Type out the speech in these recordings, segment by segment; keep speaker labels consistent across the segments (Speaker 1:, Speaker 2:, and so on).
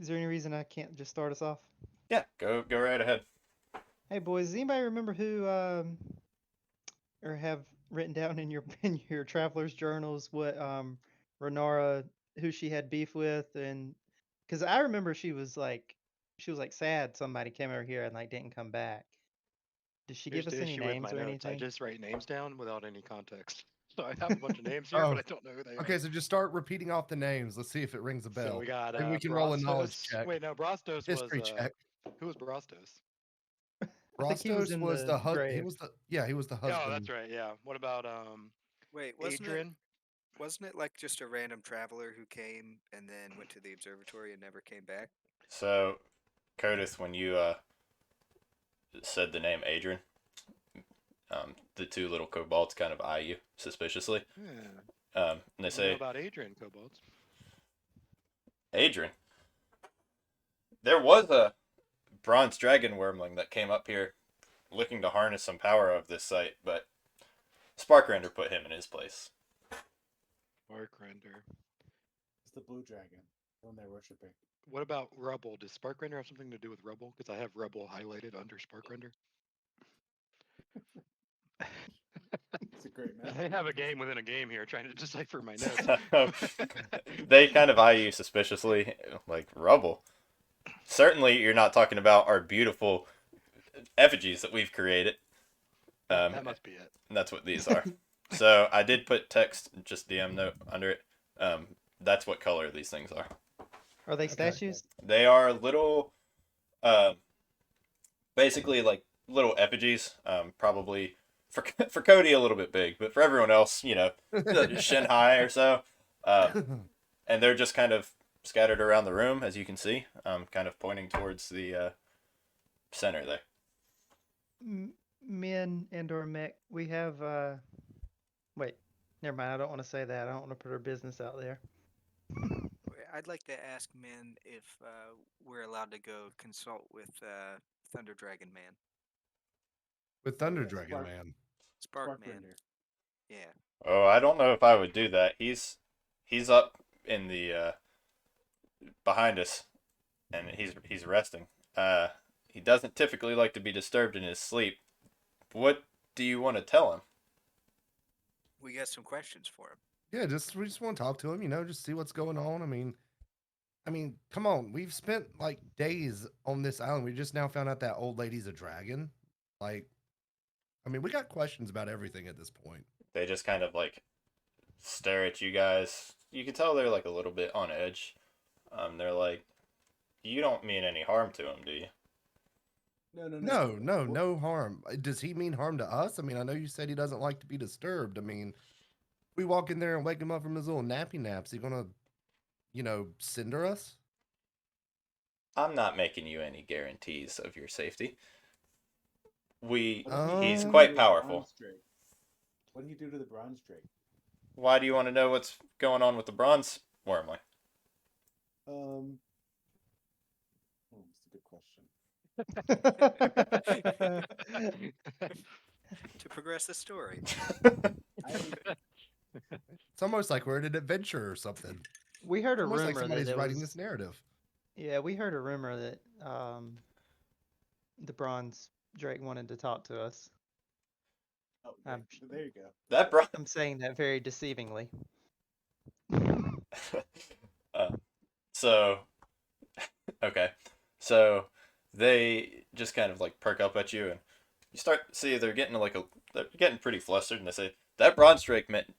Speaker 1: Is there any reason I can't just start us off?
Speaker 2: Yeah, go right ahead.
Speaker 1: Hey boys, does anybody remember who or have written down in your in your travelers journals what Renara who she had beef with? And because I remember she was like sad somebody came over here and like didn't come back. Did she
Speaker 3: Here's
Speaker 1: give
Speaker 3: the
Speaker 1: us any
Speaker 3: issue with my
Speaker 1: names or
Speaker 3: notes. I
Speaker 1: anything?
Speaker 3: just write names down without any context. So I have a bunch of names here, but
Speaker 4: Oh,
Speaker 3: I don't know who they
Speaker 4: okay.
Speaker 3: are.
Speaker 4: So just start repeating off the names. Let's see if it rings a
Speaker 3: So we
Speaker 4: bell.
Speaker 3: got
Speaker 4: Maybe we can roll a knowledge
Speaker 3: Brostos.
Speaker 4: check,
Speaker 3: Wait, no, Brostos was
Speaker 4: history check.
Speaker 3: who was Brostos?
Speaker 1: I think he was
Speaker 4: Rostos
Speaker 1: in
Speaker 4: was
Speaker 1: the
Speaker 4: the He
Speaker 1: grave.
Speaker 4: was the he was the
Speaker 3: Oh, that's
Speaker 4: husband.
Speaker 3: right. Yeah. What about
Speaker 5: Wait,
Speaker 3: Adrian?
Speaker 5: wasn't it like just a random traveler who came and then went to the observatory and never came back?
Speaker 2: So, Curtis, when you said the name Adrian, the two little kobolds kind of eye you suspiciously.
Speaker 3: Yeah.
Speaker 2: And they
Speaker 3: What do you know
Speaker 2: say,
Speaker 3: about Adrian, kobolds?
Speaker 2: Adrian, there was a bronze dragon wormling that came up here looking to harness some power of this site, but Sparkrender put him in his place.
Speaker 3: Sparkrender.
Speaker 6: It's the blue dragon, the one they're worshiping.
Speaker 3: What about Rubble? Does Sparkrender have something to do with Rubble? Because I have Rubble highlighted under Sparkrender.
Speaker 6: It's a great map.
Speaker 3: I have a game within a game here trying to decipher my notes.
Speaker 2: They kind of eye you suspiciously, like rubble. Certainly, you're not talking about our beautiful effigies that we've created.
Speaker 3: That must be it.
Speaker 2: And that's what these are. So I did put text, just DM note under it. That's what color these things are.
Speaker 1: Are they
Speaker 4: Okay.
Speaker 1: statues?
Speaker 2: They are little, uh, basically like little effigies. Probably for for Cody a little bit big, but for everyone else, shin high or so. Uh, and they're just kind of scattered around the room, as you can see. Kind of pointing towards the center there.
Speaker 1: Men and/or mech. We have. Wait, never mind. I don't want to say that. I don't want to put our business out there.
Speaker 5: I'd like to ask Min if we're allowed to go consult with Thunder Dragon Man,
Speaker 4: With
Speaker 6: Oh
Speaker 4: Thunder
Speaker 6: yeah,
Speaker 4: Dragon Man.
Speaker 5: Spark Man.
Speaker 6: Sparkrender.
Speaker 5: Yeah.
Speaker 2: Oh, I don't know if I would do that. He's up in the behind us, and he's resting. He doesn't typically like to be disturbed in his sleep. What do you want to tell him?
Speaker 5: We got some questions for him.
Speaker 4: Yeah, we just want to talk to him. Just see what's going on. I mean, come on. We've spent like days on this island. We just now found out that old lady's a dragon. Like, we got questions about everything at this point.
Speaker 2: They just kind of like stare at you guys. You can tell they're like a little bit on edge. They're like, you don't mean any harm to him, do you?
Speaker 6: No, no, no,
Speaker 4: No,
Speaker 6: no.
Speaker 4: no, no harm. Does he mean harm to us? I know you said he doesn't like to be disturbed. We walk in there and wake him up from his little nappy naps. He gonna, cinder us?
Speaker 2: I'm not making you any guarantees of your safety. We
Speaker 6: What did he
Speaker 2: He's
Speaker 6: do to
Speaker 2: quite
Speaker 4: Um,
Speaker 6: the
Speaker 2: powerful.
Speaker 6: bronze drake? What did he do to the bronze drake?
Speaker 2: Why do you want to know what's going on with the bronze wormling?
Speaker 6: Um, oh, that's a good question.
Speaker 5: To progress the story.
Speaker 6: I
Speaker 4: it's almost like we're in an adventure or something.
Speaker 1: We heard
Speaker 4: It's
Speaker 1: a
Speaker 4: almost like
Speaker 1: rumor that
Speaker 4: somebody's
Speaker 1: it
Speaker 4: writing this
Speaker 1: was.
Speaker 4: narrative.
Speaker 1: Yeah, we heard a rumor that the bronze Drake wanted to talk to us.
Speaker 6: oh,
Speaker 1: I'm
Speaker 6: there you go.
Speaker 2: That bronze.
Speaker 1: I'm saying that very deceivingly.
Speaker 2: uh, so okay, so they just kind of like perk up at you, and you start to see they're getting pretty flustered, and they say that bronze drake meant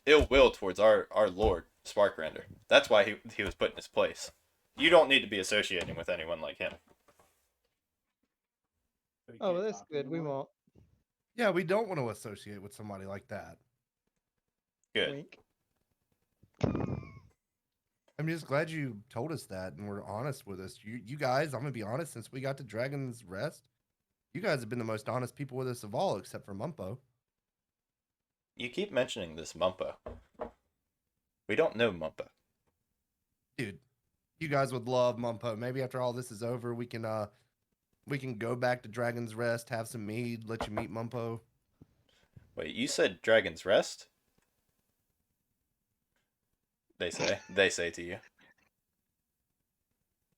Speaker 2: ill will towards our lord Sparkrender. That's why he was put in his place. You don't need to be associating with anyone like him.
Speaker 6: But he
Speaker 1: Oh, well,
Speaker 6: can't
Speaker 1: that's
Speaker 6: talk
Speaker 1: good. We
Speaker 6: anymore.
Speaker 1: won't.
Speaker 4: Yeah, we don't want to associate with somebody like that.
Speaker 2: Good.
Speaker 1: Wink.
Speaker 4: I'm just glad you told us that and were honest with us. You guys, I'm gonna be honest, since we got to Dragon's Rest, you guys have been the most honest people with us of all, except for Mumpo.
Speaker 2: You keep mentioning this Mumpo. We don't know Mumpo.
Speaker 4: Dude, you guys would love Mumpo. Maybe after all this is over, we can go back to Dragon's Rest, have some mead, let you meet Mumpo.
Speaker 2: Wait, you said Dragon's Rest? They say to you.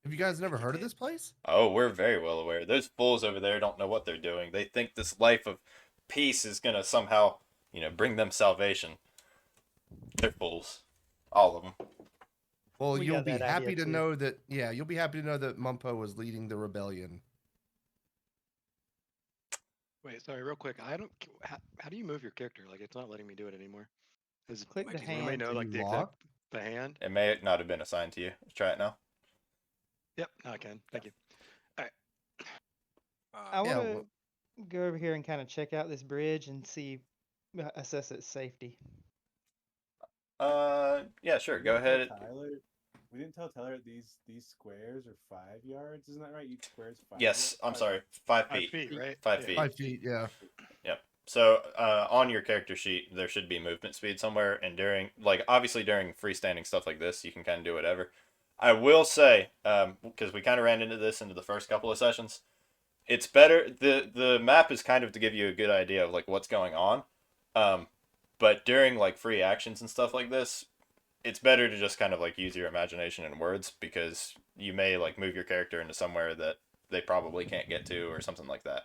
Speaker 4: Have you guys never
Speaker 5: You
Speaker 4: heard of
Speaker 5: did.
Speaker 4: this place?
Speaker 2: Oh, we're very well aware. Those fools over there don't know what they're doing. They think this life of peace is gonna somehow, bring them salvation. They're fools. All of them.
Speaker 4: Well,
Speaker 1: We
Speaker 4: you'll
Speaker 1: got
Speaker 4: be
Speaker 1: that idea
Speaker 4: happy to
Speaker 1: too.
Speaker 4: know that. Yeah, you'll be happy to know that Mumpo was leading the rebellion.
Speaker 3: Wait, sorry, real quick. I don't. How do you move your character? Like, it's not letting me do it anymore.
Speaker 1: Click the
Speaker 5: Might be
Speaker 3: Does anybody
Speaker 1: hand.
Speaker 3: know
Speaker 4: Are
Speaker 3: like
Speaker 4: you
Speaker 3: the exact
Speaker 4: locked?
Speaker 3: the hand?
Speaker 2: It may not have been assigned to you. Let's try it now.
Speaker 3: Yep, now I can. Thank you.
Speaker 1: I
Speaker 4: Yeah,
Speaker 1: want to go over here and kind of check out this bridge and see, assess its safety.
Speaker 2: Yeah, sure.
Speaker 6: We
Speaker 2: Go
Speaker 6: didn't tell
Speaker 2: ahead.
Speaker 6: Tyler. We didn't tell Tyler these squares are 5 yards. Isn't that right? Each square is 5.
Speaker 2: Yes, I'm
Speaker 6: yards?
Speaker 2: sorry. 5
Speaker 3: 5
Speaker 2: feet.
Speaker 3: feet, right?
Speaker 2: 5
Speaker 3: Yeah.
Speaker 2: feet.
Speaker 4: 5 feet. Yeah.
Speaker 2: Yep. So on your character sheet, there should be movement speed somewhere, and obviously during freestanding stuff like this, you can kind of do whatever. I will say, because we kind of ran into this into the first couple of sessions, it's better. The map is kind of to give you a good idea of like what's going on, but during like free actions and stuff like this, it's better to just kind of like use your imagination and words because you may like move your character into somewhere that they probably can't get to or something like that.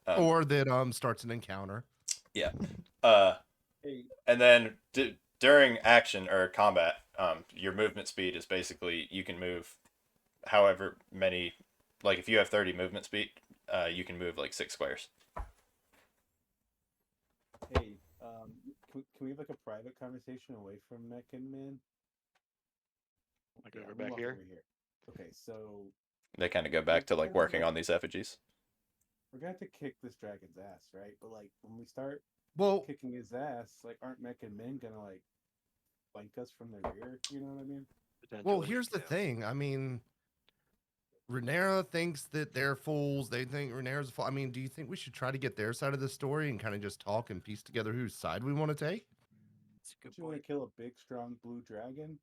Speaker 4: Or that starts an encounter.
Speaker 2: Yeah. Uh,
Speaker 6: Hey,
Speaker 2: and then during action or combat, your movement speed is basically you can move however many. Like if you have 30 movement speed, you can move like 6 squares.
Speaker 6: hey, can we have like a private conversation away from Mech and Man?
Speaker 3: Like
Speaker 6: Yeah,
Speaker 3: over
Speaker 6: I'm gonna
Speaker 3: back
Speaker 6: walk
Speaker 3: here.
Speaker 6: over here. Okay, so
Speaker 2: They kind of go back to like working on these effigies.
Speaker 6: we're gonna have to kick this dragon's ass, right? But like when we start
Speaker 4: Well,
Speaker 6: kicking his ass, like aren't Mech and Men gonna like flank us from the rear? You know what I mean?
Speaker 4: well,
Speaker 3: Potentially.
Speaker 4: here's the
Speaker 5: Yeah.
Speaker 4: thing. I mean, Renera thinks that they're fools. They think Renera's a fool. I mean, do you think we should try to get their side of the story and kind of just talk and piece together whose side we want to take?
Speaker 5: That's a good
Speaker 6: Don't you want
Speaker 5: point.
Speaker 6: to kill a big, strong blue dragon?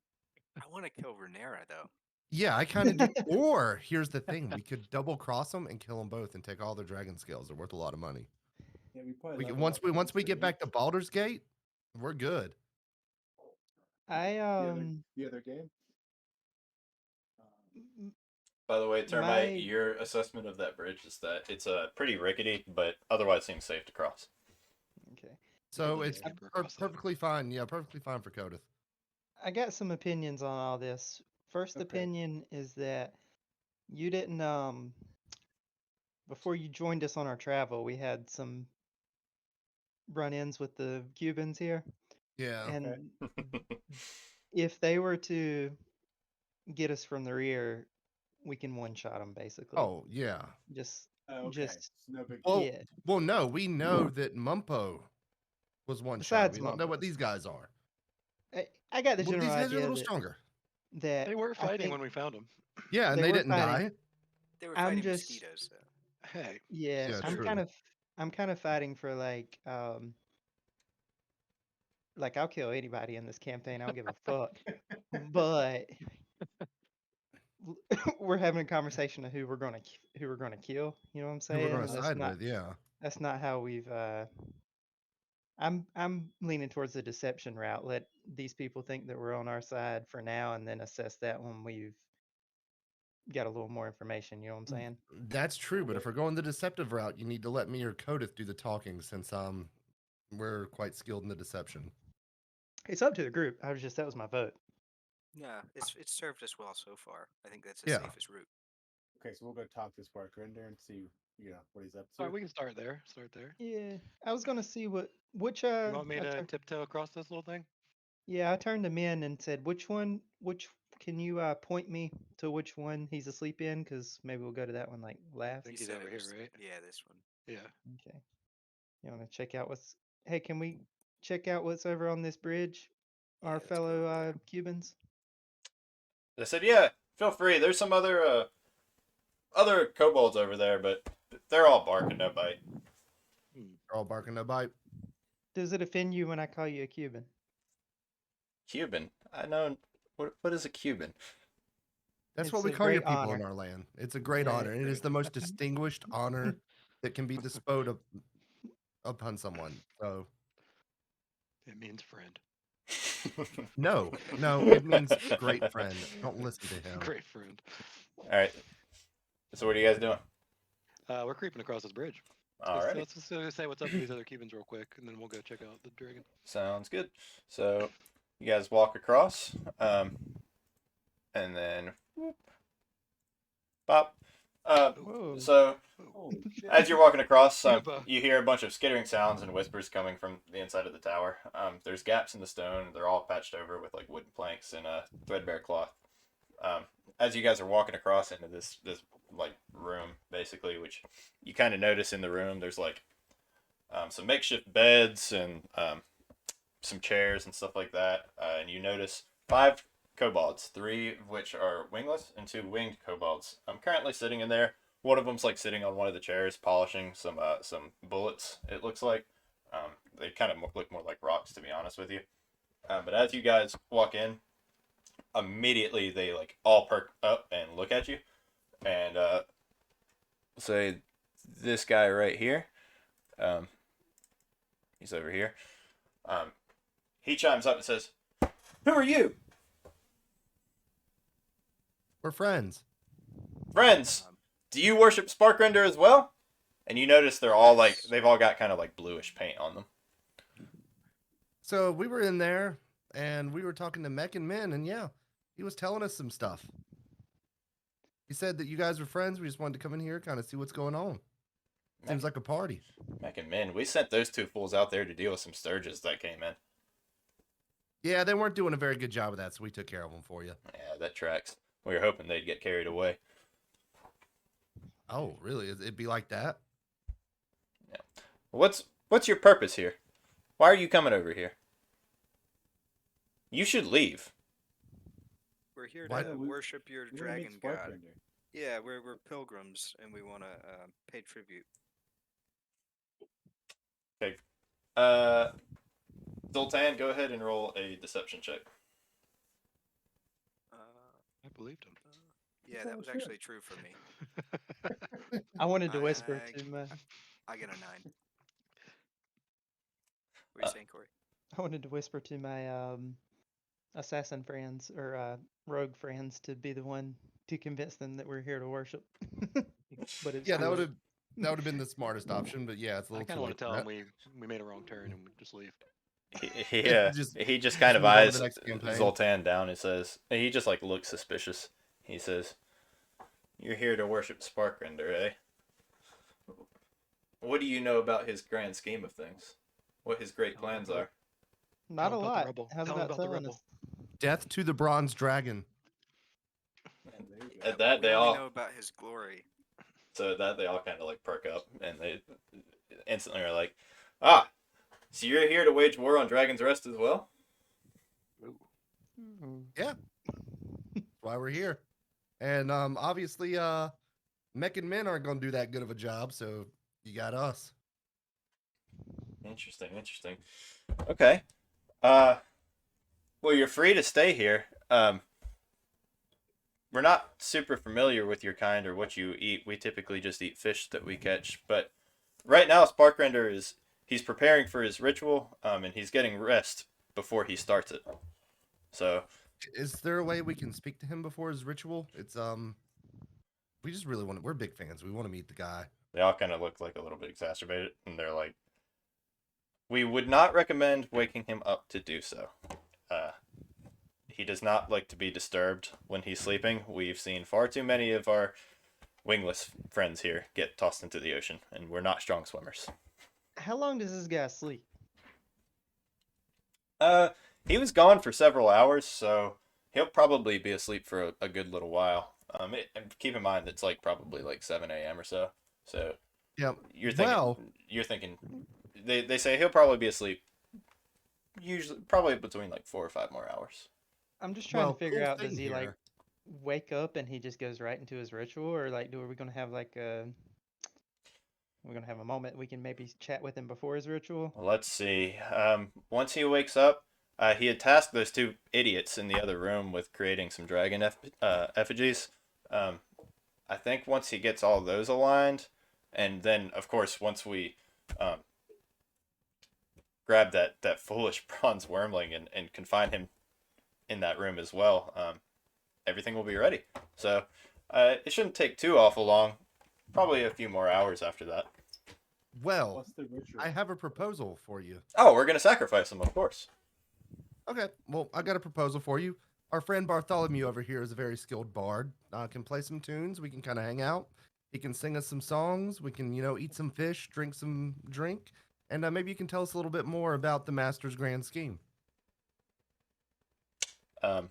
Speaker 5: I want to kill Renera though.
Speaker 4: Yeah, I kind of do. Or here's the thing: we could double cross them and kill them both and take all their dragon scales. They're worth a lot of money.
Speaker 6: Yeah, we probably
Speaker 4: We can,
Speaker 6: level
Speaker 4: once
Speaker 6: up
Speaker 4: we
Speaker 6: one
Speaker 4: once we
Speaker 6: for
Speaker 4: get back to
Speaker 6: each.
Speaker 4: Baldur's Gate, we're good.
Speaker 1: I
Speaker 6: The other game.
Speaker 1: m-
Speaker 2: By the way, Termite,
Speaker 1: my
Speaker 2: your assessment of that bridge is that it's pretty rickety, but otherwise seems safe to cross.
Speaker 1: okay.
Speaker 4: So
Speaker 3: Really
Speaker 4: it's
Speaker 3: good for across that.
Speaker 4: perfectly fine. Yeah, perfectly fine for Kodith.
Speaker 1: I got some opinions on all this. First
Speaker 6: Okay.
Speaker 1: opinion is that you didn't before you joined us on our travel, we had some run-ins with the Cubans here,
Speaker 4: Yeah.
Speaker 1: and if they were to get us from the rear, we can one-shot them basically.
Speaker 4: Oh yeah.
Speaker 1: Just,
Speaker 6: Okay.
Speaker 1: just
Speaker 6: It's no big
Speaker 4: Well,
Speaker 6: deal.
Speaker 1: yeah.
Speaker 4: well, no, we know that Mumpo was one shot.
Speaker 1: Besides
Speaker 4: We don't know what
Speaker 1: Mumpo.
Speaker 4: these guys are.
Speaker 1: I got the
Speaker 4: Well,
Speaker 1: general
Speaker 4: these guys are a
Speaker 1: idea
Speaker 4: little
Speaker 1: that
Speaker 4: stronger.
Speaker 1: that
Speaker 3: They were
Speaker 1: I
Speaker 3: fighting
Speaker 1: think
Speaker 3: when we found them.
Speaker 4: Yeah, and
Speaker 1: they
Speaker 4: they
Speaker 1: were
Speaker 4: didn't
Speaker 1: fighting.
Speaker 4: die.
Speaker 5: They were
Speaker 1: I'm
Speaker 5: fighting
Speaker 1: just
Speaker 5: mosquitoes though.
Speaker 3: Hey,
Speaker 1: yeah.
Speaker 4: Yeah,
Speaker 1: I'm
Speaker 4: true.
Speaker 1: kind of fighting for like I'll kill anybody in this campaign. I don't give a fuck. But we're having a conversation of who we're gonna kill. You know what I'm
Speaker 4: Who we're
Speaker 1: saying?
Speaker 4: going to
Speaker 1: And
Speaker 4: side with? Yeah.
Speaker 1: that's not how we've. I'm leaning towards the deception route. Let these people think that we're on our side for now, and then assess that when we've got a little more information. You know what I'm saying?
Speaker 4: That's true, but if we're going the deceptive route, you need to let me or Kodith do the talking since we're quite skilled in the deception.
Speaker 1: It's up to the group. That was my vote.
Speaker 5: Yeah, it's served us well so far. I think that's the
Speaker 4: Yeah.
Speaker 5: safest route.
Speaker 6: Okay, so we'll go talk to Sparkrender and see, what he's up to.
Speaker 3: all right, we can start there. Start there.
Speaker 1: Yeah, I was gonna see which
Speaker 3: You want me
Speaker 1: I
Speaker 3: to tiptoe across this little thing?
Speaker 1: yeah, I turned him in and said, which can you point me to which one he's asleep in? Because maybe we'll go to that one like
Speaker 3: I
Speaker 1: last.
Speaker 3: think
Speaker 5: You
Speaker 3: he's
Speaker 5: said
Speaker 3: over
Speaker 5: it
Speaker 3: here,
Speaker 5: was
Speaker 3: right?
Speaker 5: yeah, this one.
Speaker 3: Yeah.
Speaker 1: Okay. You want to check out what's? Hey, can we check out what's over on this bridge?
Speaker 5: Yeah,
Speaker 1: Our
Speaker 5: let's go
Speaker 1: fellow
Speaker 5: over there.
Speaker 1: Cubans.
Speaker 2: They said, "Yeah, feel free. There's some other kobolds over there, but they're all barking, no bite."
Speaker 4: They're all barking no bite.
Speaker 1: Does it offend you when I call you a Cuban?
Speaker 2: Cuban. I know. What is a Cuban?
Speaker 4: That's
Speaker 1: It's
Speaker 4: what we
Speaker 1: a
Speaker 4: call your
Speaker 1: great
Speaker 4: people
Speaker 1: honor.
Speaker 4: in our land. It's a great
Speaker 1: Yeah,
Speaker 4: honor. It is the most distinguished honor that can be bestowed upon someone. So
Speaker 3: It means friend.
Speaker 4: no, it means great friend. Don't listen to him.
Speaker 3: Great friend.
Speaker 2: All right. So what are you guys doing?
Speaker 3: We're creeping across this bridge.
Speaker 2: Alrighty.
Speaker 3: Let's just say what's up to these other Cubans real quick, and then we'll go check out the dragon.
Speaker 2: Sounds good. So you guys walk across, and then whoop, pop.
Speaker 1: Whoa.
Speaker 2: So
Speaker 6: Holy shit.
Speaker 2: as you're walking across,
Speaker 3: Goodbye.
Speaker 2: you hear a bunch of skittering sounds and whispers coming from the inside of the tower. There's gaps in the stone. They're all patched over with like wooden planks and threadbare cloth. As you guys are walking across into this like room, basically, which you kind of notice in the room, there's like some makeshift beds and some chairs and stuff like that. And you notice 5 kobolds, 3 of which are wingless and 2 winged kobolds. I'm currently sitting in there. One of them's like sitting on one of the chairs, polishing some bullets. It looks like they kind of look more like rocks, to be honest with you. But as you guys walk in, immediately they like all perk up and look at you, and say, "This guy right here, he's over here." He chimes up and says, "Who are you?"
Speaker 4: We're friends.
Speaker 2: "Friends, do you worship Sparkrender as well?" And you notice they're all like, they've all got kind of like bluish paint on them.
Speaker 4: So we were in there and we were talking to Mech and Min, and yeah, he was telling us some stuff. He said that you guys were friends. We just wanted to come in here, kind of see what's going on. Seems like a party.
Speaker 2: Mech and Min, we sent those 2 fools out there to deal with some sturges that came in.
Speaker 4: Yeah, they weren't doing a very good job of that, so we took care of them for you.
Speaker 2: Yeah, that tracks. We were hoping they'd get carried away.
Speaker 4: Oh, really? It'd be like that?
Speaker 2: What's your purpose here? Why are you coming over here? You should leave.
Speaker 5: We're here
Speaker 4: Why
Speaker 5: to
Speaker 6: don't we-
Speaker 5: worship your
Speaker 6: We wanna meet
Speaker 5: dragon god.
Speaker 6: Sparkrender.
Speaker 5: Yeah, we're pilgrims and we want to pay tribute.
Speaker 2: Zoltan, go ahead and roll a deception check.
Speaker 5: Uh,
Speaker 3: I believed him.
Speaker 5: yeah,
Speaker 6: Oh,
Speaker 5: that was
Speaker 6: shit.
Speaker 5: actually true for me.
Speaker 1: I wanted to whisper
Speaker 5: I-
Speaker 1: to my
Speaker 5: I get a 9. What are you saying, Corey?
Speaker 1: I wanted to whisper to my assassin friends or rogue friends to be the one to convince them that we're here to worship. But it's
Speaker 4: Yeah, that
Speaker 1: cool.
Speaker 4: would have been the smartest option, but yeah, it's a
Speaker 3: I
Speaker 4: little
Speaker 3: kind
Speaker 4: too
Speaker 3: of want
Speaker 4: late
Speaker 3: to
Speaker 4: for
Speaker 3: tell him
Speaker 4: that.
Speaker 3: we made a wrong turn and we just leave.
Speaker 2: He just kind of
Speaker 4: move on to
Speaker 2: eyes
Speaker 4: the next campaign.
Speaker 2: Zoltan down and says, he just like looks suspicious. He says, "You're here to worship Sparkrender, eh? What do you know about his grand scheme of things? What his great plans are?"
Speaker 1: Not a
Speaker 3: Tell 'em about the
Speaker 1: lot.
Speaker 3: rebel.
Speaker 1: How's
Speaker 3: Tell 'em
Speaker 1: about
Speaker 3: about the
Speaker 1: telling
Speaker 3: rebel.
Speaker 1: us?
Speaker 4: Death to the bronze dragon.
Speaker 6: And there you go.
Speaker 2: At that,
Speaker 5: we
Speaker 2: they
Speaker 5: only
Speaker 2: all
Speaker 5: know about his glory.
Speaker 2: kind of like perk up, and they instantly are like, "Ah, so you're here to wage war on Dragon's Rest as well?"
Speaker 3: Ooh.
Speaker 1: Mm.
Speaker 4: Why we're here. And obviously Mech and Min aren't gonna do that good of a job, so you got us.
Speaker 2: Interesting. Okay. Well, you're free to stay here. We're not super familiar with your kind or what you eat. We typically just eat fish that we catch. But right now, Sparkrender he's preparing for his ritual, and he's getting rest before he starts it. So
Speaker 4: Is there a way we can speak to him before his ritual? It's we just really want to, we're big fans. We want to meet the guy.
Speaker 2: they all kind of look like a little bit exacerbated, and they're like, "We would not recommend waking him up to do so. He does not like to be disturbed when he's sleeping. We've seen far too many of our wingless friends here get tossed into the ocean, and we're not strong swimmers."
Speaker 1: How long does this guy sleep?
Speaker 2: He was gone for several hours, so he'll probably be asleep for a good little while. And keep in mind it's like probably like 7 a.m. or so. So
Speaker 4: Yeah.
Speaker 2: you're thinking they say he'll probably be asleep usually probably between like 4 or 5 more hours.
Speaker 1: I'm just trying
Speaker 4: Well,
Speaker 1: to figure
Speaker 4: cool
Speaker 1: out, does
Speaker 4: thing
Speaker 1: he like
Speaker 4: here.
Speaker 1: wake up and he just goes right into his ritual, or like are we gonna have like we're gonna have a moment we can maybe chat with him before his ritual?
Speaker 2: Let's see. Once he wakes up, he had tasked those 2 idiots in the other room with creating some dragon effigies. I think once he gets all those aligned, and then of course once we grab that foolish bronze wormling and confine him in that room as well, everything will be ready. So It shouldn't take too awful long. Probably a few more hours after that.
Speaker 4: Well,
Speaker 6: What's the ritual?
Speaker 4: I have a proposal for you.
Speaker 2: Oh, we're gonna sacrifice him, of course.
Speaker 4: Okay, well, I got a proposal for you. Our friend Bartholomew over here is a very skilled bard. Can play some tunes. We can kind of hang out. He can sing us some songs. We can, eat some fish, drink some drink, and maybe you can tell us a little bit more about the Master's grand scheme.
Speaker 2: Um,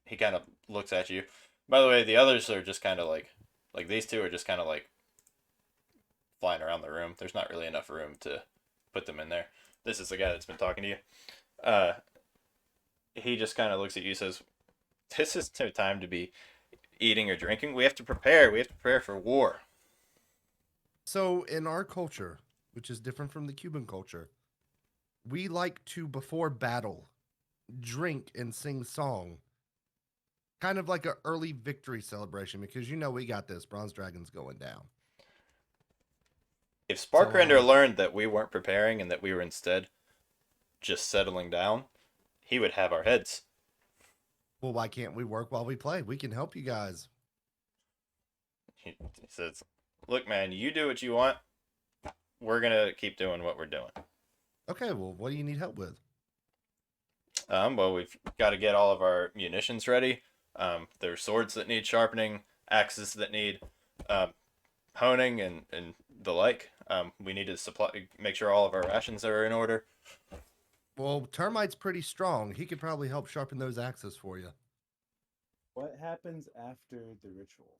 Speaker 2: he kind of looks at you. By the way, the others are just kind of like these two are just kind of like flying around the room. There's not really enough room to put them in there. This is the guy that's been talking to you. He just kind of looks at you and says, "This is no time to be eating or drinking. We have to prepare. We have to prepare for war."
Speaker 4: So, in our culture, which is different from the Cuban culture, we like to, before battle, drink and sing song. Kind of like an early victory celebration because we got this. Bronze Dragon's going down.
Speaker 2: If
Speaker 4: So,
Speaker 2: Sparkrender learned that we weren't preparing and that we were instead just settling down, he would have our heads.
Speaker 4: well, why can't we work while we play? We can help you guys.
Speaker 2: He says, "Look, man, you do what you want. We're gonna keep doing what we're doing."
Speaker 4: Okay, well, what do you need help with?
Speaker 2: Well, we've got to get all of our munitions ready. There's swords that need sharpening, axes that need honing, and the like. We need to make sure all of our rations are in order.
Speaker 4: Well, Termite's pretty strong. He could probably help sharpen those axes for you.
Speaker 6: What happens after the ritual?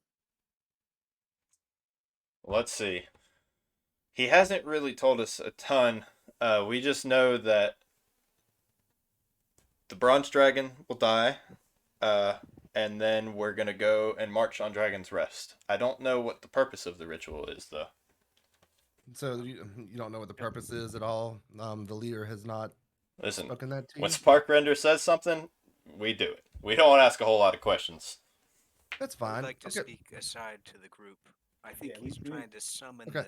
Speaker 2: Let's see. He hasn't really told us a ton. We just know that the bronze dragon will die, and then we're gonna go and march on Dragon's Rest. I don't know what the purpose of the ritual is, though.
Speaker 4: So you don't know what the purpose is at all. The leader has not
Speaker 2: Listen,
Speaker 4: spoken that to you.
Speaker 2: when Sparkrender says something, we do it. We don't want to ask a whole lot of questions.
Speaker 4: That's
Speaker 5: I
Speaker 4: fine.
Speaker 5: would like to
Speaker 4: Okay.
Speaker 5: speak aside to the group. I think
Speaker 6: Yeah,
Speaker 5: he's
Speaker 6: we-
Speaker 5: trying to summon
Speaker 4: Okay.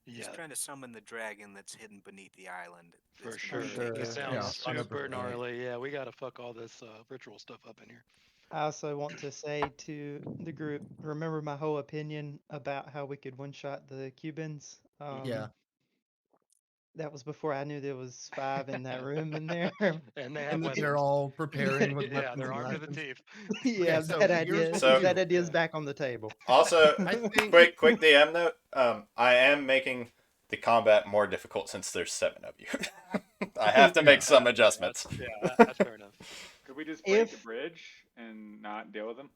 Speaker 5: he's
Speaker 3: Yeah,
Speaker 5: trying to summon the dragon that's hidden beneath the island.
Speaker 3: for
Speaker 5: that's
Speaker 3: sure.
Speaker 5: gonna
Speaker 4: sure.
Speaker 5: take
Speaker 3: This
Speaker 5: us
Speaker 3: sounds
Speaker 5: down.
Speaker 4: Yeah,
Speaker 3: super
Speaker 4: 100%.
Speaker 3: gnarly. Yeah, we gotta fuck all this ritual stuff up in here.
Speaker 1: I also want to say to the group, remember my whole opinion about how we could one-shot the Cubans.
Speaker 4: Yeah.
Speaker 1: That was before I knew there was 5 in that room in there.
Speaker 3: And they have
Speaker 4: And that
Speaker 3: weapons.
Speaker 4: they're all preparing with
Speaker 3: Yeah,
Speaker 4: weapons
Speaker 3: they're
Speaker 4: and
Speaker 3: armed to the
Speaker 4: weapons.
Speaker 3: teeth.
Speaker 1: Yeah,
Speaker 4: so
Speaker 1: that
Speaker 4: here's
Speaker 1: idea
Speaker 4: what
Speaker 2: So-
Speaker 4: we
Speaker 1: that
Speaker 4: do.
Speaker 1: idea is
Speaker 3: Yeah.
Speaker 1: back on the table.
Speaker 2: Also,
Speaker 4: I think
Speaker 2: quick DM note. I am making the combat more difficult since there's 7 of you. I have to make some adjustments.
Speaker 3: That's fair enough.
Speaker 7: Could we just break the
Speaker 1: If-
Speaker 7: bridge and not deal with them?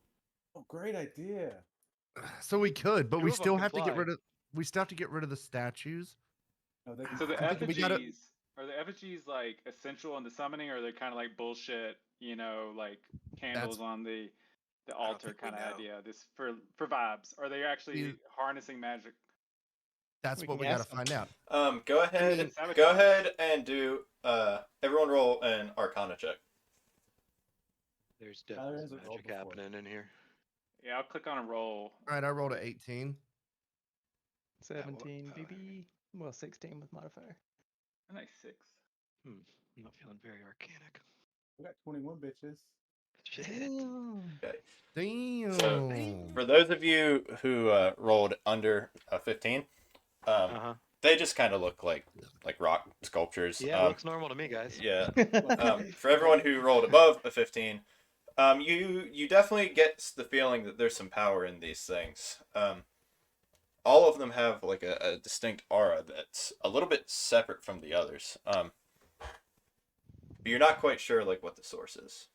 Speaker 6: Oh, great idea.
Speaker 4: so we could, but
Speaker 3: Two
Speaker 4: we
Speaker 3: of 'em
Speaker 4: still
Speaker 3: can
Speaker 4: have to get
Speaker 3: fly.
Speaker 4: rid of. We still have to get rid of the statues.
Speaker 6: No, they can
Speaker 7: So the
Speaker 4: I think we
Speaker 7: effigies
Speaker 4: gotta-
Speaker 7: are the effigies like essential in the summoning, or they're kind of like bullshit? Like candles on the altar
Speaker 5: think we
Speaker 7: kind of
Speaker 5: know.
Speaker 7: idea. This for vibes. Are they actually
Speaker 4: You-
Speaker 7: harnessing magic?
Speaker 4: That's
Speaker 1: We
Speaker 4: what
Speaker 1: can
Speaker 4: we got to
Speaker 1: ask them.
Speaker 4: find out.
Speaker 2: Go ahead.
Speaker 7: mean, sabotage.
Speaker 2: Go ahead and do. Everyone roll an Arcana check.
Speaker 3: There's
Speaker 6: Tyler
Speaker 3: definitely
Speaker 6: hasn't rolled
Speaker 3: magic
Speaker 6: before.
Speaker 3: happening in here.
Speaker 7: Yeah, I'll click on a roll.
Speaker 4: All right, I rolled an 18.
Speaker 1: 17
Speaker 3: Tyler.
Speaker 1: BB. Well, 16 with modifier.
Speaker 7: A nice 6.
Speaker 3: I'm not feeling very arcanic.
Speaker 6: We got 21 bitches.
Speaker 3: Shit.
Speaker 1: Damn.
Speaker 4: Damn.
Speaker 2: For those of you who rolled under a 15, they just kind of look like rock sculptures.
Speaker 3: Yeah, it looks normal to me, guys.
Speaker 2: Yeah. For everyone who rolled above a 15, you definitely get the feeling that there's some power in these things. All of them have like a distinct aura that's a little bit separate from the others. But you're not quite sure like what the source is.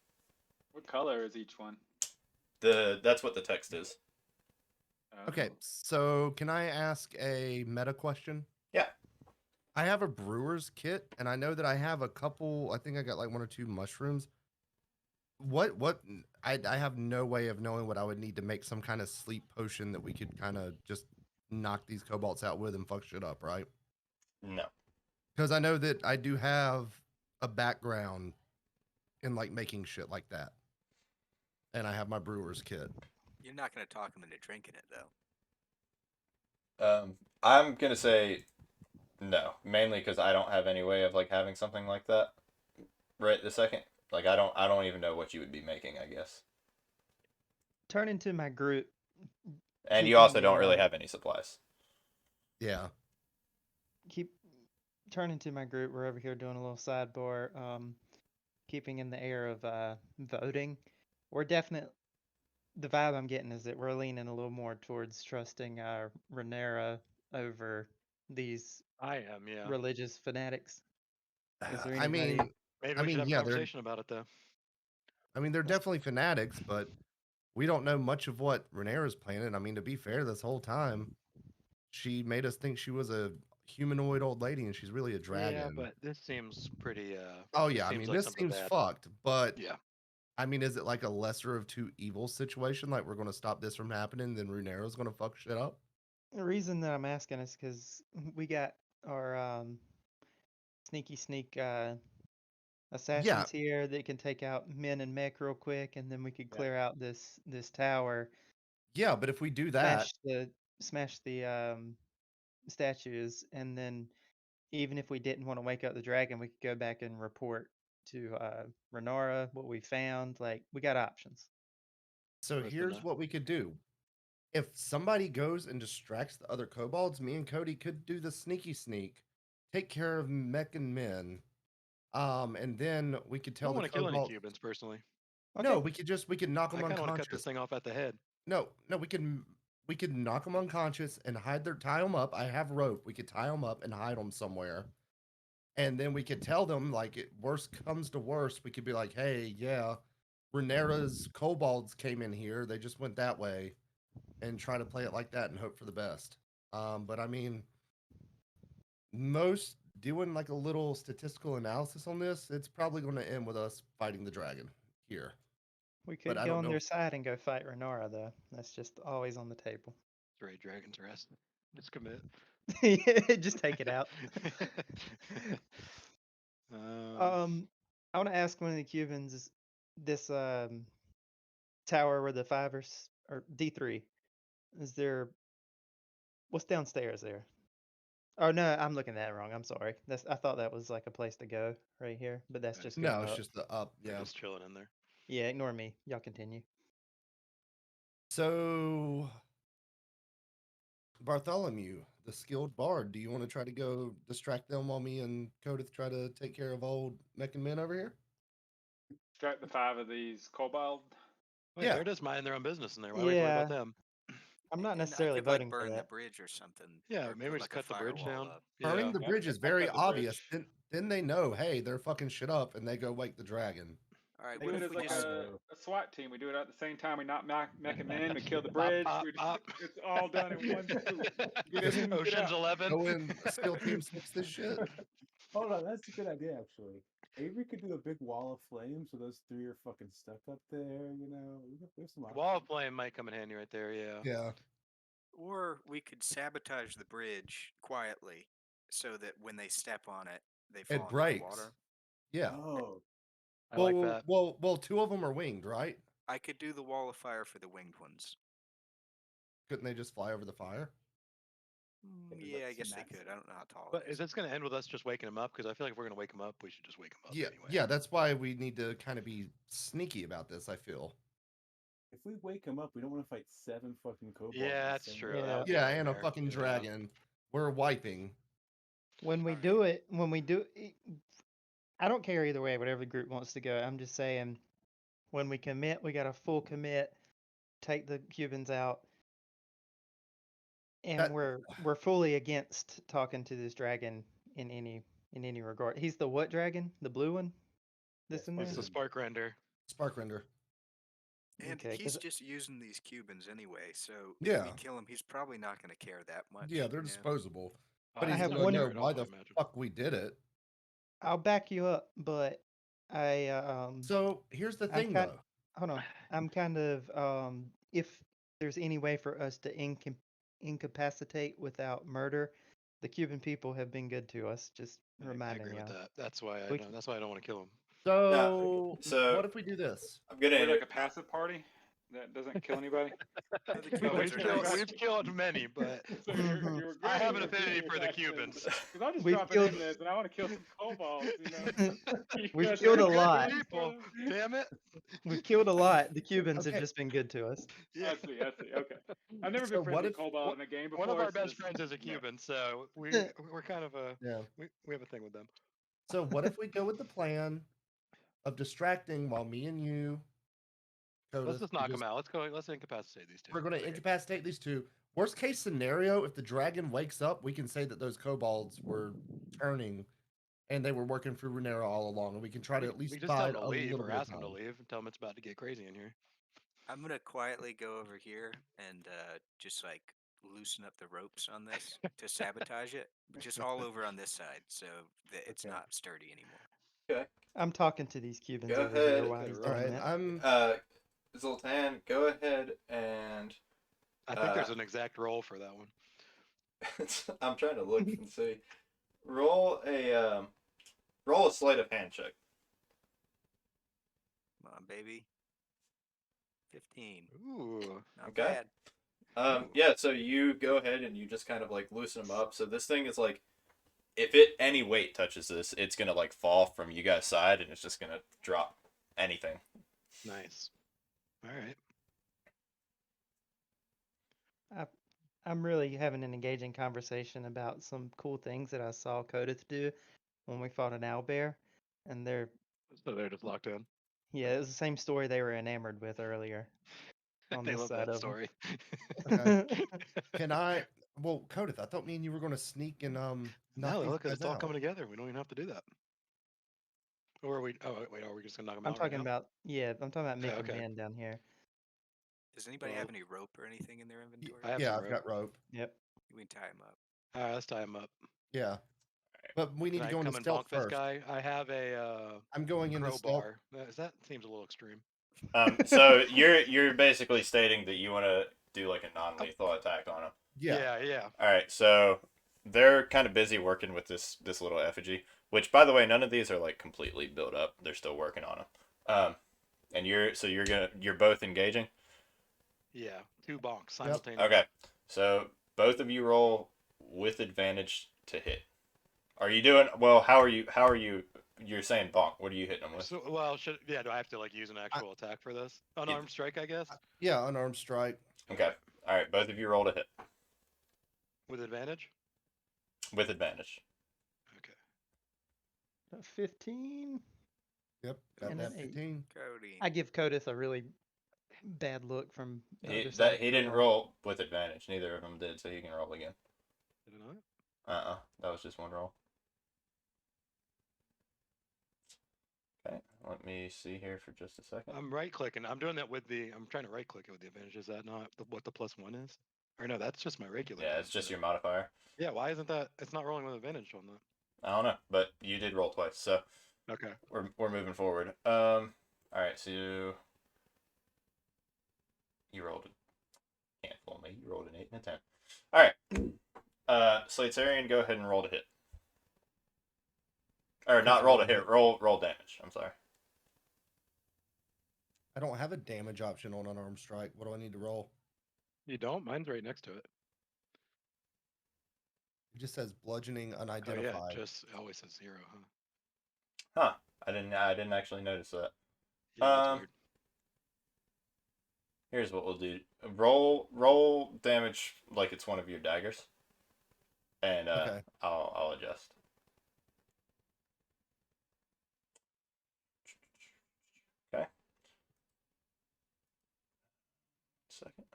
Speaker 7: What color is each one?
Speaker 2: That's what the text is.
Speaker 4: Okay, so can I ask a meta question?
Speaker 2: Yeah.
Speaker 4: I have a brewer's kit, and I know that I have a couple. I think I got like 1 or 2 mushrooms. What? I have no way of knowing what I would need to make some kind of sleep potion that we could kind of just knock these kobolds out with and fuck shit up, right?
Speaker 2: No.
Speaker 4: Because I know that I do have a background in like making shit like that, and I have my brewer's kit.
Speaker 5: You're not gonna talk him into drinking it though.
Speaker 2: I'm gonna say no, mainly because I don't have any way of like having something like that right this second. Like I don't even know what you would be making, I guess.
Speaker 1: turn into my group.
Speaker 2: And you
Speaker 1: keeping
Speaker 2: also don't
Speaker 1: the,
Speaker 2: really have any supplies.
Speaker 4: Yeah.
Speaker 1: keep turning to my group. We're over here doing a little sidebar. Keeping in the air of voting. We're definitely the vibe I'm getting is that we're leaning a little more towards trusting Renera over these
Speaker 3: I am, yeah.
Speaker 1: religious fanatics. Is there
Speaker 4: I
Speaker 1: anybody?
Speaker 4: mean,
Speaker 3: Maybe
Speaker 4: I
Speaker 3: we should
Speaker 4: mean,
Speaker 3: have a
Speaker 4: yeah, they're
Speaker 3: conversation about it though.
Speaker 4: they're definitely fanatics, but we don't know much of what Renera's planning. I mean, to be fair, this whole time she made us think she was a humanoid old lady, and she's really a dragon.
Speaker 3: Yeah, but this seems pretty.
Speaker 4: Oh
Speaker 3: this
Speaker 4: yeah, I
Speaker 3: seems
Speaker 4: mean,
Speaker 3: like
Speaker 4: this
Speaker 3: something
Speaker 4: seems
Speaker 3: bad.
Speaker 4: fucked. But
Speaker 3: Yeah.
Speaker 4: I mean, is it like a lesser of two evils situation? Like we're gonna stop this from happening, then Runero's gonna fuck shit up?
Speaker 1: The reason that I'm asking is because we got our sneak
Speaker 4: Yeah,
Speaker 1: assassins here that can take out men and mech real quick, and then we could
Speaker 6: Yeah.
Speaker 1: clear out this tower,
Speaker 4: yeah. But if we do that,
Speaker 1: smash the statues, and then even if we didn't want to wake up the dragon, we could go back and report to Renara what we found. Like we got options.
Speaker 4: so
Speaker 3: Good to
Speaker 4: here's
Speaker 3: know.
Speaker 4: what we could do. If somebody goes and distracts the other kobolds, me and Cody could do the sneaky sneak, take care of mech and men, and then we could
Speaker 3: I
Speaker 4: tell
Speaker 3: don't
Speaker 4: the
Speaker 3: want to kill any
Speaker 4: kobolds.
Speaker 3: Cubans personally.
Speaker 4: No,
Speaker 1: Okay.
Speaker 4: we could knock
Speaker 3: I
Speaker 4: them
Speaker 3: kind of want to cut this
Speaker 4: unconscious.
Speaker 3: thing off at the head.
Speaker 4: No, we could knock them unconscious and tie them up. I have rope. We could tie them up and hide them somewhere, and then we could tell them like worst comes to worst, we could be like, hey, yeah, Renera's kobolds came in here. They just went that way, and try to play it like that and hope for the best. But I mean, most doing like a little statistical analysis on this, it's probably going to end with us fighting the dragon here.
Speaker 1: We
Speaker 4: But
Speaker 1: could
Speaker 4: I
Speaker 1: go
Speaker 4: don't
Speaker 1: on
Speaker 4: know.
Speaker 1: their side and go fight Renara, though. That's just always on the table.
Speaker 3: Three dragons rest. Just commit.
Speaker 1: Just take it out.
Speaker 3: um,
Speaker 1: I want to ask one of the Cubans this tower where the fivers or D3 is there? What's downstairs there? Oh no, I'm looking at it wrong. I'm sorry. I thought that was like a place to go right here, but that's just
Speaker 4: No,
Speaker 1: going
Speaker 4: it's
Speaker 1: up.
Speaker 4: just the up.
Speaker 3: they're
Speaker 4: Yeah.
Speaker 3: just chilling in there.
Speaker 1: Yeah, ignore me. Y'all continue.
Speaker 4: So, Bartholomew, the skilled bard, do you want to try to go distract them while me and Codith try to take care of old mech and men over here?
Speaker 7: Strike the 5 of these kobold.
Speaker 3: Wait,
Speaker 4: Yeah.
Speaker 3: they're just minding their own business in there. Why are we worried about
Speaker 1: Yeah,
Speaker 3: them?
Speaker 1: I'm not
Speaker 5: And I
Speaker 1: necessarily
Speaker 5: could like
Speaker 1: voting for
Speaker 5: burn the
Speaker 1: that.
Speaker 5: bridge or something.
Speaker 3: Yeah,
Speaker 5: or
Speaker 3: maybe
Speaker 5: put
Speaker 3: we just
Speaker 5: like a
Speaker 3: cut the bridge
Speaker 5: firewall
Speaker 3: down.
Speaker 5: up.
Speaker 4: Burning
Speaker 3: Yeah.
Speaker 4: the bridge is
Speaker 7: I
Speaker 4: very
Speaker 7: cut the
Speaker 4: obvious.
Speaker 7: bridge.
Speaker 4: Then they know, hey, they're fucking shit up, and they go wake the dragon.
Speaker 5: All right,
Speaker 7: We
Speaker 5: what
Speaker 7: do it
Speaker 5: if
Speaker 7: as
Speaker 5: we
Speaker 7: like
Speaker 5: just
Speaker 7: a SWAT team. We do it at the same time. We knock mech and men. We kill the
Speaker 3: Pop,
Speaker 7: bridge.
Speaker 3: pop,
Speaker 7: We just,
Speaker 3: pop.
Speaker 7: it's all done in one swoop. Get in, get
Speaker 3: Ocean's
Speaker 7: out.
Speaker 3: 11.
Speaker 4: Go in, SEAL Team 6 this shit.
Speaker 6: Hold on, that's a good idea actually. Avery could do a big wall of flame, so those three are fucking stuck up there. You know, there's some
Speaker 3: Wall of
Speaker 6: options.
Speaker 3: flame might come in handy right there. Yeah.
Speaker 4: Yeah.
Speaker 5: Or we could sabotage the bridge quietly, so that when they step on it, they fall
Speaker 4: It
Speaker 5: into the
Speaker 4: breaks.
Speaker 5: water.
Speaker 4: Yeah.
Speaker 6: Oh,
Speaker 3: I like that.
Speaker 4: Well, two of them are winged, right?
Speaker 5: I could do the wall of fire for the winged ones.
Speaker 4: Couldn't they just fly over the fire?
Speaker 5: Yeah, I guess they could. I don't know how tall
Speaker 3: But
Speaker 5: it
Speaker 3: is
Speaker 5: is.
Speaker 3: this going to end with us just waking them up? Because I feel like if we're going to wake them up, we should just wake them up
Speaker 4: Yeah,
Speaker 3: anyway.
Speaker 4: yeah. That's why we need to kind of be sneaky about this. I feel.
Speaker 6: if we wake him up, we don't want to fight 7 fucking kobolds.
Speaker 3: Yeah,
Speaker 6: at the
Speaker 3: that's
Speaker 6: same
Speaker 3: true.
Speaker 6: time.
Speaker 1: Yeah.
Speaker 3: That would be
Speaker 4: Yeah, and a
Speaker 3: nightmare.
Speaker 4: fucking
Speaker 3: Yeah.
Speaker 4: dragon. We're wiping.
Speaker 1: When we do it, I don't care either way, whatever the group wants to go. I'm just saying, when we commit, we got a full commit, take the Cubans out, and
Speaker 4: That-
Speaker 1: we're fully against talking to this dragon in any regard. He's the what dragon? The blue one? That's in there?
Speaker 3: It's the spark render.
Speaker 4: Spark render.
Speaker 5: And
Speaker 1: Okay,
Speaker 5: he's
Speaker 1: 'cause-
Speaker 5: just using these Cubans anyway, so
Speaker 4: Yeah.
Speaker 5: if we kill him, he's probably not going to care that much.
Speaker 4: Yeah, they're
Speaker 5: you know?
Speaker 4: disposable.
Speaker 3: Oh,
Speaker 4: But
Speaker 1: I
Speaker 4: he's
Speaker 1: have
Speaker 4: gonna
Speaker 1: one-
Speaker 4: know
Speaker 3: at all,
Speaker 4: why
Speaker 3: I
Speaker 4: the
Speaker 3: imagine.
Speaker 4: fuck we did it.
Speaker 1: I'll back you up, but I
Speaker 4: So here's the
Speaker 1: I'm
Speaker 4: thing,
Speaker 1: kind-
Speaker 4: though.
Speaker 1: hold on. I'm kind of if there's any way for us to incapacitate without murder, the Cuban people have been good to us. Just
Speaker 3: I
Speaker 1: reminding
Speaker 3: agree
Speaker 1: you.
Speaker 3: with that. That's why I
Speaker 1: We
Speaker 3: don't. That's why I don't want to kill him.
Speaker 4: So
Speaker 2: So-
Speaker 4: what if we do this?
Speaker 2: I'm gonna
Speaker 7: We're like a passive party. that doesn't kill anybody?
Speaker 5: No, the
Speaker 3: No,
Speaker 5: Cubans are nice.
Speaker 3: we've killed many, but
Speaker 7: So
Speaker 1: Mhm.
Speaker 7: you're
Speaker 3: I have an
Speaker 7: agreeing with
Speaker 3: affinity
Speaker 7: me
Speaker 3: for the
Speaker 7: that
Speaker 3: Cubans.
Speaker 7: because I'm just
Speaker 1: We've
Speaker 7: dropping
Speaker 1: killed
Speaker 7: in this and I want to kill some kobolds, you know. You
Speaker 1: We've
Speaker 7: guys
Speaker 1: killed
Speaker 7: are
Speaker 1: a
Speaker 3: Good
Speaker 1: lot.
Speaker 7: agreeing
Speaker 3: people.
Speaker 7: for them?
Speaker 3: Damn it.
Speaker 1: We've killed a lot. The Cubans have
Speaker 4: Okay.
Speaker 1: just been good to us.
Speaker 3: Yeah.
Speaker 7: I see. Okay. I've never
Speaker 4: So
Speaker 7: been friends
Speaker 4: what
Speaker 7: with
Speaker 4: if-
Speaker 7: kobold in a game
Speaker 3: One
Speaker 7: before.
Speaker 3: of our
Speaker 7: so
Speaker 3: best
Speaker 7: this-
Speaker 3: friends is a
Speaker 7: yeah.
Speaker 3: Cuban, so we're kind of a
Speaker 4: Yeah.
Speaker 3: we have a thing with them.
Speaker 4: So what if we go with the plan of distracting while me and you,
Speaker 3: Let's
Speaker 4: Codis,
Speaker 3: just knock them out. Let's incapacitate these two.
Speaker 4: we're going to incapacitate these two. Worst case scenario, if the dragon wakes up, we can say that those kobolds were turning and they were working for Runera all along, and we can try to at
Speaker 3: We
Speaker 4: least
Speaker 3: just tell
Speaker 4: bide
Speaker 3: them to
Speaker 4: a
Speaker 3: leave
Speaker 4: little
Speaker 3: or
Speaker 4: bit of
Speaker 3: ask them to
Speaker 4: time.
Speaker 3: leave and tell them it's about to get crazy in here.
Speaker 5: I'm gonna quietly go over here and just like loosen up the ropes on this to sabotage it, just all over on this side, so that it's
Speaker 4: Okay.
Speaker 5: not sturdy anymore.
Speaker 2: Okay.
Speaker 1: I'm talking to these Cubans
Speaker 2: Go
Speaker 1: over here
Speaker 2: ahead.
Speaker 1: while he's
Speaker 4: All
Speaker 1: doing
Speaker 4: right,
Speaker 1: that.
Speaker 4: I'm
Speaker 2: Zoltan, go ahead and
Speaker 3: I think there's an exact role for that one.
Speaker 2: I'm trying to look and see. Roll a sleight of hand check.
Speaker 5: Come on, baby. 15.
Speaker 3: Ooh.
Speaker 5: Not
Speaker 2: Okay.
Speaker 5: bad.
Speaker 2: Yeah, so you go ahead and you just kind of like loosen them up. So this thing is like, if it any weight touches this, it's gonna like fall from you guys' side and it's just gonna drop anything.
Speaker 3: Nice. All right.
Speaker 1: I'm really having an engaging conversation about some cool things that I saw Codith do when we fought an owlbear, and
Speaker 3: So they're just locked in.
Speaker 1: it was the same story they were enamored with earlier on
Speaker 3: They
Speaker 1: this
Speaker 3: love
Speaker 1: side
Speaker 3: that
Speaker 1: of
Speaker 3: story.
Speaker 4: okay. Can I? Well, Codith, I thought me and you were going to sneak and knock
Speaker 3: No,
Speaker 4: these
Speaker 3: look,
Speaker 4: guys
Speaker 3: it's all
Speaker 4: out.
Speaker 3: coming together. We don't even have to do that. Or are we? Oh wait, are we just gonna knock them
Speaker 1: I'm
Speaker 3: out right
Speaker 1: talking
Speaker 3: now?
Speaker 1: about I'm talking about
Speaker 3: Okay,
Speaker 1: making
Speaker 3: okay.
Speaker 1: men down here.
Speaker 5: Does anybody
Speaker 3: Well,
Speaker 5: have any rope or anything in their inventory?
Speaker 3: I have
Speaker 4: Yeah,
Speaker 3: some
Speaker 4: I've
Speaker 3: rope.
Speaker 4: got rope.
Speaker 1: Yep.
Speaker 5: We can tie them up.
Speaker 3: All right, let's tie him up.
Speaker 4: Yeah, but we need
Speaker 3: Can
Speaker 4: to
Speaker 3: I
Speaker 4: go into
Speaker 3: come and
Speaker 4: stealth
Speaker 3: bonk this
Speaker 4: first.
Speaker 3: guy? I have a
Speaker 4: I'm going into stealth.
Speaker 3: crowbar. That seems a little extreme.
Speaker 2: So you're basically stating that you want to do like a non-lethal attack on them.
Speaker 4: Yeah.
Speaker 3: Yeah.
Speaker 2: All right, so they're kind of busy working with this little effigy, which by the way, none of these are like completely built up. They're still working on them. And you're both engaging.
Speaker 3: Yeah. Two bonks simultaneously.
Speaker 2: Okay, so both of you roll with advantage to hit. Are you doing well? How are you? You're saying bonk. What are you hitting them with?
Speaker 3: So, well, do I have to like use an actual attack for this? Unarmed strike, I guess.
Speaker 4: Yeah, unarmed strike.
Speaker 2: Okay. All right, both of you roll to hit
Speaker 3: With advantage.
Speaker 2: with advantage.
Speaker 3: Okay.
Speaker 1: 15.
Speaker 4: Yep, got
Speaker 1: And
Speaker 4: that
Speaker 1: an 8.
Speaker 4: 15.
Speaker 5: Cody.
Speaker 1: I give Codith a really bad look from the
Speaker 2: He
Speaker 1: other side.
Speaker 2: he didn't roll with advantage. Neither of them did, so he can roll again.
Speaker 3: Did it not?
Speaker 2: That was just one roll. Okay, let me see here for just a second.
Speaker 3: I'm right clicking. I'm doing that with I'm trying to right click it with the advantage. Is that not what the +1 is? Or no, that's just my regular.
Speaker 2: Yeah,
Speaker 3: one,
Speaker 2: it's just
Speaker 3: so-
Speaker 2: your modifier.
Speaker 3: Yeah, why isn't that? It's not rolling with advantage on that.
Speaker 2: I don't know, but you did roll twice, so
Speaker 3: Okay.
Speaker 2: we're moving forward. All right, so you rolled. Can't fool me. You rolled an 8 and a 10. All right. Slatesarian, go ahead and roll to hit. Or not roll to hit. Roll damage. I'm sorry.
Speaker 4: I don't have a damage option on unarmed strike. What do I need to roll?
Speaker 3: You don't? Mine's right next to it.
Speaker 4: It just says bludgeoning
Speaker 3: Oh
Speaker 4: unidentified.
Speaker 3: yeah, just it always says 0, huh?
Speaker 2: Huh. I didn't actually notice that.
Speaker 3: Yeah, that's weird.
Speaker 2: Here's what we'll do. Roll damage like it's one of your daggers. And
Speaker 4: Okay.
Speaker 2: I'll adjust. Okay. Second.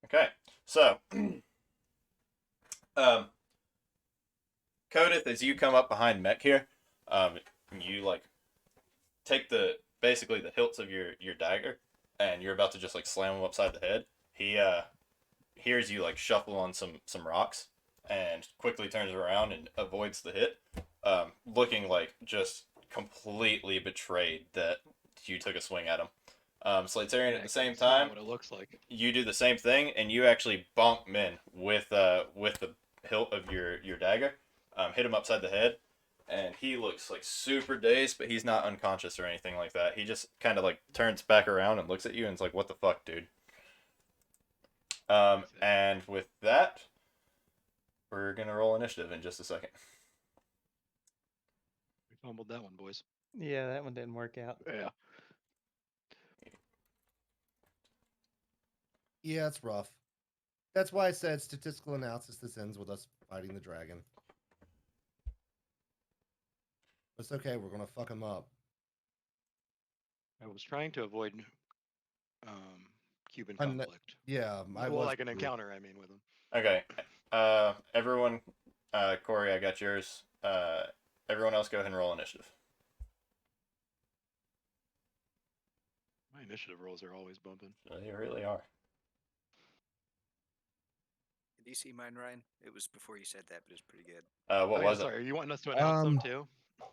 Speaker 2: Okay. So Codith, as you come up behind Mech here, you like take basically the hilts of your dagger, and you're about to just like slam him upside the head. He hears you like shuffle on some rocks, and quickly turns around and avoids the hit, looking like just completely betrayed that you took a swing at him. Slatarian at the same
Speaker 3: It's not
Speaker 2: time,
Speaker 3: what it looks like.
Speaker 2: you do the same thing, and you actually bonk Min with the hilt of your dagger, hit him upside the head, and he looks like super dazed, but he's not unconscious or anything like that. He just kind of like turns back around and looks at you and is like, "What the fuck, dude?" And with that, we're gonna roll initiative in just a second.
Speaker 3: We fumbled that one, boys.
Speaker 1: Yeah, that one didn't work out.
Speaker 3: Yeah.
Speaker 4: Yeah, it's rough. That's why I said statistical analysis. This ends with us fighting the dragon. It's okay. We're gonna fuck him up.
Speaker 3: I was trying to avoid Cuban
Speaker 4: I'm not-
Speaker 3: conflict.
Speaker 4: Yeah, I
Speaker 3: Well,
Speaker 4: was
Speaker 3: like an
Speaker 4: too.
Speaker 3: encounter, I mean, with him.
Speaker 2: Okay, everyone, Corey, I got yours. Everyone else, go ahead and roll initiative.
Speaker 3: My initiative rolls are always bumping.
Speaker 2: They really are.
Speaker 5: Did you see mine, Ryan? It was before you said that, but it's pretty good.
Speaker 2: What was it?
Speaker 3: Sorry, are you wanting us to announce them too?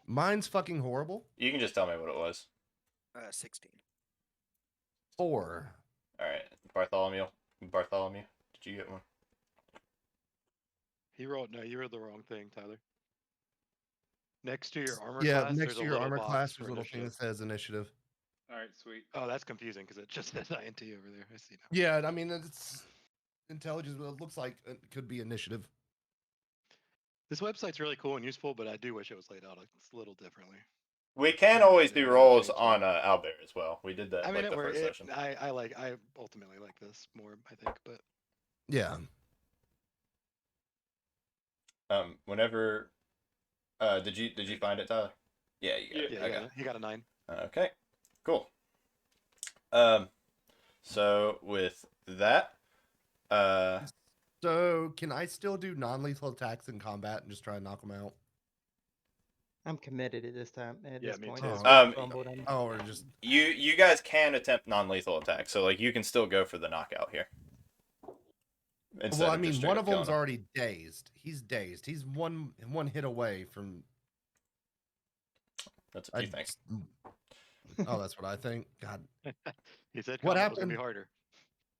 Speaker 4: Mine's fucking horrible.
Speaker 2: You can just tell me what it was.
Speaker 5: 16.
Speaker 4: 4.
Speaker 2: All right, Bartholomew, did you get one?
Speaker 3: He wrote no. You wrote the wrong thing, Tyler. Next to your armor
Speaker 4: Yeah,
Speaker 3: class,
Speaker 4: next
Speaker 3: there's
Speaker 4: to
Speaker 3: a
Speaker 4: your
Speaker 3: little
Speaker 4: armor
Speaker 3: box
Speaker 4: class,
Speaker 3: for
Speaker 4: there's a little thing that
Speaker 3: initiative.
Speaker 4: says initiative.
Speaker 7: All right, sweet.
Speaker 3: Oh, that's confusing because it just says INT over there. I see now.
Speaker 4: Yeah, I mean it's intelligence, but it looks like it could be initiative.
Speaker 3: This website's really cool and useful, but I do wish it was laid out a little differently.
Speaker 2: We can always do rolls on Owlbear as well. We did that
Speaker 3: I mean,
Speaker 2: like the first session.
Speaker 3: I ultimately like this more, I think, but
Speaker 4: Yeah.
Speaker 2: Whenever, did you find it, Tyler? Yeah, you got it.
Speaker 3: yeah,
Speaker 2: Okay.
Speaker 3: he got a 9.
Speaker 2: Okay, cool. So with that,
Speaker 4: So can I still do non-lethal attacks in combat and just try and knock them out?
Speaker 1: I'm committed at this time. At
Speaker 3: Yeah,
Speaker 1: this
Speaker 3: me
Speaker 1: point,
Speaker 3: too.
Speaker 1: that's why I fumbled.
Speaker 4: Or just
Speaker 2: you guys can attempt non-lethal attacks, so like you can still go for the knockout here.
Speaker 4: well, I mean, one of them's already dazed. He's dazed. He's one hit away from.
Speaker 2: That's what you think.
Speaker 4: Oh, that's what I think. God.
Speaker 3: He said
Speaker 4: What
Speaker 3: combat was gonna
Speaker 4: happened?
Speaker 3: be harder.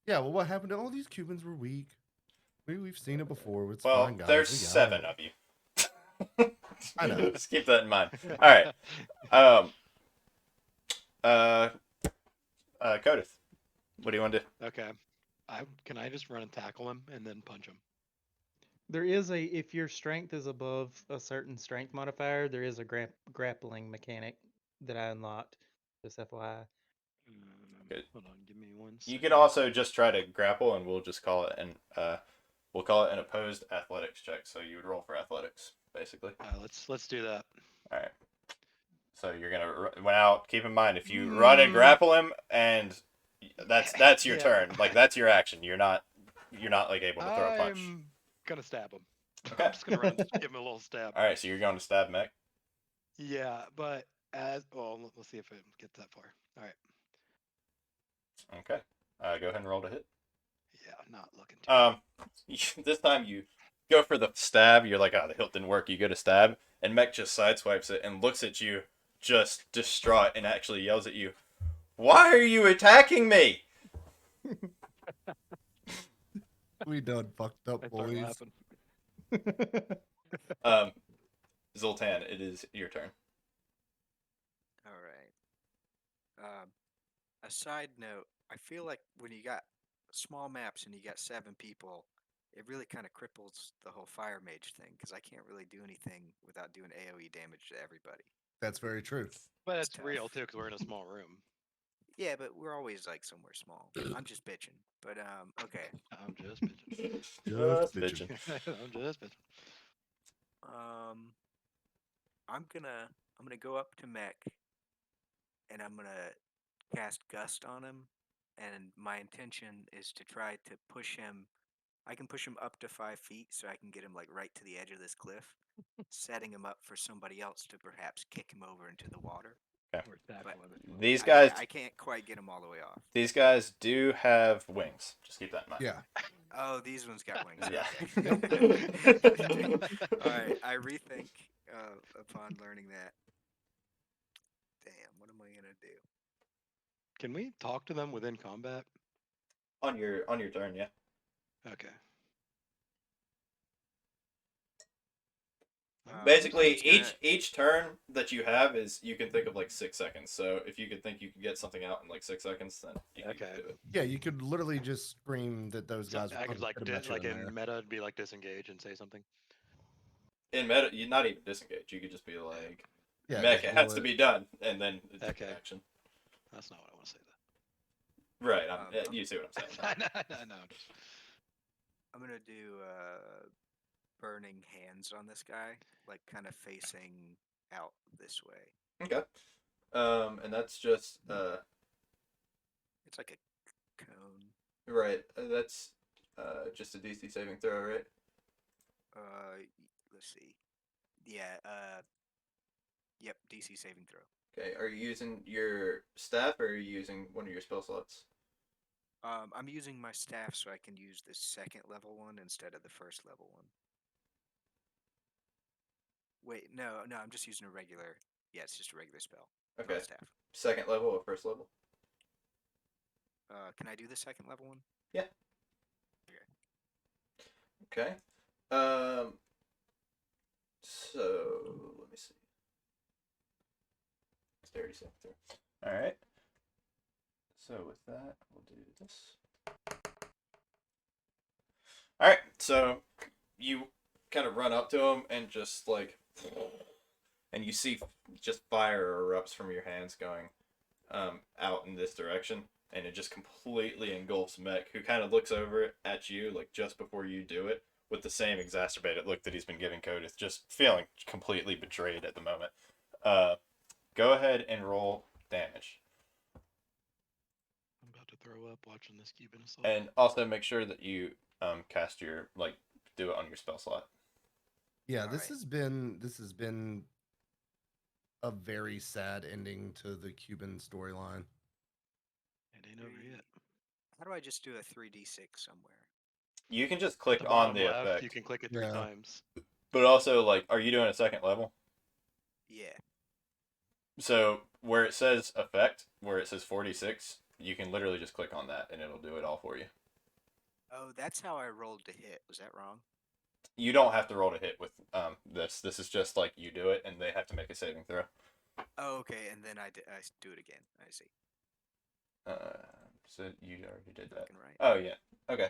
Speaker 4: Yeah, well, what happened to all these Cubans were weak. We've seen it before. It's
Speaker 2: Well,
Speaker 4: fine, guys.
Speaker 2: there's
Speaker 4: We got
Speaker 2: 7
Speaker 4: it.
Speaker 2: of you.
Speaker 4: I know.
Speaker 2: Just keep that in mind. All right. Codith, what do you want to do?
Speaker 3: Okay. Can I just run and tackle him and then punch him?
Speaker 1: There is if your strength is above a certain strength modifier, there is a grappling mechanic that I unlocked. Just FYI.
Speaker 2: Good.
Speaker 3: Hold on, give me 1
Speaker 2: You
Speaker 3: second.
Speaker 2: can also just try to grapple, and we'll just call it an opposed athletics check. So you would roll for athletics, basically.
Speaker 3: Let's do that.
Speaker 2: All right. So you're gonna now keep in mind if you run and grapple him, and that's your turn. Like that's your action. You're not like able to throw a punch.
Speaker 3: I'm gonna stab him.
Speaker 2: Okay.
Speaker 3: I'm just gonna run and give him a little stab.
Speaker 2: All right. So you're going to stab Mech.
Speaker 3: Yeah, but let's see if it gets that far. All right.
Speaker 2: Okay. Go ahead and roll to hit.
Speaker 3: Yeah, not looking too.
Speaker 2: This time you go for the stab. You're like, the hilt didn't work. You go to stab, and Mech just sideswipes it and looks at you, just distraught, and actually yells at you, "Why are you attacking me?"
Speaker 4: We done fucked up,
Speaker 3: I start
Speaker 4: boys.
Speaker 3: laughing.
Speaker 2: Zoltan, it is your turn.
Speaker 5: All right. A side note: I feel like when you got small maps and you got 7 people, it really kind of cripples the whole fire mage thing because I can't really do anything without doing AOE damage to everybody.
Speaker 4: That's very true.
Speaker 3: But it's
Speaker 5: tough.
Speaker 3: real too because we're in a small room.
Speaker 5: Yeah, but we're always like somewhere small. I'm just bitching. But okay.
Speaker 3: I'm just bitching.
Speaker 4: Just
Speaker 2: bitching.
Speaker 3: I'm just bitching.
Speaker 5: I'm gonna go up to Mech and I'm gonna cast Gust on him, and my intention is to try to push him. I can push him up to 5 feet, so I can get him like right to the edge of this cliff, setting him up for somebody else to perhaps kick him over into the water.
Speaker 2: Okay.
Speaker 3: Or tackle him if you want.
Speaker 2: These guys,
Speaker 5: I can't quite get him all the way off.
Speaker 2: these guys do have wings. Just keep that in mind.
Speaker 4: Yeah.
Speaker 5: Oh, these ones got wings.
Speaker 2: Yeah.
Speaker 5: Okay. All right, I rethink upon learning that. Damn, what am I gonna do?
Speaker 3: Can we talk to them within combat?
Speaker 2: On your turn, yeah.
Speaker 3: Okay.
Speaker 2: Basically,
Speaker 5: just gonna-
Speaker 2: each turn that you have is you can think of like 6 seconds. So if you could think you could get something out in like 6 seconds, then you can
Speaker 3: Okay.
Speaker 2: do it.
Speaker 4: Yeah, you could literally just scream that those
Speaker 3: So
Speaker 4: guys.
Speaker 3: I could like
Speaker 4: met you
Speaker 3: like
Speaker 4: in
Speaker 3: in
Speaker 4: there.
Speaker 3: meta it'd be like disengage and say something.
Speaker 2: In meta, you not even disengage. You could just be like,
Speaker 4: Yeah,
Speaker 2: "Mech,
Speaker 4: just
Speaker 2: it has
Speaker 4: roll
Speaker 2: to
Speaker 4: it.
Speaker 2: be done," and then it's an
Speaker 3: Okay.
Speaker 2: action.
Speaker 3: That's not what I want to say
Speaker 2: Right.
Speaker 3: Um,
Speaker 2: You see what I'm
Speaker 3: though.
Speaker 2: saying?
Speaker 3: No.
Speaker 5: I'm gonna do burning hands on this guy, like kind of facing out this way.
Speaker 2: Okay. And that's just
Speaker 5: It's like a cone.
Speaker 2: right. That's just a DC saving throw, right?
Speaker 5: Let's see. Yeah. Yep. DC saving throw.
Speaker 2: Okay. Are you using your staff or are you using one of your spell slots?
Speaker 5: I'm using my staff so I can use the second level one instead of the first level one. Wait, no, I'm just using a regular. Yeah, it's just a regular spell.
Speaker 2: Okay.
Speaker 5: Not staff.
Speaker 2: Second level or first level?
Speaker 5: Can I do the second level one?
Speaker 2: Yeah.
Speaker 5: Okay.
Speaker 2: Okay. So let me see. Dexterity saving throw. All right. So with that, we'll do this. All right. So you kind of run up to him and just like, and you see just fire erupts from your hands going out in this direction, and it just completely engulfs Mech, who kind of looks over at you like just before you do it with the same exacerbated look that he's been giving Codith, just feeling completely betrayed at the moment. Go ahead and roll damage.
Speaker 3: I'm about to throw up watching this Cuban assault.
Speaker 2: And also make sure that you cast your do it on your spell slot.
Speaker 4: Yeah,
Speaker 5: All
Speaker 4: this
Speaker 5: right.
Speaker 4: has been a very sad ending to the Cuban storyline.
Speaker 3: It ain't over yet.
Speaker 5: How do I just do a 3d6 somewhere?
Speaker 2: You can just
Speaker 3: At
Speaker 2: click
Speaker 3: the
Speaker 2: on
Speaker 3: bottom
Speaker 2: the
Speaker 3: left,
Speaker 2: effect.
Speaker 3: you can click it 3
Speaker 4: Yeah.
Speaker 3: times.
Speaker 2: But also, are you doing a second level?
Speaker 5: Yeah.
Speaker 2: So where it says effect, where it says 46, you can literally just click on that and it'll do it all for you.
Speaker 5: Oh, that's how I rolled to hit. Was that wrong?
Speaker 2: You don't have to roll to hit with this. This is just like you do it and they have to make a saving throw.
Speaker 5: Oh, okay, and then I do it again. I see.
Speaker 2: So you already did that.
Speaker 5: Fucking right.
Speaker 2: Oh yeah. Okay.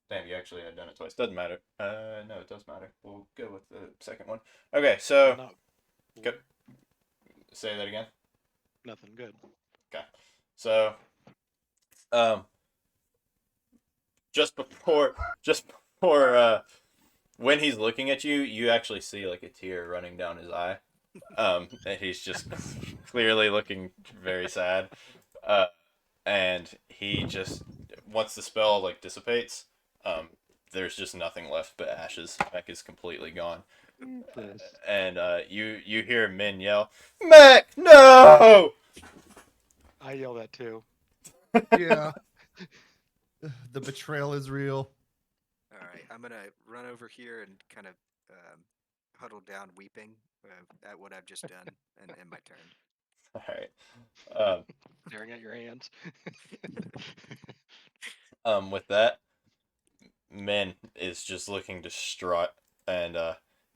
Speaker 2: Damn, you actually had done it twice. Doesn't matter. No, it does matter. We'll go with the second one. Okay, so
Speaker 3: No,
Speaker 2: go, say that again.
Speaker 3: nothing good.
Speaker 2: Okay. So, just before, when he's looking at you, you actually see like a tear running down his eye. And he's just clearly looking very sad. And he just, once the spell like dissipates, there's just nothing left but ashes. Mech is completely gone. And you hear Min yell, "Mech, no!"
Speaker 3: I yell that too.
Speaker 4: Yeah. The betrayal is real.
Speaker 5: All right, I'm gonna run over here and kind of huddle down, weeping at what I've just done, and end my turn.
Speaker 2: All right.
Speaker 3: Staring at your hands.
Speaker 2: With that, Min is just looking distraught, and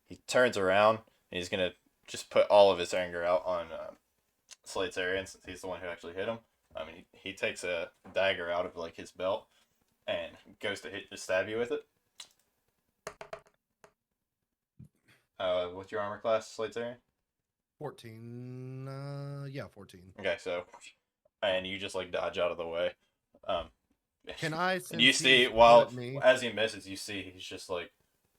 Speaker 2: he turns around and he's gonna just put all of his anger out on Slate's area, since he's the one who actually hit him. I mean, he takes a dagger out of like his belt and goes to stab you with it. What's your armor class, Slate's area?
Speaker 4: 14. Yeah, 14.
Speaker 2: Okay, so, and you just like dodge out of the way.
Speaker 4: Can I?
Speaker 2: And you
Speaker 4: since
Speaker 2: see,
Speaker 4: he's
Speaker 2: while
Speaker 4: at me,
Speaker 2: as he misses, you see he's just like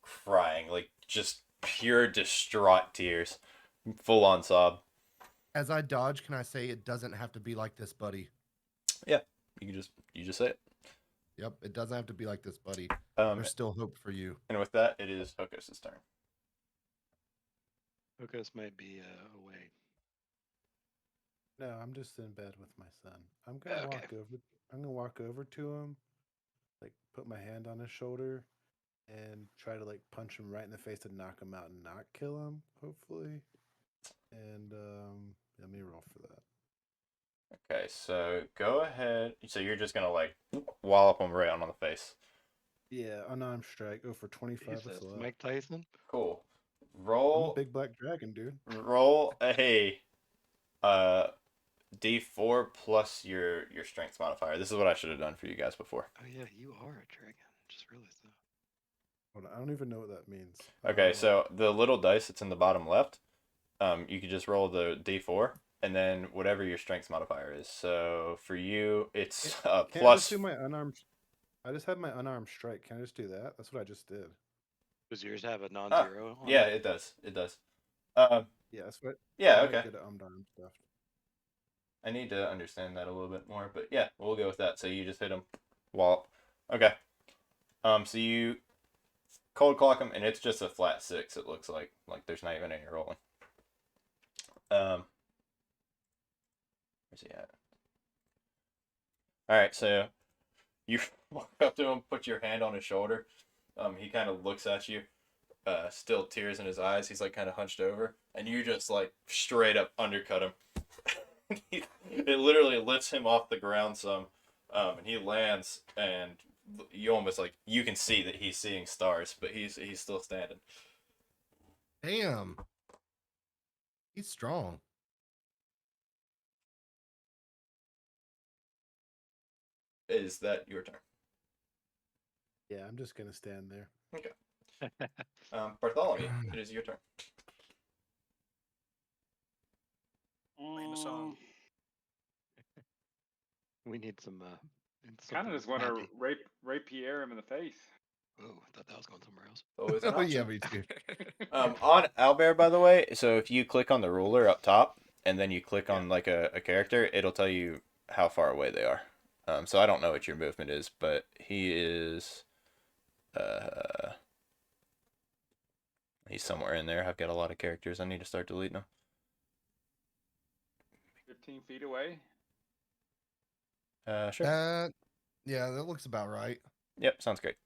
Speaker 2: crying, like just pure distraught tears, full on sob.
Speaker 4: as I dodge, can I say it doesn't have to be like this, buddy?
Speaker 2: Yeah, you just say it.
Speaker 4: Yep, it doesn't have to be like this, buddy.
Speaker 2: Um,
Speaker 4: There's still hope for you.
Speaker 2: and with that, it is Hokos' turn.
Speaker 3: Hokos might be away.
Speaker 6: No, I'm just in bed with my son. I'm gonna
Speaker 3: Okay.
Speaker 6: walk over. I'm gonna walk over to him, like put my hand on his shoulder, and try to like punch him right in the face and knock him out and not kill him, hopefully. And let me roll for that.
Speaker 2: Okay, so go ahead. So you're just gonna like wallop him right on the face.
Speaker 6: Yeah, unarmed strike. Go for 25
Speaker 3: Jesus,
Speaker 6: as well.
Speaker 3: Mike Tyson.
Speaker 2: Cool.
Speaker 6: I'm a
Speaker 2: Roll
Speaker 6: big black dragon, dude.
Speaker 2: roll a D4 plus your strength modifier. This is what I should have done for you guys before.
Speaker 3: Oh yeah, you are a dragon. Just realized that.
Speaker 6: Hold on, I don't even know what that means.
Speaker 2: Okay, so the little dice that's in the bottom left, you could just roll the D4 and then whatever your strength modifier is. So for you, it's
Speaker 6: Can't I just
Speaker 2: plus.
Speaker 6: do my unarmed? I just had my unarmed strike. Can I just do that? That's what I just did.
Speaker 3: Does yours have a
Speaker 2: Ah,
Speaker 3: non-zero on
Speaker 2: yeah,
Speaker 3: it?
Speaker 2: it does. It does. Um,
Speaker 6: Yeah, that's what.
Speaker 2: yeah,
Speaker 6: I'm
Speaker 2: okay.
Speaker 6: not good at unarmed stuff.
Speaker 2: I need to understand that a little bit more, but yeah, we'll go with that. So you just hit him. Wallop. Okay. So you cold clock him, and it's just a flat 6. It looks like there's not even any rolling. Where's he at? All right, so you walk up to him, put your hand on his shoulder. He kind of looks at you, still tears in his eyes. He's like kind of hunched over, and you just like straight up undercut him. It literally lifts him off the ground some, and he lands, and you almost like you can see that he's seeing stars, but he's still standing.
Speaker 4: Damn. He's strong.
Speaker 2: Is that your turn?
Speaker 6: Yeah, I'm just gonna stand there.
Speaker 2: Okay. Bartholomew, it is your turn.
Speaker 5: Name a song.
Speaker 3: We need some.
Speaker 7: Kind of just want to rape Pierre him in the face.
Speaker 3: Oh, I thought that was going somewhere else.
Speaker 2: Always an
Speaker 4: Oh yeah,
Speaker 2: option.
Speaker 4: me too.
Speaker 2: On Owlbear, by the way, so if you click on the ruler up top and then you click on like a character, it'll tell you how far away they are. So I don't know what your movement is, but he is he's somewhere in there. I've got a lot of characters. I need to start deleting them.
Speaker 7: 15 feet away.
Speaker 2: Sure.
Speaker 4: Yeah, that looks about right.
Speaker 2: Yep, sounds great.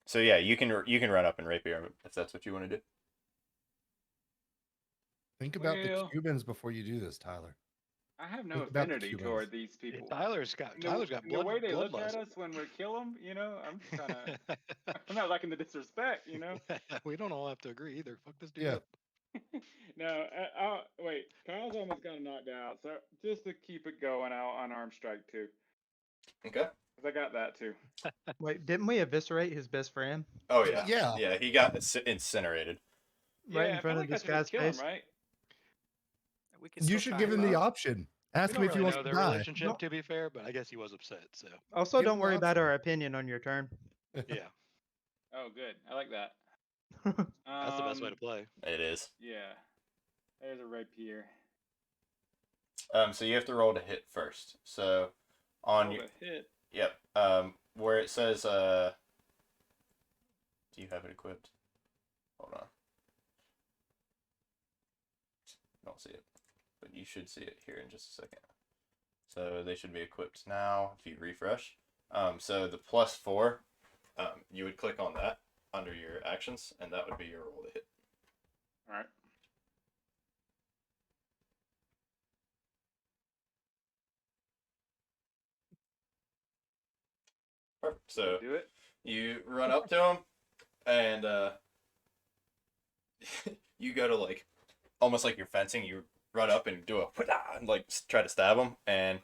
Speaker 2: So yeah, you can run up and rapier him if that's what you want to do.
Speaker 4: Think about the
Speaker 7: Well-
Speaker 4: Cubans before you do this, Tyler.
Speaker 7: I have no
Speaker 4: Think about the
Speaker 7: affinity
Speaker 4: Cubans.
Speaker 7: toward these
Speaker 3: Yeah,
Speaker 7: people.
Speaker 3: Tyler's got
Speaker 7: And
Speaker 3: blood.
Speaker 7: the way they look
Speaker 3: bloodlust.
Speaker 7: at us when we kill them, you know, I'm just kind of, I'm not liking the disrespect, you know.
Speaker 3: We don't all have to agree either. Fuck this dude
Speaker 4: Yeah.
Speaker 3: up.
Speaker 7: No, wait. Kyle's almost got knocked out, so just to keep it going, I'll unarmed strike too,
Speaker 2: Okay.
Speaker 7: cause I got that too.
Speaker 1: Wait, didn't we eviscerate his best friend
Speaker 2: Oh yeah.
Speaker 4: Yeah.
Speaker 2: Yeah, he got incinerated.
Speaker 1: right
Speaker 7: Yeah,
Speaker 1: in
Speaker 7: I
Speaker 1: front
Speaker 7: feel
Speaker 1: of
Speaker 7: like I
Speaker 1: this
Speaker 7: should just
Speaker 1: guy's
Speaker 7: kill him,
Speaker 1: face?
Speaker 7: right?
Speaker 5: We can
Speaker 4: You
Speaker 5: still
Speaker 4: should
Speaker 5: tie
Speaker 4: give him the
Speaker 5: up.
Speaker 4: option.
Speaker 3: We
Speaker 4: Ask him
Speaker 3: don't
Speaker 4: if he
Speaker 3: really
Speaker 4: wants
Speaker 3: know
Speaker 4: to
Speaker 3: their
Speaker 4: die.
Speaker 3: relationship,
Speaker 1: No.
Speaker 3: to be fair, but I guess he was upset. So
Speaker 1: Also,
Speaker 4: Give
Speaker 1: don't
Speaker 4: him
Speaker 1: worry
Speaker 4: the
Speaker 1: about our
Speaker 4: option.
Speaker 1: opinion on your turn.
Speaker 3: yeah,
Speaker 7: Oh, good. I like that.
Speaker 3: that's the best way to play.
Speaker 2: It is.
Speaker 7: Yeah. There's a rapier.
Speaker 2: So you have to roll to hit first. So on
Speaker 7: Roll
Speaker 2: your
Speaker 7: a hit.
Speaker 2: yep. Where it says do you have it equipped? Hold on. Don't see it, but you should see it here in just a second. So they should be equipped now if you refresh. So the +4, you would click on that under your actions, and that would be your roll to hit.
Speaker 7: All right.
Speaker 2: Perfect. So
Speaker 7: Do it.
Speaker 2: you run up to him, and you go to like almost like you're fencing. You run up and do a and like try to stab him, and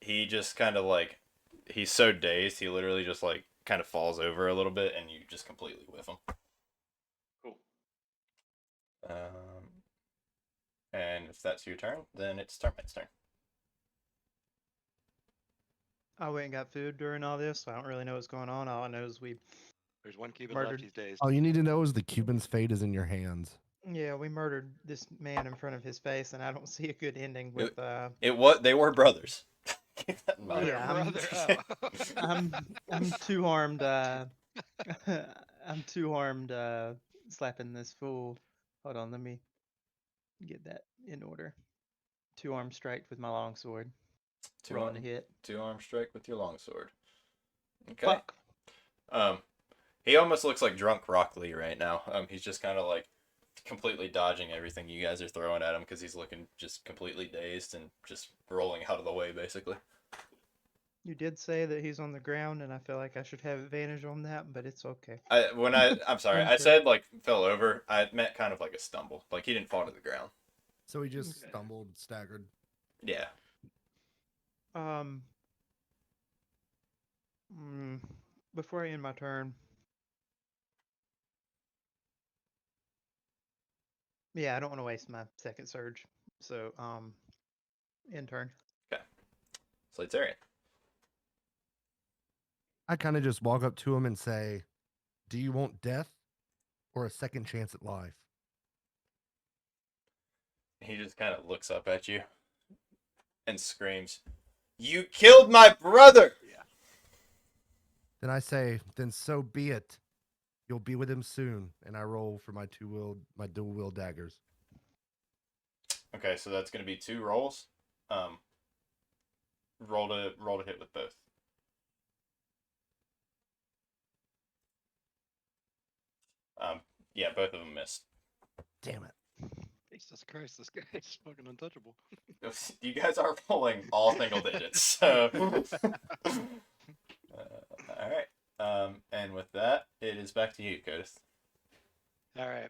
Speaker 2: he just kind of like he's so dazed, he literally just like kind of falls over a little bit, and you just completely whiff him.
Speaker 7: Cool.
Speaker 2: And if that's your turn, then it's Termite's turn.
Speaker 1: I went and got food during all this, so I don't really know what's going on. All I know is
Speaker 3: There's one Cuban
Speaker 1: Murdered.
Speaker 3: left. He's dazed.
Speaker 4: All you need to know is the Cuban's fate is in your hands.
Speaker 1: we murdered this man in front of his face, and I don't see a good ending with
Speaker 2: They were brothers. Keep that in mind.
Speaker 1: Yeah, I'm two armed. I'm two armed. Slapping this fool. Hold on, let me get that in order. Two armed strike with my longsword. Rolling a hit.
Speaker 2: 2-arm strike with your longsword. Okay.
Speaker 1: Fuck.
Speaker 2: He almost looks like drunk Rock Lee right now. He's just kind of like completely dodging everything you guys are throwing at him because he's looking just completely dazed and just rolling out of the way, basically.
Speaker 1: You did say that he's on the ground, and I feel like I should have advantage on that, but it's okay.
Speaker 2: I'm sorry.
Speaker 1: I'm
Speaker 2: I
Speaker 1: sure.
Speaker 2: said like fell over. I meant kind of like a stumble. Like he didn't fall to the ground.
Speaker 4: So he just
Speaker 3: Okay.
Speaker 4: stumbled, staggered.
Speaker 2: Yeah.
Speaker 1: Um, mm, before I end my turn, yeah, I don't want to waste my second surge. So, end turn.
Speaker 2: Okay. Slatarian.
Speaker 4: I kind of just walk up to him and say, "Do you want death or a second chance at life?"
Speaker 2: He just kind of looks up at you and screams, "You killed my brother!"
Speaker 4: Then I say, "Then so be it. You'll be with him soon." And I roll for my dual wield daggers.
Speaker 2: Okay, so that's gonna be 2 rolls. Um, roll to hit with both. Yeah, both of them missed.
Speaker 4: Damn it.
Speaker 3: Jesus Christ, this guy's fucking untouchable.
Speaker 2: You guys are rolling all single digits, so. All right. And with that, it is back to you, Curtis.
Speaker 3: All right.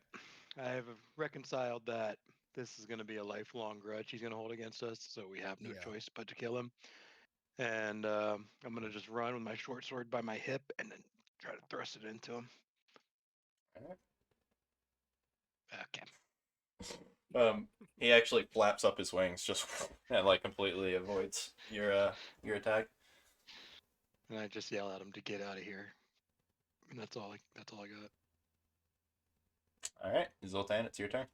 Speaker 3: I have reconciled that this is going to be a lifelong grudge he's going to hold against us, so we have no
Speaker 4: Yeah.
Speaker 3: choice but to kill him. And I'm going to just run with my short sword by my hip and then try to thrust it into him.
Speaker 2: Alright.
Speaker 3: Okay.
Speaker 2: He actually flaps up his wings just and like completely avoids your attack.
Speaker 3: And I just yell at him to get out of here. And that's all I got.
Speaker 2: All right, Zoltan, it's your turn.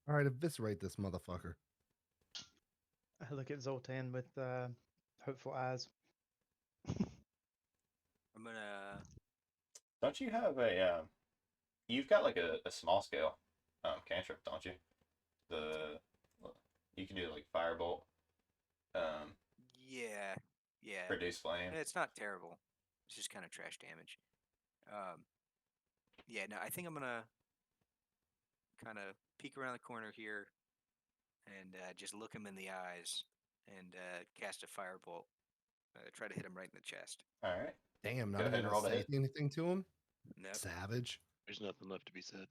Speaker 4: All right, eviscerate this motherfucker.
Speaker 1: I look at Zoltan with hopeful eyes.
Speaker 5: I'm gonna.
Speaker 2: Don't you have a you've got like a small scale cantrip, don't you? The you can do like firebolt,
Speaker 5: Yeah, yeah.
Speaker 2: produce flame.
Speaker 5: And it's not terrible. It's just kind of trash damage. Yeah. No, I think I'm gonna kind of peek around the corner here and just look him in the eyes and cast a firebolt. Try to hit him right in the chest.
Speaker 2: All right.
Speaker 4: Damn,
Speaker 2: Go
Speaker 4: not
Speaker 2: ahead
Speaker 4: even
Speaker 2: and
Speaker 4: gonna
Speaker 2: roll to
Speaker 4: say
Speaker 2: hit.
Speaker 4: anything to him?
Speaker 5: Nope.
Speaker 4: Savage.
Speaker 3: There's nothing left to be said.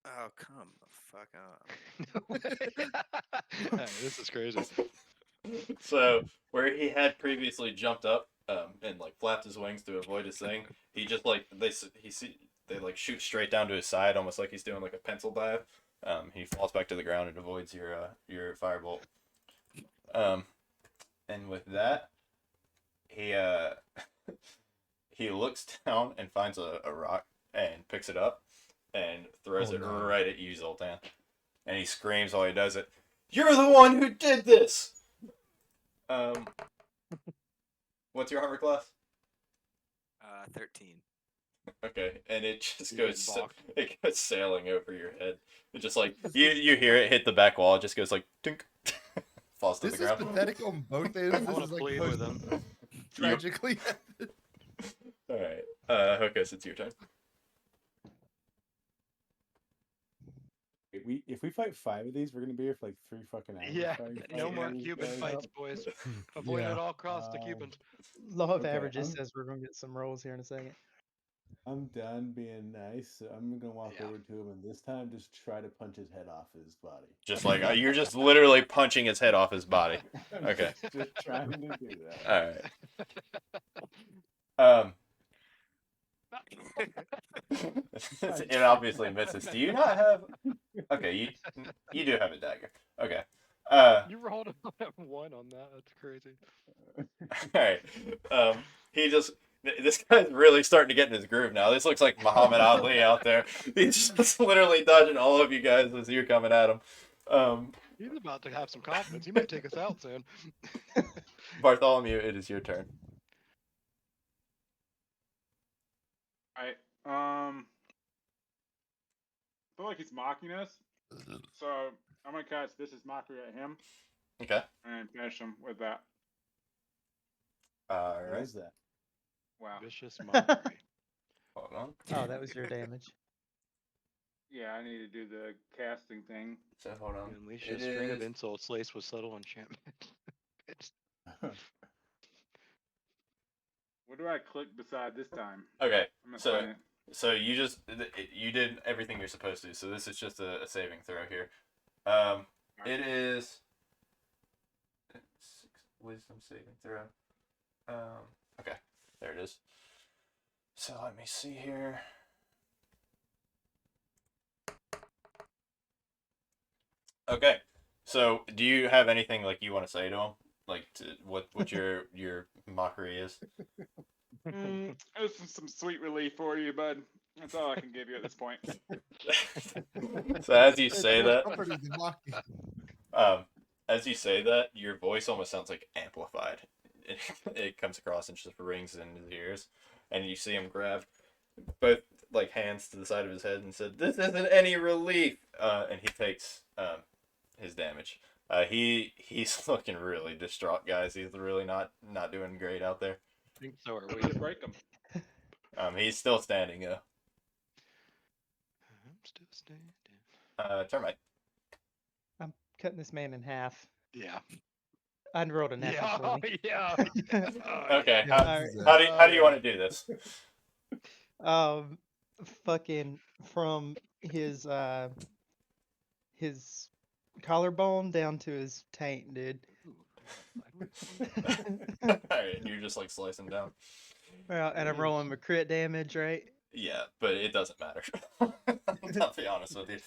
Speaker 5: Oh, come the fuck up.
Speaker 3: This is crazy.
Speaker 2: So where he had previously jumped up and like flapped his wings to avoid his thing, he just like they like shoot straight down to his side, almost like he's doing like a pencil dive. He falls back to the ground and avoids your firebolt. And with that, he he looks down and finds a rock and picks it up and throws
Speaker 4: Oh,
Speaker 2: it
Speaker 4: no.
Speaker 2: right at you, Zoltan. And he screams while he does it. "You're the one who did this!" What's your armor class?
Speaker 5: 13.
Speaker 2: Okay, and it just
Speaker 3: You
Speaker 2: goes
Speaker 3: get balked.
Speaker 2: it goes sailing over your head. It just like you hear it hit the back wall. It just goes like tink, falls to
Speaker 4: This
Speaker 2: the
Speaker 4: is
Speaker 2: ground.
Speaker 4: pathetic on both ends.
Speaker 3: I
Speaker 4: This
Speaker 3: want
Speaker 4: is
Speaker 3: to
Speaker 4: like
Speaker 3: plead with him.
Speaker 4: tragically.
Speaker 2: All right, Hocus, it's your turn.
Speaker 6: If we fight 5 of these, we're gonna be here for like 3 fucking hours.
Speaker 3: Yeah,
Speaker 6: fighting
Speaker 3: no more
Speaker 6: these
Speaker 3: Cuban
Speaker 6: guys.
Speaker 3: fights, boys. Avoid
Speaker 4: Yeah.
Speaker 3: at all costs the Cubans.
Speaker 1: Law of
Speaker 6: Okay,
Speaker 1: averages
Speaker 6: I'm-
Speaker 1: says we're gonna get some rolls here in a second.
Speaker 6: I'm done being nice, so I'm gonna walk
Speaker 3: Yeah.
Speaker 6: over to him and this time just try to punch his head off his body.
Speaker 2: Just like you're just literally punching his head off his body.
Speaker 6: I'm
Speaker 2: Okay.
Speaker 6: just trying to do that.
Speaker 2: All right. It obviously misses. Do you not have? Okay, you do have a dagger. Okay.
Speaker 3: You rolled a 1 on that. That's crazy.
Speaker 2: All right. This guy's really starting to get in his groove now. This looks like Muhammad Ali out there. He's just literally dodging all of you guys as you're coming at him.
Speaker 3: He's about to have some confidence. He might take us out soon.
Speaker 2: Bartholomew, it is your turn.
Speaker 7: I feel like he's mocking us, so I'm gonna cast Vicious Mockery at him
Speaker 2: Okay.
Speaker 7: and finish him with that.
Speaker 2: All
Speaker 6: What
Speaker 2: right.
Speaker 6: is that?
Speaker 7: Wow.
Speaker 3: Vicious mockery.
Speaker 2: Hold on.
Speaker 1: Oh, that was your damage.
Speaker 7: Yeah, I need to do the casting thing.
Speaker 2: So hold on.
Speaker 3: You unleash
Speaker 2: It
Speaker 3: a string of
Speaker 2: is-
Speaker 3: insults laced with subtle enchantment.
Speaker 7: What do I click beside this time?
Speaker 2: Okay,
Speaker 7: I'm not
Speaker 2: so
Speaker 7: finding it.
Speaker 2: so you did everything you're supposed to. So this is just a saving throw here. It is wisdom saving throw. Okay, there it is. So let me see here. Okay, so do you have anything like you want to say to him? Like what your mockery is?
Speaker 7: This is some sweet relief for you, bud. That's all I can give you at this point.
Speaker 2: So as you
Speaker 4: It's
Speaker 2: say
Speaker 4: more
Speaker 2: that,
Speaker 4: comforting than mocking.
Speaker 2: um, as you say that, your voice almost sounds like amplified. It comes across and just rings in his ears, and you see him grab both like hands to the side of his head and said, "This isn't any relief," and he takes his damage. He's looking really distraught, guys. He's really not doing great out there.
Speaker 3: I think so are
Speaker 7: We
Speaker 3: we.
Speaker 7: just break them.
Speaker 2: He's still standing.
Speaker 3: I'm still standing.
Speaker 2: Termite.
Speaker 1: I'm cutting this man in half.
Speaker 3: Yeah.
Speaker 1: I rolled a natural
Speaker 3: Yeah.
Speaker 1: 20.
Speaker 3: Yeah.
Speaker 2: Okay.
Speaker 4: Yeah,
Speaker 1: All
Speaker 4: this is
Speaker 2: How do you want to do this?
Speaker 1: Fucking from his collarbone down to his taint, dude.
Speaker 2: All right, and you're just like slicing down.
Speaker 1: Well, and I'm rolling my crit damage, right?
Speaker 2: Yeah, but it doesn't matter. I'll be honest with you.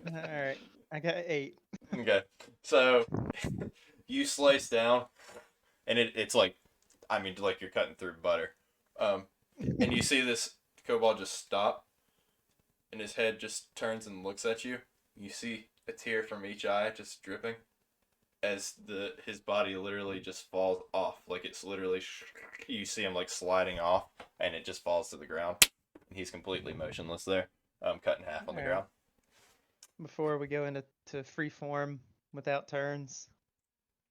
Speaker 1: All right, I got 8.
Speaker 2: Okay, so you slice down, and it's like, I mean, like you're cutting through butter. And you see this kobold just stop, and his head just turns and looks at you. You see a tear from each eye just dripping, as his body literally just falls off. Like it's literally, you see him like sliding off, and it just falls to the ground. And he's completely motionless there, cut in half on the
Speaker 1: Alright.
Speaker 2: ground.
Speaker 1: Before we go into free form without turns,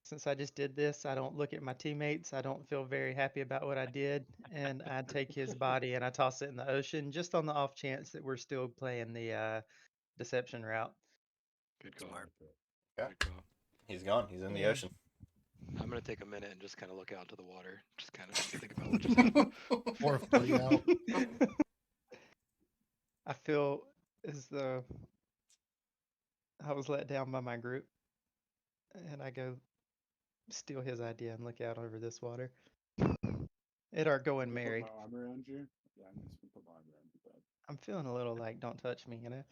Speaker 1: since I just did this, I don't look at my teammates. I don't feel very happy about what I did, and I take his body and I toss it in the ocean, just on the off chance that we're still playing the deception route.
Speaker 3: Good call.
Speaker 5: Smart.
Speaker 2: Yeah.
Speaker 3: Good call.
Speaker 2: He's gone. He's in the
Speaker 1: Yeah.
Speaker 2: ocean.
Speaker 3: I'm gonna take a minute and just kind of look out to the water. Just kind of think about what just happened.
Speaker 4: Or floating out.
Speaker 1: I feel as though I was let down by my group, and I go steal his idea and look out over this water. It are going
Speaker 7: Put
Speaker 1: merry.
Speaker 7: my arm around you. Yeah, I'm just gonna put my arm around you, bud.
Speaker 1: I'm feeling a little like don't touch me, you know.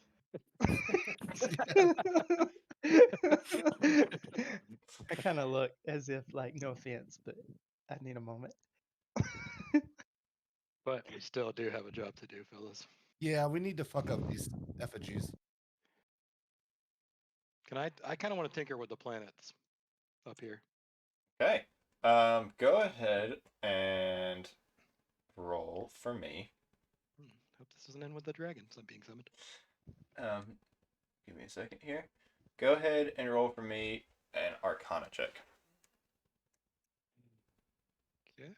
Speaker 1: I kind of look as if like no offense, but I need a moment.
Speaker 3: But we still do have a job to do, fellas.
Speaker 4: Yeah, we need to fuck up these effigies.
Speaker 3: Can I kind of want to tinker with the planets up here.
Speaker 2: Okay. Go ahead and roll for me.
Speaker 3: Hope this doesn't end with the dragons I'm being summoned.
Speaker 2: Give me a second here. Go ahead and roll for me an Arcana check.
Speaker 3: Okay.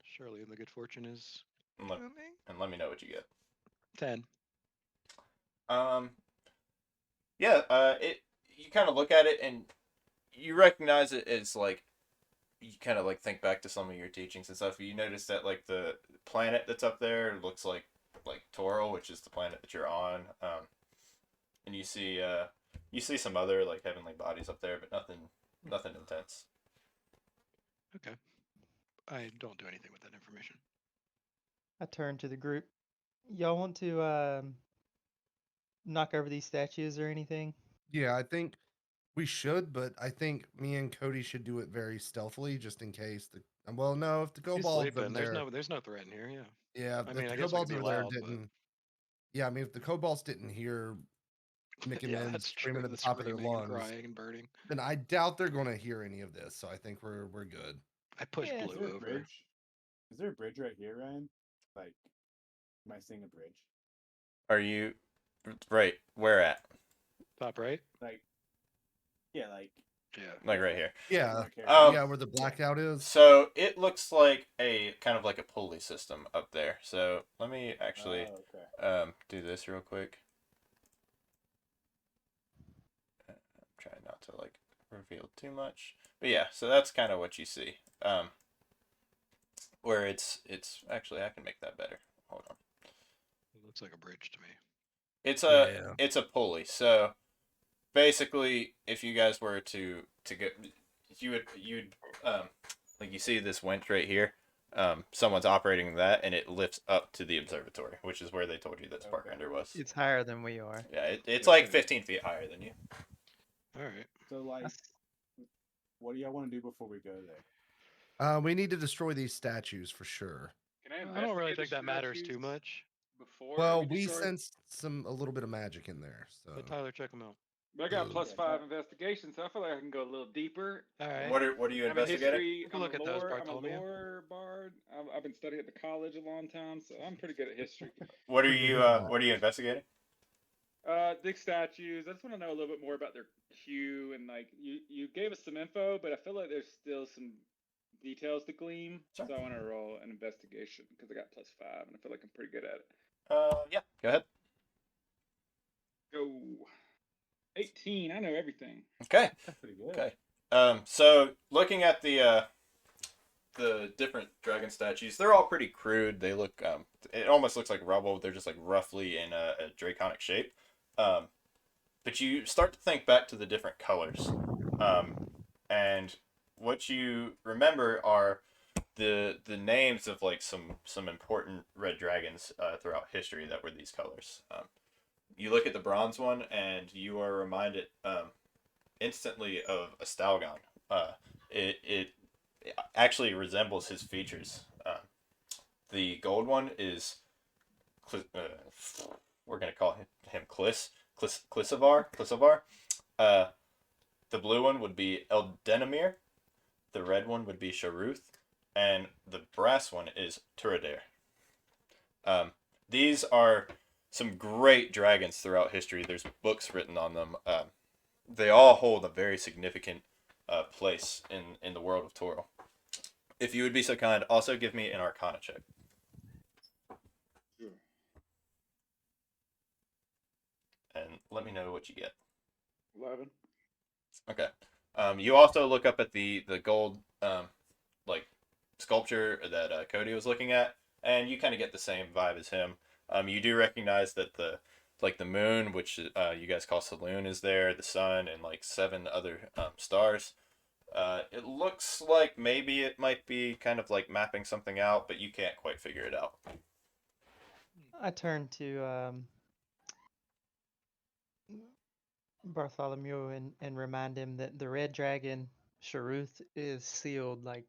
Speaker 3: Surely the good fortune is
Speaker 2: And
Speaker 3: coming.
Speaker 2: let me know what you get.
Speaker 3: 10.
Speaker 2: Yeah, you kind of look at it and you recognize it as like, you kind of like think back to some of your teachings and stuff. You notice that like the planet that's up there looks like Toral, which is the planet that you're on. And you see some other like heavenly bodies up there, but nothing intense.
Speaker 3: Okay. I don't do anything with that information.
Speaker 1: I turn to the group. Y'all want to knock over these statues or anything?
Speaker 4: Yeah, I think we should, but I think me and Cody should do it very stealthily, just in case the. Well, no, if the
Speaker 3: He's
Speaker 4: kobolds over
Speaker 3: sleeping.
Speaker 4: there.
Speaker 3: There's no threat in here. Yeah.
Speaker 4: Yeah,
Speaker 3: I
Speaker 4: if
Speaker 3: mean,
Speaker 4: the
Speaker 3: I guess we could
Speaker 4: kobolds
Speaker 3: be
Speaker 4: over there
Speaker 3: loud, but
Speaker 4: didn't. Yeah, I mean, if the kobolds didn't hear Mickey
Speaker 3: yeah,
Speaker 4: Men
Speaker 3: that's
Speaker 4: screaming
Speaker 3: true.
Speaker 4: at the
Speaker 3: The
Speaker 4: top of their
Speaker 3: screaming and
Speaker 4: lungs,
Speaker 3: crying and burning.
Speaker 4: then I doubt they're going to hear any of this. So I think we're good.
Speaker 3: I pushed
Speaker 1: Yeah.
Speaker 7: Is
Speaker 3: Blue
Speaker 7: there a
Speaker 3: over.
Speaker 7: bridge? Is there a bridge right here, Ryan? Like, am I seeing a bridge?
Speaker 2: Are you right? Where at?
Speaker 3: Top right.
Speaker 7: Like, yeah, like.
Speaker 3: Yeah.
Speaker 2: Like right here.
Speaker 4: Yeah,
Speaker 2: Um,
Speaker 4: where the blackout is.
Speaker 2: So it looks like a kind of like a pulley system up there. So let me actually do this real quick. I'm trying not to like reveal too much. But yeah, so that's kind of what you see. Where it's actually, I can make that better. Hold on.
Speaker 3: It looks like a bridge to me.
Speaker 2: It's a pulley. So basically, if you guys were to get, you'd like you see this winch right here. Someone's operating that, and it lifts up to the observatory, which is where they told you that Spark Render was.
Speaker 1: It's higher than we are.
Speaker 2: Yeah, it's like 15 feet higher than you.
Speaker 3: All right.
Speaker 8: So like,
Speaker 1: That's-
Speaker 8: what do y'all want to do before we go there?
Speaker 4: We need to destroy these statues for sure.
Speaker 7: Can
Speaker 3: I don't really
Speaker 7: investigate
Speaker 3: think
Speaker 7: the
Speaker 3: that matters too
Speaker 7: statues
Speaker 3: much.
Speaker 7: Before
Speaker 4: Well, we
Speaker 7: destroy?
Speaker 4: sensed a little bit of magic in there. So
Speaker 3: Let Tyler check them out.
Speaker 7: But I got
Speaker 4: Ooh.
Speaker 7: +5 investigation, so I feel like I can go a little deeper.
Speaker 3: All right.
Speaker 2: What are you
Speaker 7: I'm a
Speaker 2: investigating?
Speaker 7: history.
Speaker 3: can look at those,
Speaker 7: I'm a
Speaker 3: Bartholomew.
Speaker 7: lore bard. I've been studying at the college a long time, so I'm pretty good at history.
Speaker 2: What are you investigating?
Speaker 7: The statues. I just want to know a little bit more about their hue, and like you gave us some info, but I feel like there's still some details to glean.
Speaker 2: Sure.
Speaker 7: So I want to roll an investigation because I got +5, and I feel like I'm pretty good at it.
Speaker 2: Yeah, go ahead.
Speaker 7: Go. 18. I know everything.
Speaker 2: Okay.
Speaker 8: That's pretty good.
Speaker 2: Okay. So looking at the different dragon statues, they're all pretty crude. They look it almost looks like rubble. They're just like roughly in a draconic shape. But you start to think back to the different colors. And what you remember are the names of like some important red dragons throughout history that were these colors. You look at the bronze one, and you are reminded instantly of a Stalgon. It actually resembles his features. The gold one is we're gonna call him Clisavar. The blue one would be Eldenamir. The red one would be Sharuth, and the brass one is Turadir. These are some great dragons throughout history. There's books written on them. They all hold a very significant place in the world of Toril. If you would be so kind, also give me an Arcana check.
Speaker 7: Sure.
Speaker 2: And let me know what you get.
Speaker 7: 11.
Speaker 2: Okay. You also look up at the gold like sculpture that Cody was looking at, and you kind of get the same vibe as him. You do recognize that the moon, which you guys call Saloon, is there. The sun and like 7 other stars. It looks like maybe it might be kind of like mapping something out, but you can't quite figure it out.
Speaker 1: I turn to Bartholomew and remind him that the red dragon Sharuth is sealed like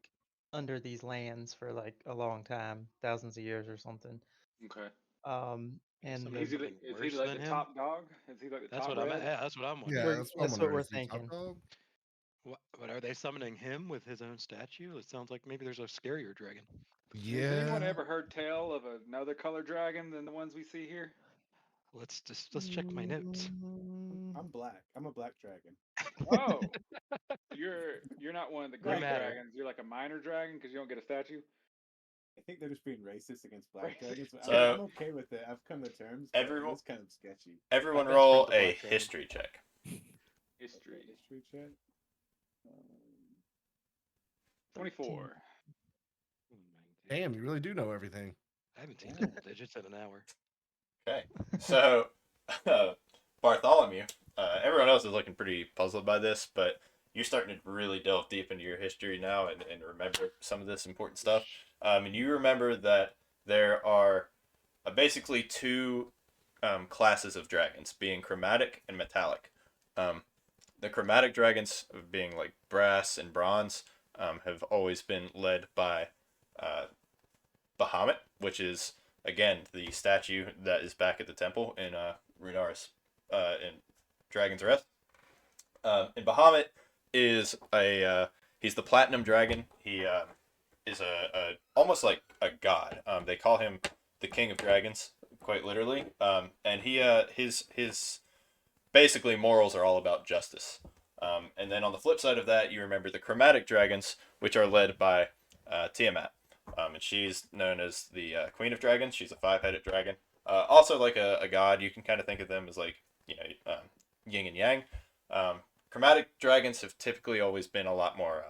Speaker 1: under these lands for like a long time, thousands of years or something.
Speaker 7: Okay.
Speaker 1: And
Speaker 3: Something
Speaker 1: the,
Speaker 7: Is he,
Speaker 3: something
Speaker 7: is
Speaker 3: worse
Speaker 7: he like
Speaker 3: than
Speaker 7: the
Speaker 3: him?
Speaker 7: top dog? Is he like the
Speaker 3: That's
Speaker 7: top
Speaker 3: what I'm.
Speaker 7: red?
Speaker 3: Yeah, that's what I'm wondering.
Speaker 4: yeah,
Speaker 1: We're-
Speaker 4: that's what I'm
Speaker 1: that's what
Speaker 4: wondering.
Speaker 1: we're
Speaker 4: Is he top
Speaker 1: thinking.
Speaker 4: dog?
Speaker 3: But are they summoning him with his own statue? It sounds like maybe there's a scarier dragon.
Speaker 7: Has anyone
Speaker 4: Yeah.
Speaker 7: ever heard tell of another color dragon than the ones we see here?
Speaker 3: Let's check my notes.
Speaker 8: I'm black. I'm a black dragon.
Speaker 7: Oh, you're not one of the
Speaker 3: Gray
Speaker 7: great
Speaker 3: matter.
Speaker 7: dragons. You're like a minor dragon because you don't get a statue.
Speaker 8: I think they're just being racist against black
Speaker 7: Racist.
Speaker 8: dragons. But
Speaker 2: So-
Speaker 8: I'm okay with it. I've come to terms. But
Speaker 2: Everyone-
Speaker 8: it's kind of sketchy.
Speaker 2: Everyone
Speaker 3: My best
Speaker 2: roll
Speaker 3: friend's a
Speaker 2: a
Speaker 3: black dragon.
Speaker 2: history check.
Speaker 7: History.
Speaker 8: History check.
Speaker 7: 24.
Speaker 4: Damn, you really do know everything.
Speaker 3: I haven't seen double digits in an hour.
Speaker 2: Okay. So, Bartholomew, everyone else is looking pretty puzzled by this, but you're starting to really delve deep into your history now and remember some of this important stuff. And you remember that there are basically 2 classes of dragons, being chromatic and metallic. The chromatic dragons, being like brass and bronze, have always been led by Bahamut, which is again the statue that is back at the temple in Runara's in Dragon's Rest. And Bahamut is he's the platinum dragon. He is a almost like a god. They call him the king of dragons, quite literally. And he his basically morals are all about justice. And then on the flip side of that, you remember the chromatic dragons, which are led by Tiamat. And she's known as the Queen of Dragons. She's a 5-headed dragon. Also like a god. You can kind of think of them as like, yin and yang. chromatic dragons have typically always been a lot more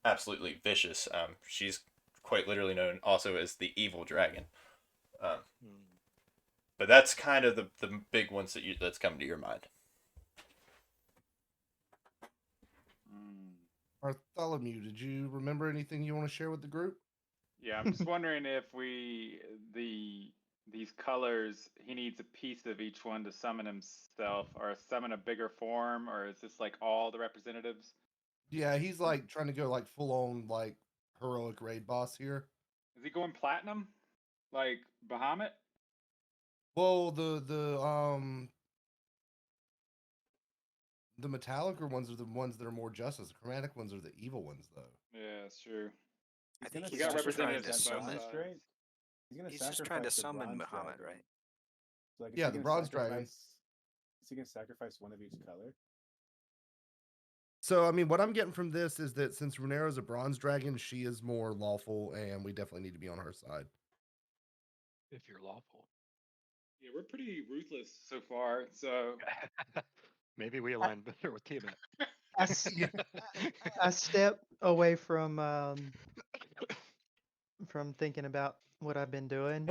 Speaker 2: absolutely vicious. She's quite literally known also as the evil dragon. Um, but that's kind of the big ones that's come to your mind.
Speaker 4: Bartholomew, did you remember anything you want to share with the group?
Speaker 7: Yeah, I'm just wondering if these colors, he needs a piece of each one to summon himself, or summon a bigger form, or is this like all the representatives?
Speaker 4: Yeah, he's like trying to go like full on like heroic raid boss here.
Speaker 7: Is he going platinum, like Bahamut?
Speaker 4: Well, the metallic ones are the ones that are more justice. The chromatic ones are the evil ones, though.
Speaker 7: Yeah, that's true.
Speaker 5: I think
Speaker 7: We
Speaker 5: he's
Speaker 7: got
Speaker 5: just trying
Speaker 7: representatives
Speaker 5: to
Speaker 7: on both
Speaker 5: summon.
Speaker 7: sides.
Speaker 8: He's gonna
Speaker 5: He's just trying to
Speaker 8: sacrifice the
Speaker 5: summon
Speaker 8: bronze
Speaker 5: Muhammad,
Speaker 8: dragon.
Speaker 5: right?
Speaker 8: So, like,
Speaker 4: Yeah, the bronze dragon.
Speaker 8: Is he gonna sacrifice one of each color?
Speaker 4: So, I mean, what I'm getting from this is that since Runero's a bronze dragon, she is more lawful, and we definitely need to be on her side.
Speaker 3: If you're lawful.
Speaker 7: Yeah, we're pretty ruthless so far. So
Speaker 3: Maybe we align better with Tiamat.
Speaker 1: I, s- I step away from thinking about what I've been doing,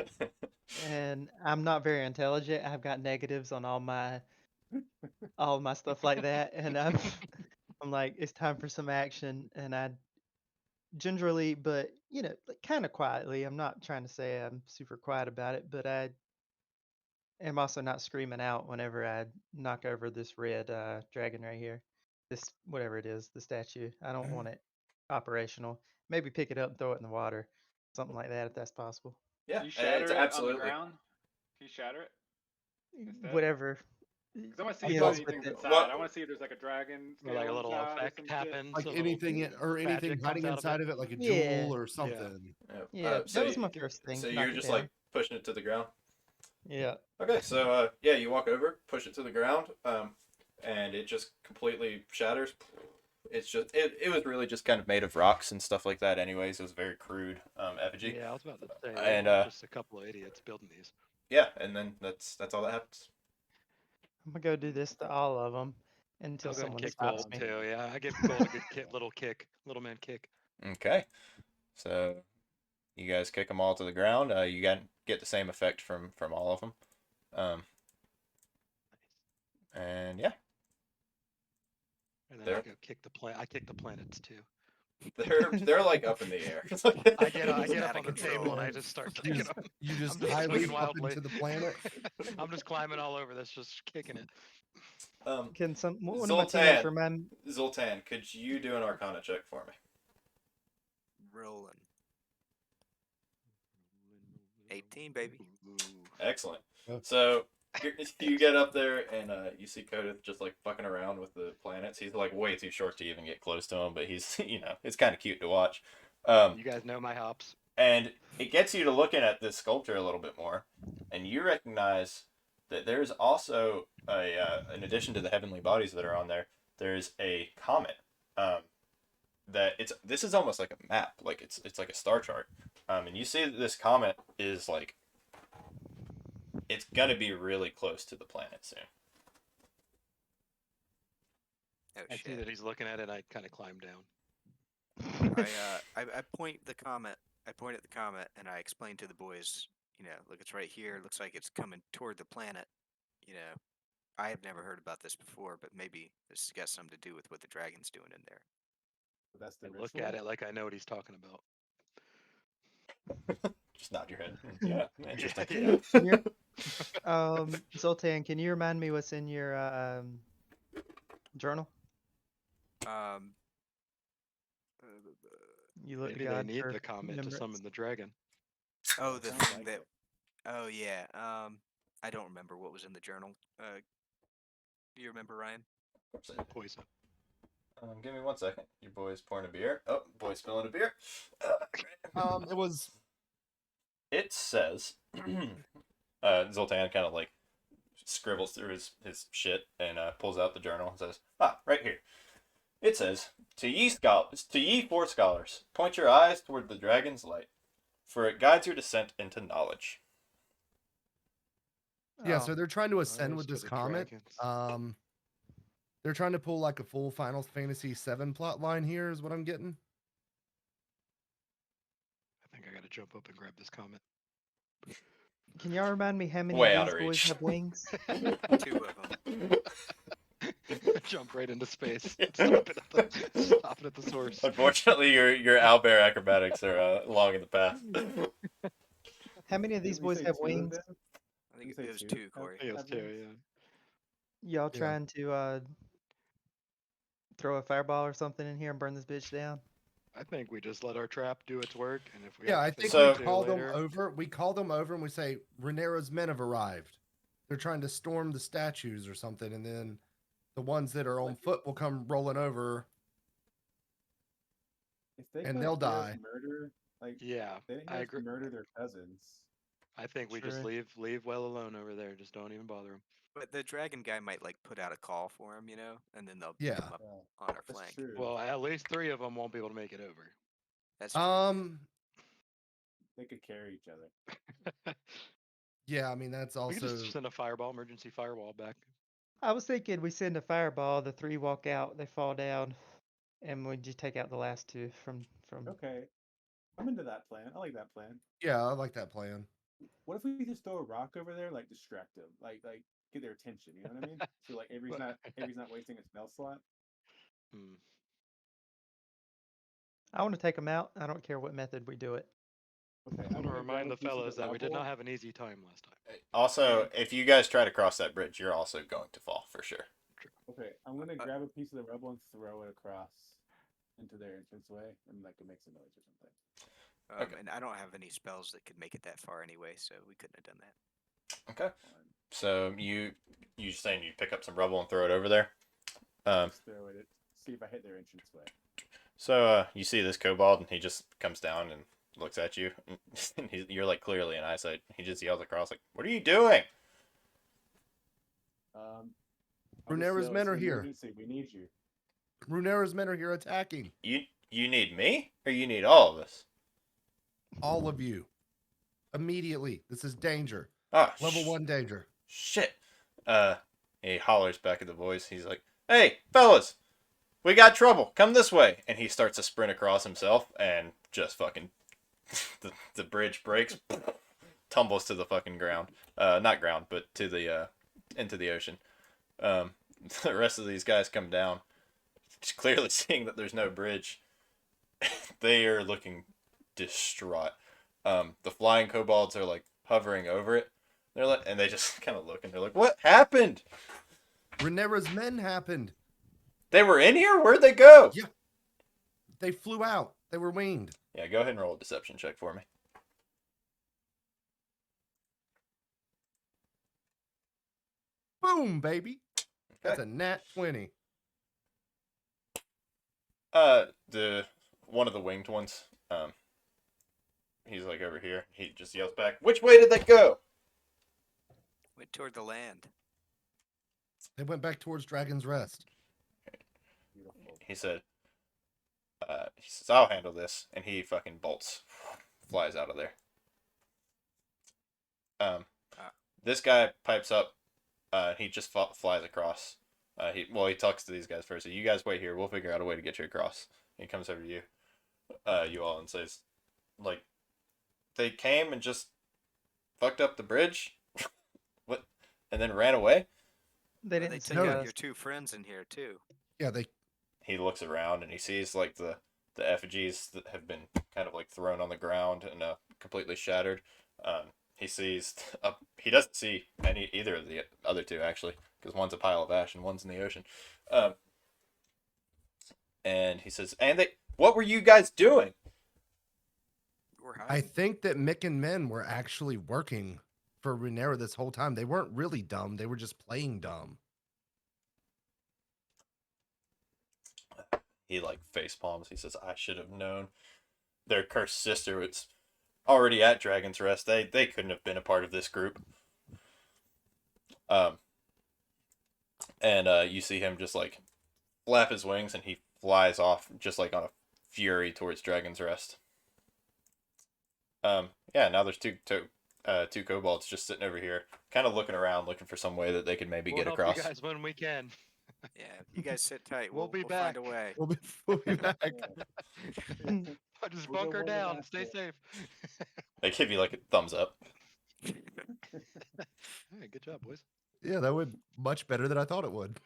Speaker 1: and I'm not very intelligent. I've got negatives on all my stuff like that, and I'm like, it's time for some action, and I gingerly, but like, kind of quietly. I'm not trying to say I'm super quiet about it, but I am also not screaming out whenever I knock over this red dragon right here. This whatever it is, the statue. I don't want it operational. Maybe pick it up and throw it in the water, something like that if that's possible.
Speaker 2: Yeah,
Speaker 7: can you shatter
Speaker 2: it's
Speaker 7: it on the
Speaker 2: absolutely.
Speaker 7: ground? Can you shatter it instead?
Speaker 1: Whatever.
Speaker 7: Because I want to see
Speaker 1: He
Speaker 7: if
Speaker 1: knows
Speaker 7: there's
Speaker 1: with
Speaker 7: anything
Speaker 1: it.
Speaker 7: inside.
Speaker 2: What-
Speaker 7: I want to see if there's like a dragon
Speaker 3: Or like a
Speaker 7: scale
Speaker 3: little
Speaker 7: inside or
Speaker 3: effect
Speaker 7: some shit.
Speaker 3: happens.
Speaker 4: Like
Speaker 3: a little
Speaker 4: anything or anything
Speaker 3: magic
Speaker 4: hiding
Speaker 3: comes out
Speaker 4: inside of it, like a
Speaker 1: Yeah.
Speaker 4: jewel or something.
Speaker 1: Yeah,
Speaker 2: so
Speaker 1: that was
Speaker 2: you-
Speaker 1: my first thing.
Speaker 2: So
Speaker 1: Knock
Speaker 2: you're
Speaker 1: it
Speaker 2: just
Speaker 1: down.
Speaker 2: like pushing it to the ground.
Speaker 1: Yeah.
Speaker 2: Okay, so yeah, you walk over, push it to the ground, and it just completely shatters. It's just it was really just kind of made of rocks and stuff like that. Anyways, it was very crude effigy.
Speaker 3: Yeah, I was about to say.
Speaker 2: And,
Speaker 3: we're just a couple of idiots building these.
Speaker 2: Yeah, and then that's all that happens.
Speaker 1: I'm gonna go do this to all of them until
Speaker 3: I'll go and
Speaker 1: someone
Speaker 3: kick
Speaker 1: stops
Speaker 3: Gold
Speaker 1: me.
Speaker 3: too. Yeah, I give Gold a good little man kick.
Speaker 2: Okay, so you guys kick them all to the ground. You get the same effect from all of them. And yeah,
Speaker 3: And then
Speaker 2: There.
Speaker 3: I go kick the planet. I kick the planets too.
Speaker 2: they're like up in the air.
Speaker 3: I get up
Speaker 5: out
Speaker 3: on
Speaker 5: of
Speaker 3: the table and I
Speaker 5: control.
Speaker 3: just start
Speaker 4: You
Speaker 3: kicking
Speaker 4: just,
Speaker 3: them.
Speaker 4: you just
Speaker 3: I'm just
Speaker 4: highly
Speaker 3: swinging
Speaker 4: up
Speaker 3: wildly.
Speaker 4: into the planet.
Speaker 3: I'm just climbing all over this, just kicking it.
Speaker 1: Can one of my teammates
Speaker 2: Zoltan,
Speaker 1: remind?
Speaker 2: Zoltan, could you do an Arcana check for me?
Speaker 5: Rolling. 18, baby.
Speaker 2: Excellent.
Speaker 4: Oh.
Speaker 2: So you get up there and you see Kodith just like fucking around with the planets. He's like way too short to even get close to him, but he's it's kind of cute to watch.
Speaker 3: You guys know my hops.
Speaker 2: And it gets you to looking at this sculpture a little bit more, and you recognize that there's also in addition to the heavenly bodies that are on there, there's a comet. This is almost like a map, like it's like a star chart. And you see that this comet is like it's gonna be really close to the planet soon.
Speaker 5: Oh
Speaker 3: I see
Speaker 5: shit.
Speaker 3: that he's looking at it. I kind of climb down.
Speaker 5: I point the comet. I point at the comet and I explain to the boys. Look, it's right here. Looks like it's coming toward the planet. I have never heard about this before, but maybe this has got something to do with what the dragon's doing in there.
Speaker 8: That's the
Speaker 3: I look at it like I know what he's talking about.
Speaker 2: Just nod your head. Yeah, interesting.
Speaker 3: Yeah.
Speaker 1: Can you, Zoltan, can you remind me what's in your journal? You look
Speaker 3: Maybe they
Speaker 1: God
Speaker 3: need
Speaker 1: for
Speaker 3: the comet to
Speaker 1: remembrance.
Speaker 3: summon the dragon.
Speaker 5: Oh, the
Speaker 8: Sounds
Speaker 5: thing
Speaker 8: like
Speaker 5: that.
Speaker 8: it.
Speaker 5: Oh yeah. I don't remember what was in the journal. Do you remember, Ryan?
Speaker 3: Poison.
Speaker 2: Give me 1 second. Your boy's pouring a beer. Oh, boy's spilling a beer.
Speaker 4: It was.
Speaker 2: It says, Zoltan kind of like scribbles through his shit and pulls out the journal and says, right here. It says, to ye four scholars, point your eyes toward the dragon's light, for it guides your descent into knowledge.
Speaker 4: Yeah,
Speaker 1: Oh,
Speaker 4: so they're trying to ascend
Speaker 3: Eyes
Speaker 4: with
Speaker 3: for
Speaker 4: this
Speaker 3: the
Speaker 4: comet.
Speaker 3: dragons.
Speaker 4: They're trying to pull like a full Final Fantasy VII plot line here, is what I'm getting.
Speaker 3: I think I gotta jump up and grab this comment.
Speaker 1: Can y'all remind me how many
Speaker 2: Way
Speaker 1: of
Speaker 2: out
Speaker 1: these
Speaker 2: of
Speaker 1: boys
Speaker 2: reach.
Speaker 1: have wings?
Speaker 5: 2 of them.
Speaker 3: Jump right into space. Stop it at the source.
Speaker 2: Unfortunately, your owlbear acrobatics are long in the past.
Speaker 1: How many of these
Speaker 8: Didn't we
Speaker 1: boys
Speaker 8: say
Speaker 1: have
Speaker 8: 2 of
Speaker 1: wings?
Speaker 8: them?
Speaker 5: I think
Speaker 8: You say
Speaker 5: it was
Speaker 8: 2
Speaker 5: 2,
Speaker 8: have-
Speaker 5: Corey.
Speaker 3: I think it was
Speaker 8: have
Speaker 3: 2,
Speaker 8: wings?
Speaker 3: yeah.
Speaker 1: Y'all
Speaker 4: Yeah.
Speaker 1: trying to throw a fireball or something in here and burn this bitch down?
Speaker 3: I think we just let our trap do its work, and if we
Speaker 4: Yeah,
Speaker 3: have
Speaker 4: I
Speaker 3: to
Speaker 4: think
Speaker 3: fix
Speaker 2: So-
Speaker 4: we
Speaker 3: it
Speaker 4: call them
Speaker 3: later,
Speaker 4: over. We call them over and we say, Renero's men have arrived. They're trying to storm the statues or something, and then the ones that are on foot will come rolling over.
Speaker 8: If they
Speaker 4: And
Speaker 8: go
Speaker 4: they'll
Speaker 8: here
Speaker 4: die.
Speaker 8: Murder, like
Speaker 3: yeah,
Speaker 8: they didn't
Speaker 3: I
Speaker 8: hear us
Speaker 3: agree.
Speaker 8: murder their cousins.
Speaker 3: I think we just
Speaker 1: Sure.
Speaker 3: leave well alone over there. Just don't even bother him.
Speaker 5: But the dragon guy might like put out a call for him, and then they'll
Speaker 4: Yeah.
Speaker 5: come up
Speaker 8: Yeah,
Speaker 5: on our
Speaker 8: that's
Speaker 5: flank.
Speaker 8: true.
Speaker 3: Well, at least 3 of them won't be able to make it over.
Speaker 5: That's true.
Speaker 8: They could carry each other.
Speaker 4: Yeah, I mean that's
Speaker 3: We
Speaker 4: also
Speaker 3: could just send a fireball, emergency firewall back.
Speaker 1: I was thinking we send a fireball, the 3 walk out, they fall down, and we just take out the last 2 from.
Speaker 8: Okay, I'm into that plan. I like that plan.
Speaker 4: yeah, I like that plan.
Speaker 8: What if we just throw a rock over there, like distract them, like get their attention? You know what I mean? So like Avery's not wasting a spell slot.
Speaker 3: Hmm.
Speaker 1: I want to take them out. I don't care what method we do it.
Speaker 8: Okay,
Speaker 3: I want to
Speaker 8: gonna grab
Speaker 3: remind
Speaker 8: a
Speaker 3: the
Speaker 8: piece of
Speaker 3: fellas that we did
Speaker 8: rubble.
Speaker 3: not have an easy time last time.
Speaker 2: Also, if you guys try to cross that bridge, you're also going to fall for sure.
Speaker 8: Okay, I'm gonna grab a piece of the rubble and throw it across into their entranceway, and like it makes a noise or something.
Speaker 2: Okay.
Speaker 5: And I don't have any spells that could make it that far anyway, so we couldn't have done that.
Speaker 2: Okay. So you saying you pick up some rubble and throw it over there?
Speaker 8: Just throw it. See if I hit their entranceway.
Speaker 2: So you see this kobold, and he just comes down and looks at you. And you're like clearly in eyesight. He just yells across like, "What are you doing?"
Speaker 8: I'll just
Speaker 4: Runero's
Speaker 8: yell,
Speaker 4: men
Speaker 8: "It's
Speaker 4: are
Speaker 8: an
Speaker 4: here."
Speaker 8: emergency, we need you.
Speaker 4: Runero's men are here attacking.
Speaker 2: You need me, or you need all of us?
Speaker 4: All of you. Immediately. This is danger.
Speaker 2: Oh,
Speaker 4: Level 1 danger.
Speaker 2: shit. He hollers back at the voice. He's like, "Hey, fellas, we got trouble. Come this way." And he starts to sprint across himself, and just fucking the bridge breaks, tumbles to the fucking ground. Not ground, but to the into the ocean. The rest of these guys come down, just clearly seeing that there's no bridge. They are looking distraught. The flying kobolds are like hovering over it. They're like, and they just kind of look, and they're like, "What happened?
Speaker 4: Runero's men happened.
Speaker 2: They were in here? Where'd they go?"
Speaker 4: Yeah. They flew out. They were winged.
Speaker 2: Yeah, go ahead and roll a deception check for me.
Speaker 4: Boom, baby. That's
Speaker 2: Okay.
Speaker 4: a nat 20.
Speaker 2: The one of the winged ones, he's like over here. He just yells back, "Which way did they go?"
Speaker 5: Went toward the land.
Speaker 4: They went back towards Dragon's Rest.
Speaker 8: Beautiful.
Speaker 2: He said, "I'll handle this," and he fucking bolts, flies out of there. This guy pipes up. He just flies across. He talks to these guys first. So you guys wait here. We'll figure out a way to get you across. He comes over to you, you all, and says, like, they came and just fucked up the bridge, what, and then ran away.
Speaker 1: They
Speaker 5: They
Speaker 1: didn't
Speaker 5: took
Speaker 1: see
Speaker 4: No.
Speaker 5: out
Speaker 1: us.
Speaker 5: your 2 friends in here too.
Speaker 4: Yeah, they
Speaker 2: He looks around and he sees like the effigies that have been kind of like thrown on the ground and completely shattered. He sees he doesn't see either of the other 2 actually, because one's a pile of ash and one's in the ocean. And he says, "And what were you guys doing?"
Speaker 5: We're
Speaker 4: I
Speaker 5: hiding.
Speaker 4: think that Mick and Men were actually working for Runero this whole time. They weren't really dumb. They were just playing dumb.
Speaker 2: He like face palms. He says, "I should have known. Their cursed sister was already at Dragon's Rest. They couldn't have been a part of this group." And you see him just like flap his wings, and he flies off just like on a fury towards Dragon's Rest. Yeah. Now there's two kobolds just sitting over here, kind of looking around, looking for some way that they could maybe
Speaker 3: We'll
Speaker 2: get
Speaker 3: help
Speaker 2: across.
Speaker 3: you guys when we can.
Speaker 5: Yeah, you guys sit tight.
Speaker 3: We'll be
Speaker 5: we'll find a
Speaker 3: back.
Speaker 5: way.
Speaker 4: We'll be back.
Speaker 3: I'll just
Speaker 8: We'll go
Speaker 3: bunker
Speaker 8: more than
Speaker 3: down.
Speaker 8: that,
Speaker 3: Stay
Speaker 8: but-
Speaker 3: safe.
Speaker 2: They give you like a thumbs up.
Speaker 3: Hey, good job, boys.
Speaker 4: Yeah, that would much better than I thought it would.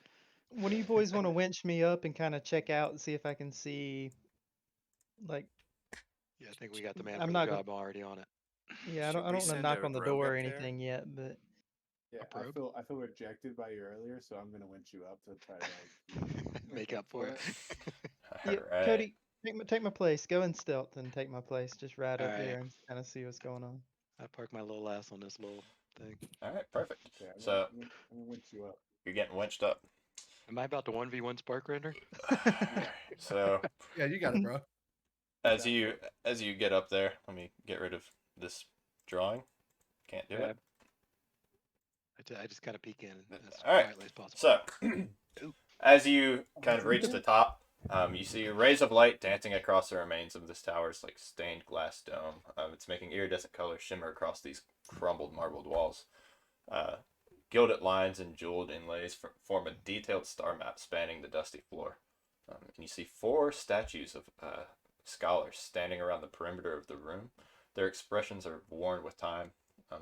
Speaker 1: One of you boys want to winch me up and kind of check out and see if I can see, like,
Speaker 3: Yeah, I think we got the man
Speaker 1: I'm
Speaker 3: for
Speaker 1: not
Speaker 3: the
Speaker 1: gonna-
Speaker 3: job already on it.
Speaker 1: yeah, I
Speaker 5: Should
Speaker 1: don't
Speaker 5: we
Speaker 1: want to
Speaker 5: send
Speaker 1: knock
Speaker 5: a
Speaker 1: on the
Speaker 5: rogue
Speaker 1: door or
Speaker 5: up there?
Speaker 1: anything yet, but
Speaker 8: Yeah, I
Speaker 3: probe?
Speaker 8: feel rejected by you earlier, so I'm gonna winch you up to try to like
Speaker 3: Make up for it.
Speaker 1: yeah,
Speaker 2: Alright.
Speaker 1: Cody, take my place. Go in stealth and take my place. Just ride up
Speaker 3: Alright.
Speaker 1: here and kind of see what's going on.
Speaker 3: I park my little ass on this little thing.
Speaker 2: Alright, perfect.
Speaker 8: Okay, I'm
Speaker 2: So
Speaker 8: gonna winch you up.
Speaker 2: you're getting winched up.
Speaker 3: Am I about to 1v1 Spark Render?
Speaker 2: So
Speaker 4: Yeah, you got it, bro.
Speaker 2: as you get up there, let me get rid of this drawing. Can't do it.
Speaker 3: I just kind of peek in as
Speaker 2: All right.
Speaker 3: quietly as possible.
Speaker 2: So, as you kind of reach the top, you see rays of light dancing across the remains of this tower's like stained glass dome. It's making iridescent colors shimmer across these crumbled marbled walls. Gilded lines and jeweled inlays form a detailed star map spanning the dusty floor. And you see 4 statues of scholars standing around the perimeter of the room. Their expressions are worn with time.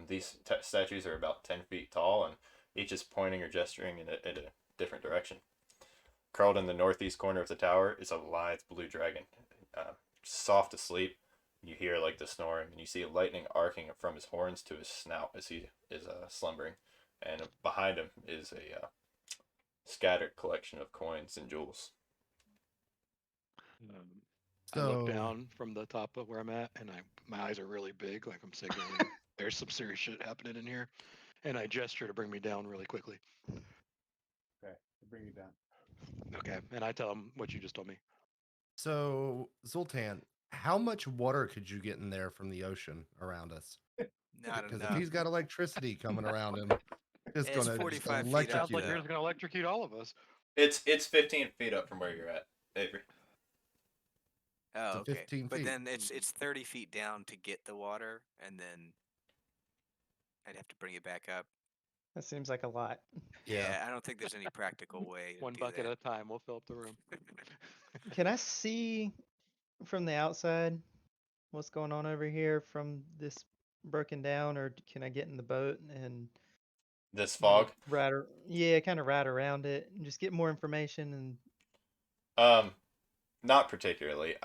Speaker 2: These statues are about 10 feet tall, and each is pointing or gesturing in a different direction. Curled in the northeast corner of the tower is a lithe blue dragon, soft asleep. You hear like the snoring, and you see lightning arcing from his horns to his snout as he is slumbering. And behind him is a scattered collection of coins and jewels.
Speaker 3: I look
Speaker 4: So-
Speaker 3: down from the top of where I'm at, and my eyes are really big, like I'm signaling there's some serious shit happening in here. And I gesture to bring me down really quickly.
Speaker 8: Okay, I'll bring you down.
Speaker 3: Okay, and I tell him what you just told me.
Speaker 4: So, Zoltan, how much water could you get in there from the ocean around us?
Speaker 5: Not
Speaker 4: Because if
Speaker 5: enough.
Speaker 4: he's got electricity coming around him, it's
Speaker 5: It's
Speaker 4: gonna
Speaker 5: 45 feet
Speaker 4: electrocute
Speaker 5: up,
Speaker 3: Sounds like
Speaker 5: though.
Speaker 3: you're just gonna electrocute all of us.
Speaker 2: It's 15 feet up from where you're at, Avery.
Speaker 5: Oh,
Speaker 4: to
Speaker 5: okay.
Speaker 4: 15
Speaker 5: But
Speaker 4: feet.
Speaker 5: then it's 30 feet down to get the water, and then I'd have to bring it back up.
Speaker 1: That seems like a lot.
Speaker 5: Yeah, I don't think there's any practical way to
Speaker 3: One
Speaker 5: do
Speaker 3: bucket
Speaker 5: that.
Speaker 3: at a time. We'll fill up the room.
Speaker 1: Can I see from the outside what's going on over here from this broken down, or can I get in the boat and
Speaker 2: This fog.
Speaker 1: yeah, kind of ride around it and just get more information
Speaker 2: Not particularly.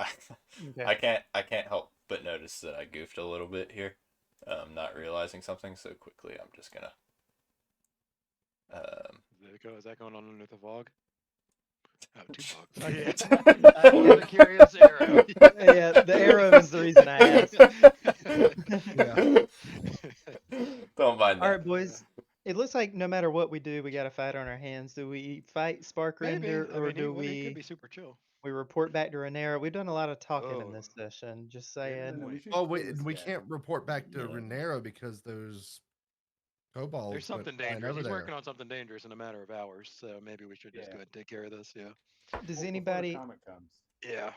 Speaker 1: Okay.
Speaker 2: I can't help but notice that I goofed a little bit here. Not realizing something so quickly. I'm just gonna.
Speaker 3: Is that going on underneath the fog? Oh, 2 fogs.
Speaker 1: Okay.
Speaker 3: That was a curious arrow.
Speaker 1: Yeah, the arrow is the reason I asked.
Speaker 2: Don't mind that.
Speaker 1: All right, boys. It looks like no matter what we do, we got a fight on our hands. Do we fight Spark
Speaker 3: Maybe.
Speaker 1: Render,
Speaker 3: I
Speaker 1: or
Speaker 3: mean,
Speaker 1: do
Speaker 3: he could be
Speaker 1: we
Speaker 3: super chill.
Speaker 1: report back to Renera? We've done a lot of talking in
Speaker 3: Oh.
Speaker 1: this session. Just
Speaker 8: No,
Speaker 1: saying.
Speaker 8: we should
Speaker 4: Oh,
Speaker 8: kill
Speaker 4: wait,
Speaker 8: this
Speaker 4: we
Speaker 8: guy.
Speaker 4: can't report back to
Speaker 2: Yeah.
Speaker 4: Renera because those kobolds.
Speaker 3: There's
Speaker 4: went
Speaker 3: something
Speaker 4: flying
Speaker 3: dangerous.
Speaker 4: over
Speaker 3: He's
Speaker 4: there.
Speaker 3: working on something dangerous in a matter of hours, so maybe we should just
Speaker 8: Yeah.
Speaker 3: go ahead and take care of this. Yeah.
Speaker 1: Does
Speaker 8: Before the
Speaker 1: anybody?
Speaker 8: comet comes.
Speaker 3: Yeah.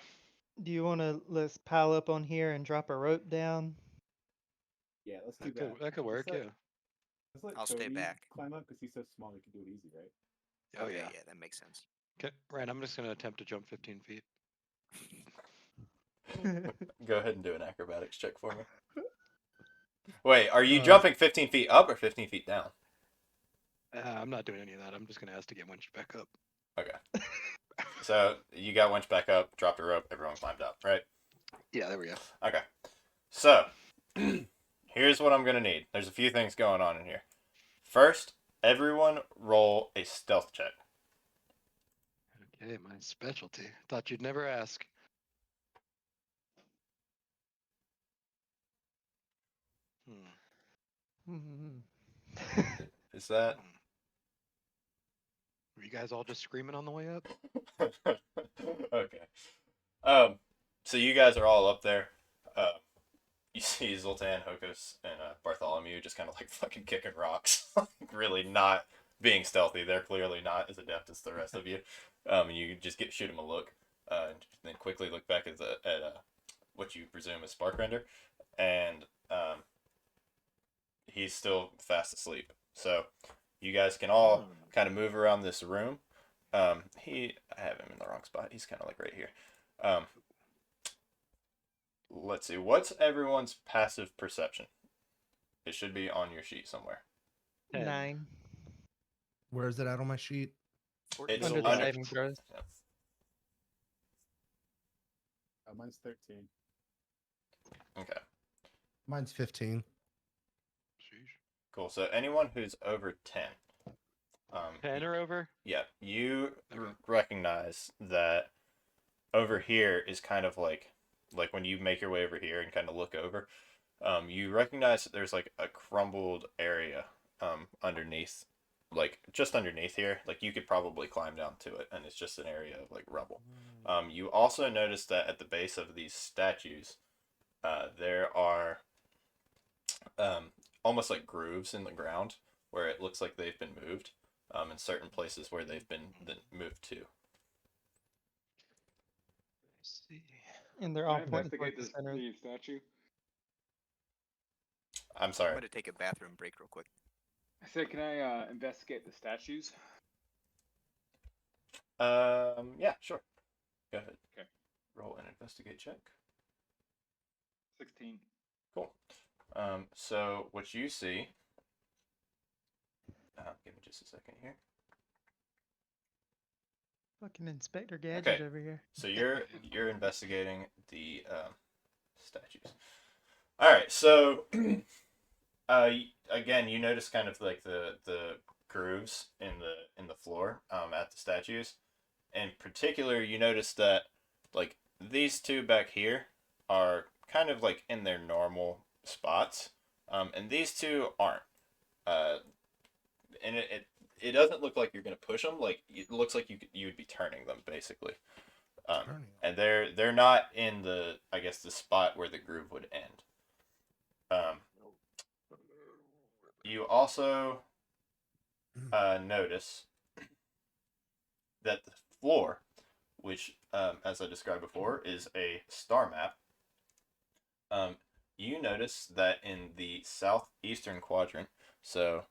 Speaker 1: Do you want to let's pile up on here and drop a rope down?
Speaker 8: Yeah, let's do that.
Speaker 3: That could work.
Speaker 8: Let's
Speaker 3: Yeah.
Speaker 8: let
Speaker 5: I'll stay
Speaker 8: Cody
Speaker 5: back.
Speaker 8: climb up because he's so small. He can do it easy, right?
Speaker 3: Oh
Speaker 5: Okay,
Speaker 3: yeah.
Speaker 5: yeah, that makes sense.
Speaker 3: Okay. Right. I'm just gonna attempt to jump 15 feet.
Speaker 2: Go ahead and do an acrobatics check for me. Wait, are you
Speaker 4: Uh,
Speaker 2: jumping 15 feet up or 15 feet down?
Speaker 3: I'm not doing any of that. I'm just gonna ask to get winched back up.
Speaker 2: Okay. So you got winched back up, dropped a rope, everyone climbed up, right?
Speaker 3: Yeah. There we go.
Speaker 2: Okay. So here's what I'm gonna need. There's a few things going on in here. First, everyone roll a stealth check.
Speaker 3: Okay. My specialty. Thought you'd never ask.
Speaker 2: Is that?
Speaker 3: Were you guys all just screaming on the way up?
Speaker 2: Okay. So you guys are all up there. You see Zoltan, Hokos, and Bartholomew just kind of like fucking kicking rocks, really not being stealthy. They're clearly not as adept as the rest of you. And you just shoot him a look, and then quickly look back at what you presume is Spark Render, and he's still fast asleep. So you guys can all kind of move around this room, I have him in the wrong spot. He's kind of like right here. Um, let's see. What's everyone's passive perception? It should be on your sheet somewhere.
Speaker 3: 10.
Speaker 1: 9.
Speaker 4: Where is it at on my sheet?
Speaker 2: It's
Speaker 1: Under the
Speaker 2: under-
Speaker 1: saving throws.
Speaker 2: Yep.
Speaker 8: Mine's 13.
Speaker 2: Okay.
Speaker 4: Mine's 15.
Speaker 3: Sheesh.
Speaker 2: Cool. So anyone who's over 10,
Speaker 3: 10 or over?
Speaker 2: yeah, you
Speaker 3: Okay.
Speaker 2: recognize that over here is kind of like when you make your way over here and kind of look over, you recognize that there's like a crumbled area underneath, like just underneath here. Like you could probably climb down to it, and it's just an area of like rubble. You also notice that at the base of these statues, there are almost like grooves in the ground where it looks like they've been moved, in certain places where they've been moved to.
Speaker 3: Let's see.
Speaker 1: And they're
Speaker 7: Can I
Speaker 1: all pointing
Speaker 7: investigate
Speaker 1: towards the
Speaker 7: this
Speaker 1: center.
Speaker 7: the statue?
Speaker 2: I'm
Speaker 5: I'm
Speaker 2: sorry.
Speaker 5: going to take a bathroom break real quick.
Speaker 7: I said, can I investigate the statues?
Speaker 2: Yeah, sure. Go ahead.
Speaker 7: Okay.
Speaker 2: Roll an investigate check.
Speaker 7: 16.
Speaker 2: Cool. So what you see, give me just a second here.
Speaker 1: Fucking Inspector Gadget
Speaker 2: Okay.
Speaker 1: over here.
Speaker 2: So you're investigating the statues. All right. So again, you notice kind of like the grooves in the floor at the statues. In particular, you notice that like these two back here are kind of like in their normal spots, and these two aren't. And it doesn't look like you're gonna push them. Like it looks like you would be turning them basically.
Speaker 4: Turning.
Speaker 2: And they're not in the, I guess, the spot where the groove would end. You also notice that the floor, which, as I described before, is a star map. You notice that in the southeastern quadrant, so,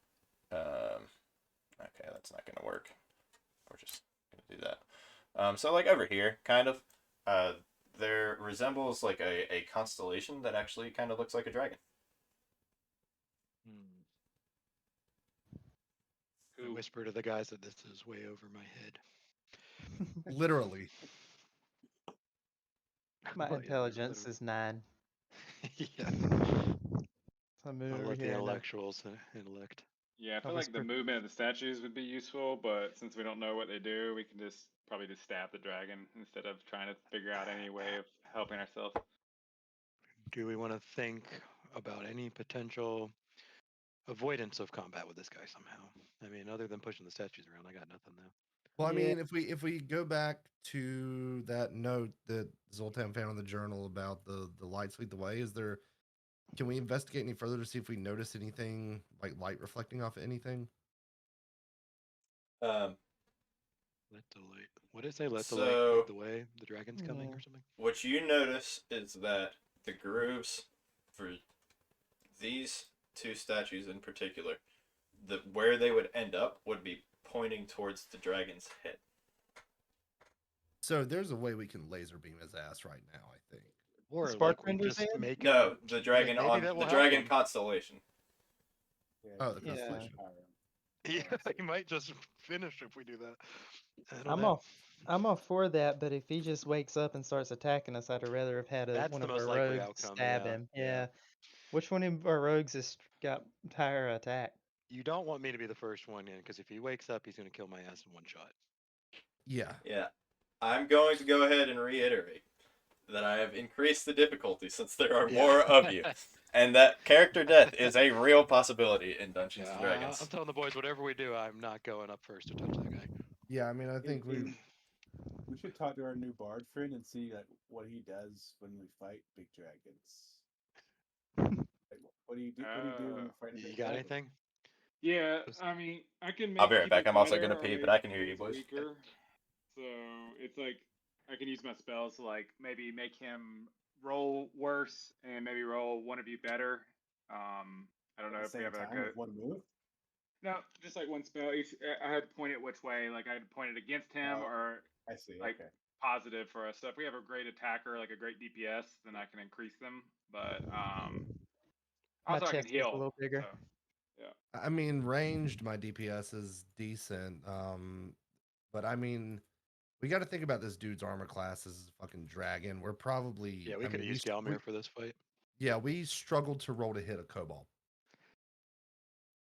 Speaker 2: okay, that's not going to work. We're just going to do that. So, like over here, kind of, there resembles like a constellation that actually kind of looks like a dragon.
Speaker 3: I
Speaker 7: Who?
Speaker 3: whisper to the guys that this is way over my head.
Speaker 4: Literally.
Speaker 1: My
Speaker 3: Well, yeah,
Speaker 1: intelligence is 9.
Speaker 3: yeah.
Speaker 1: So I move
Speaker 3: I'll
Speaker 1: over
Speaker 3: let the
Speaker 1: here. And
Speaker 3: intellectuals intellect.
Speaker 7: Yeah, I
Speaker 1: I'll
Speaker 7: feel like the
Speaker 1: whisper.
Speaker 7: movement of the statues would be useful, but since we don't know what they do, we can just probably just stab the dragon instead of trying to figure out any way of helping ourselves.
Speaker 3: Do we want to think about any potential avoidance of combat with this guy somehow? I mean, other than pushing the statues around, I got nothing though.
Speaker 4: Well, I
Speaker 1: Yeah.
Speaker 4: mean, if we go back to that note that Zoltan found in the journal about the lights lead the way, can we investigate any further to see if we notice anything like light reflecting off of anything?
Speaker 2: Um,
Speaker 3: Let the light. What did it say? Let the light
Speaker 2: So-
Speaker 3: lead the way. The dragon's coming
Speaker 1: Yeah.
Speaker 3: or something.
Speaker 2: What you notice is that the grooves for these two statues in particular, where they would end up would be pointing towards the dragon's head.
Speaker 4: So there's a way we can laser beam his ass right now, I think.
Speaker 3: Or
Speaker 1: Spark
Speaker 3: like we
Speaker 1: Render's
Speaker 3: just
Speaker 1: hand?
Speaker 3: make
Speaker 2: No,
Speaker 3: him.
Speaker 2: the dragon
Speaker 3: maybe
Speaker 2: on
Speaker 3: that will
Speaker 2: the
Speaker 3: help
Speaker 2: dragon
Speaker 3: him.
Speaker 2: constellation.
Speaker 8: Yeah,
Speaker 4: Oh, the
Speaker 8: it's just
Speaker 1: constellation.
Speaker 8: Skyrim.
Speaker 3: Yeah, he might just finish if we do that. I don't
Speaker 1: I'm
Speaker 3: know.
Speaker 1: I'm all for that, but if he just wakes up and starts attacking us, I'd rather have had
Speaker 3: That's
Speaker 1: one
Speaker 3: the
Speaker 1: of
Speaker 3: most
Speaker 1: our
Speaker 3: likely
Speaker 1: rogues
Speaker 3: outcome,
Speaker 1: stab
Speaker 3: yeah,
Speaker 1: him.
Speaker 3: yeah.
Speaker 1: Yeah. Which one of our rogues has got higher attack?
Speaker 3: You don't want me to be the first one in, because if he wakes up, he's going to kill my ass in one shot.
Speaker 4: Yeah.
Speaker 2: Yeah. I'm going to go ahead and reiterate that I have increased the difficulty since there are more of you. And that character death is a real possibility in Dungeons and Dragons.
Speaker 3: I'm telling the boys, whatever we do, I'm not going up first to touch that guy.
Speaker 4: Yeah, I mean, I think we
Speaker 8: We should talk to our new bard friend and see like what he does when we fight big dragons. Like, what do you do? What do you do when you fight a
Speaker 3: You
Speaker 8: big
Speaker 3: got
Speaker 8: dragon?
Speaker 3: anything?
Speaker 7: Yeah,
Speaker 3: Just-
Speaker 7: I mean, I can make
Speaker 2: I'll be right
Speaker 7: it
Speaker 2: back.
Speaker 7: either
Speaker 2: I'm also
Speaker 7: better
Speaker 2: gonna
Speaker 7: or
Speaker 2: pee, but
Speaker 7: make
Speaker 2: I can hear you,
Speaker 7: it
Speaker 2: boys.
Speaker 7: weaker. So it's like I can use my spells to like maybe make him roll worse and maybe roll one of you better. I don't know
Speaker 8: At
Speaker 7: if
Speaker 8: the
Speaker 7: we
Speaker 8: same
Speaker 7: have like
Speaker 8: time
Speaker 7: a
Speaker 8: with one move.
Speaker 7: No, just like one spell. I had to point it which way. Like I had to point it against him
Speaker 6: Oh,
Speaker 7: or
Speaker 6: I see.
Speaker 7: like
Speaker 6: Okay.
Speaker 7: positive for us. So if we have a great attacker, like a great DPS, then I can increase them. But
Speaker 1: My
Speaker 7: also I can
Speaker 1: chest is a
Speaker 7: heal.
Speaker 1: little bigger.
Speaker 7: So yeah.
Speaker 4: I mean, ranged, my DPS is decent. But I mean, we got to think about this dude's armor class as a fucking dragon. We're probably,
Speaker 3: Yeah, we
Speaker 4: I
Speaker 3: could
Speaker 4: mean,
Speaker 3: have used Galmir for this fight.
Speaker 4: yeah, we struggled to roll to hit a cobalt.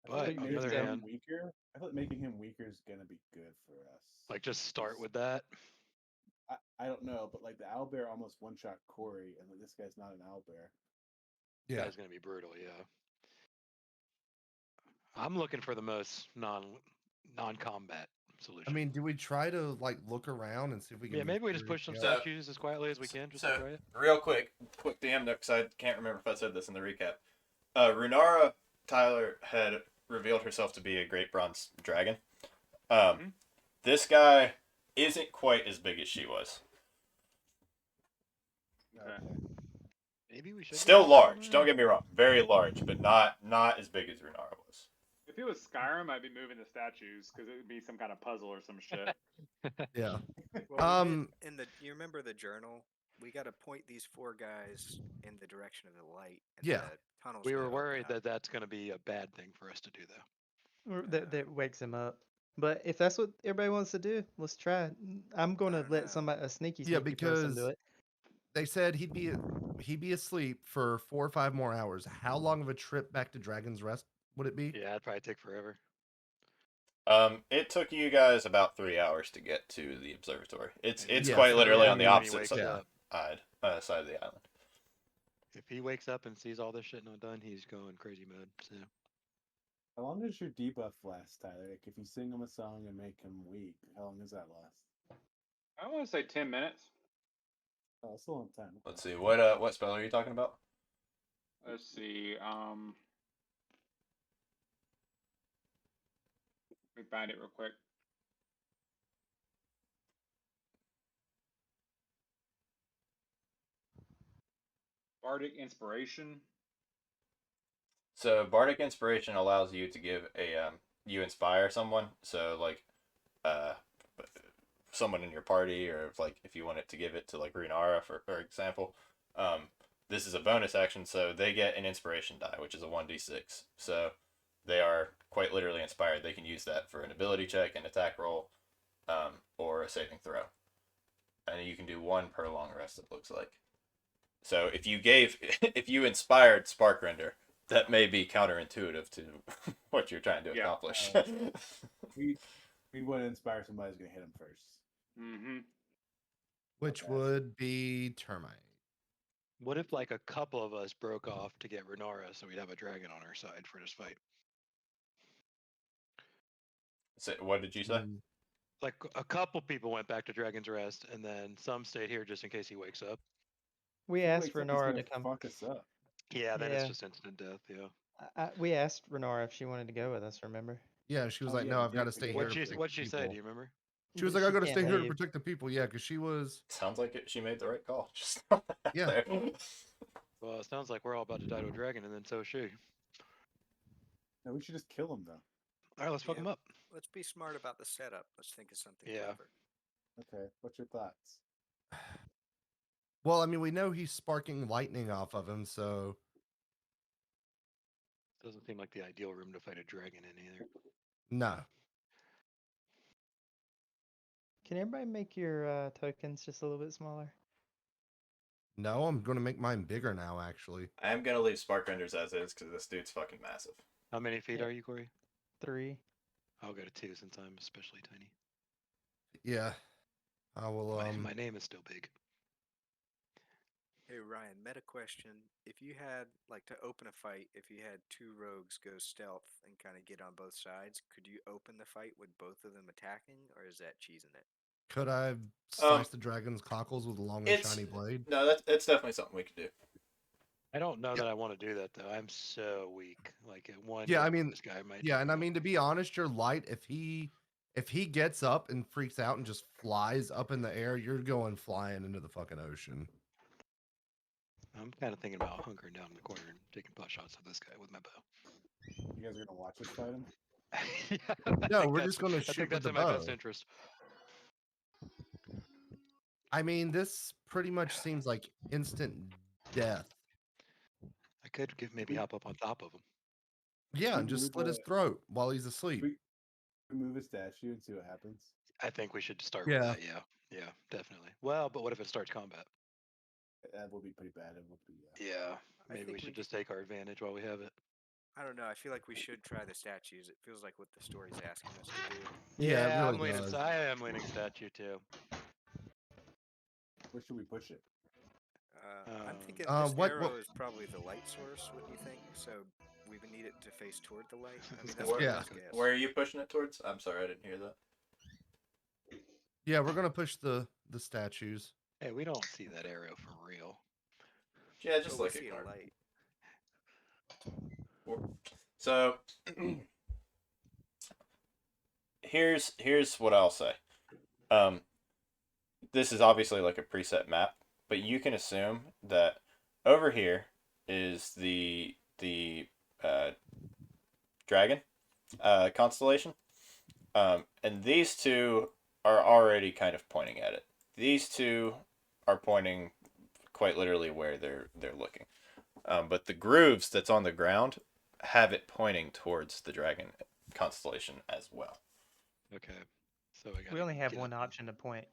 Speaker 6: I feel
Speaker 3: But
Speaker 6: like
Speaker 3: on the
Speaker 6: making
Speaker 3: other
Speaker 6: him
Speaker 3: hand,
Speaker 6: weaker. I feel like making him weaker is gonna be good for us.
Speaker 3: like just start
Speaker 6: Because
Speaker 3: with that.
Speaker 6: I don't know, but like the owlbear almost one shot Corey, and like, this guy's not an owlbear.
Speaker 4: Yeah.
Speaker 3: Guy's gonna be brutal. Yeah. I'm looking for the most non-combat solution.
Speaker 4: I mean, do we try to like look around and see if we can?
Speaker 3: yeah,
Speaker 4: move
Speaker 3: maybe we just
Speaker 4: through?
Speaker 3: push some
Speaker 4: Yeah.
Speaker 3: statues as quietly as we can, just to
Speaker 2: So,
Speaker 3: try it.
Speaker 2: real quick DM note, because I can't remember if I said this in the recap. Runara Tyler had revealed herself to be a great bronze dragon. This guy isn't quite as big as she was.
Speaker 7: Okay.
Speaker 3: Maybe we should.
Speaker 2: Still large. Don't get me wrong, very large, but not as big as Runara was.
Speaker 7: If it was Skyrim, I'd be moving the statues because it would be some kind of puzzle or some shit.
Speaker 4: Yeah.
Speaker 5: Well, we did in the. You remember the journal? We got to point these 4 guys in the direction of the light. And
Speaker 4: Yeah.
Speaker 5: The tunnel's
Speaker 3: We were
Speaker 5: gonna open
Speaker 3: worried
Speaker 5: up.
Speaker 3: that that's going to be a bad thing for us to do, though.
Speaker 1: Or that wakes him up. But if that's what everybody wants to do, let's try it. I'm gonna
Speaker 5: don't
Speaker 1: let
Speaker 5: know.
Speaker 1: somebody a sneaky
Speaker 4: Yeah,
Speaker 1: person do
Speaker 4: because
Speaker 1: it.
Speaker 4: they said he'd be asleep for 4 or 5 more hours. How long of a trip back to Dragon's Rest would it be?
Speaker 3: Yeah, it'd probably take forever.
Speaker 2: It took you guys about 3 hours to get to the observatory. It's
Speaker 4: Yeah,
Speaker 2: quite
Speaker 4: so
Speaker 2: literally
Speaker 4: I
Speaker 2: on the
Speaker 4: mean, when he
Speaker 2: opposite
Speaker 3: wakes
Speaker 2: side,
Speaker 3: up.
Speaker 2: side of the island.
Speaker 3: If he wakes up and sees all this shit not done, he's going crazy mode. So
Speaker 6: How long does your debuff last, Tyler? Like if you sing him a song and make him weak, how long does that last?
Speaker 7: I want to say 10 minutes.
Speaker 6: Oh, it's a long time.
Speaker 2: Let's see, what spell are you talking about?
Speaker 7: Let's see. Let me find it real quick. Bardic Inspiration.
Speaker 2: So Bardic Inspiration allows you to give you inspire someone. So like someone in your party, or like if you wanted to give it to like Runara for example. This is a bonus action, so they get an inspiration die, which is a 1d6. So they are quite literally inspired. They can use that for an ability check, an attack roll, or a saving throw. And you can do 1 per long rest, it looks like. So if you inspired Sparkrender, that may be counterintuitive to what you're trying to accomplish.
Speaker 6: We want to inspire somebody who's gonna hit him first.
Speaker 7: Mm-hmm.
Speaker 4: Which
Speaker 6: Okay.
Speaker 4: would be Termite.
Speaker 3: what if like a couple of us broke off to get Renara so we'd have a dragon on our side for this fight?
Speaker 2: So, what did you say?
Speaker 3: Like a couple people went back to Dragon's Rest, and then some stayed here just in case he wakes up.
Speaker 1: We
Speaker 6: If he
Speaker 1: asked
Speaker 6: wakes up, he's
Speaker 1: Renara
Speaker 6: gonna
Speaker 1: to come.
Speaker 6: fuck us up.
Speaker 3: Yeah, then it's
Speaker 1: Yeah.
Speaker 3: just instant death. Yeah.
Speaker 1: We asked Renara if she wanted to go with us. Remember?
Speaker 4: Yeah, she was
Speaker 6: Oh,
Speaker 4: like,
Speaker 6: yeah,
Speaker 4: "No,
Speaker 6: we
Speaker 4: I've got to
Speaker 6: did
Speaker 4: stay
Speaker 6: forget.
Speaker 4: here."
Speaker 3: What'd
Speaker 4: to
Speaker 3: she
Speaker 4: protect
Speaker 3: say?
Speaker 4: people."
Speaker 3: Do you remember?
Speaker 4: She was like, "I got to
Speaker 1: can't
Speaker 4: stay here to
Speaker 1: leave.
Speaker 4: protect the people." Yeah, because she was.
Speaker 2: Sounds like she made the right call. Just
Speaker 4: Yeah.
Speaker 2: there.
Speaker 3: Well, it sounds like we're all about to die to a dragon, and then so is she.
Speaker 6: No, we should just kill him though.
Speaker 3: All right, let's fuck
Speaker 5: Yeah.
Speaker 3: him up.
Speaker 5: Let's be smart about the setup. Let's think of something
Speaker 3: Yeah.
Speaker 5: clever.
Speaker 6: Okay, what's your thoughts?
Speaker 4: Well, I mean, we know he's sparking lightning off of him, so
Speaker 3: Doesn't seem like the ideal room to fight a dragon in either.
Speaker 4: no.
Speaker 1: Can everybody make your tokens just a little bit smaller?
Speaker 4: No, I'm going to make mine bigger now, actually.
Speaker 2: I am gonna leave Sparkrenders as is because this dude's fucking massive.
Speaker 3: How many feet
Speaker 1: Yeah.
Speaker 3: are you, Corey?
Speaker 1: 3.
Speaker 3: I'll go to 2 since I'm especially tiny.
Speaker 4: Yeah. I will,
Speaker 3: My name is still big.
Speaker 5: Hey Ryan, meta question. If you had like to open a fight, if you had 2 rogues go stealth and kind of get on both sides, could you open the fight with both of them attacking, or is that cheesing it?
Speaker 4: could I slice the dragon's cockles with a long and
Speaker 2: It's
Speaker 4: shiny blade?
Speaker 2: no, that's definitely something we could do.
Speaker 3: I don't know that I want to do that though. I'm so weak. Like at one.
Speaker 4: Yeah,
Speaker 3: hit
Speaker 4: I
Speaker 3: from
Speaker 4: mean,
Speaker 3: this guy might.
Speaker 4: yeah,
Speaker 3: take
Speaker 4: and
Speaker 3: me
Speaker 4: I
Speaker 3: out.
Speaker 4: mean, to be honest, you're light. If he gets up and freaks out and just flies up in the air, you're going flying into the fucking ocean.
Speaker 3: I'm kind of thinking about hunkering down in the corner and taking pot shots at this guy with my bow.
Speaker 6: You guys are gonna watch us fight him?
Speaker 3: Yeah,
Speaker 4: No, we're just gonna
Speaker 3: I
Speaker 4: shoot
Speaker 3: think
Speaker 4: with
Speaker 3: that's
Speaker 4: the
Speaker 3: in my best
Speaker 4: bow.
Speaker 3: interest.
Speaker 4: I mean, this pretty much seems like instant death.
Speaker 3: I could maybe hop up on top of him.
Speaker 4: Yeah,
Speaker 6: we
Speaker 4: and just
Speaker 6: move
Speaker 4: slit his
Speaker 6: a-
Speaker 4: throat while he's asleep.
Speaker 6: we move a statue and see what happens.
Speaker 3: I think we should start
Speaker 4: Yeah.
Speaker 3: with that. Yeah, definitely. Well, but what if it starts combat?
Speaker 6: That will be pretty bad. It will be.
Speaker 3: Yeah,
Speaker 5: I
Speaker 3: maybe we
Speaker 5: think
Speaker 3: should
Speaker 5: we
Speaker 3: just take our advantage while we have it.
Speaker 5: I don't know. I feel like we should try the statues. It feels like what the story's asking us to do.
Speaker 4: Yeah, it
Speaker 3: I'm
Speaker 4: really
Speaker 3: leaning.
Speaker 4: does.
Speaker 3: I am leaning statue too.
Speaker 6: Where should we push it?
Speaker 5: I'm thinking
Speaker 3: Um,
Speaker 5: this
Speaker 4: what-
Speaker 5: arrow is probably the light source. Wouldn't you think? So we would need it to face toward the light. I mean, that's my
Speaker 4: Yeah.
Speaker 5: best guess.
Speaker 2: Where are you pushing it towards? I'm sorry, I didn't hear that.
Speaker 4: Yeah, we're gonna push the statues.
Speaker 3: Hey, we don't see that arrow for real.
Speaker 2: Yeah, just
Speaker 5: But we
Speaker 2: like
Speaker 5: see a
Speaker 2: ignore.
Speaker 5: light.
Speaker 2: So here's what I'll say. This is obviously like a preset map, but you can assume that over here is the dragon constellation, and these two are already kind of pointing at it. These two are pointing quite literally where they're looking, but the grooves that's on the ground have it pointing towards the dragon constellation as well.
Speaker 3: Okay, so
Speaker 1: We only have one option to point.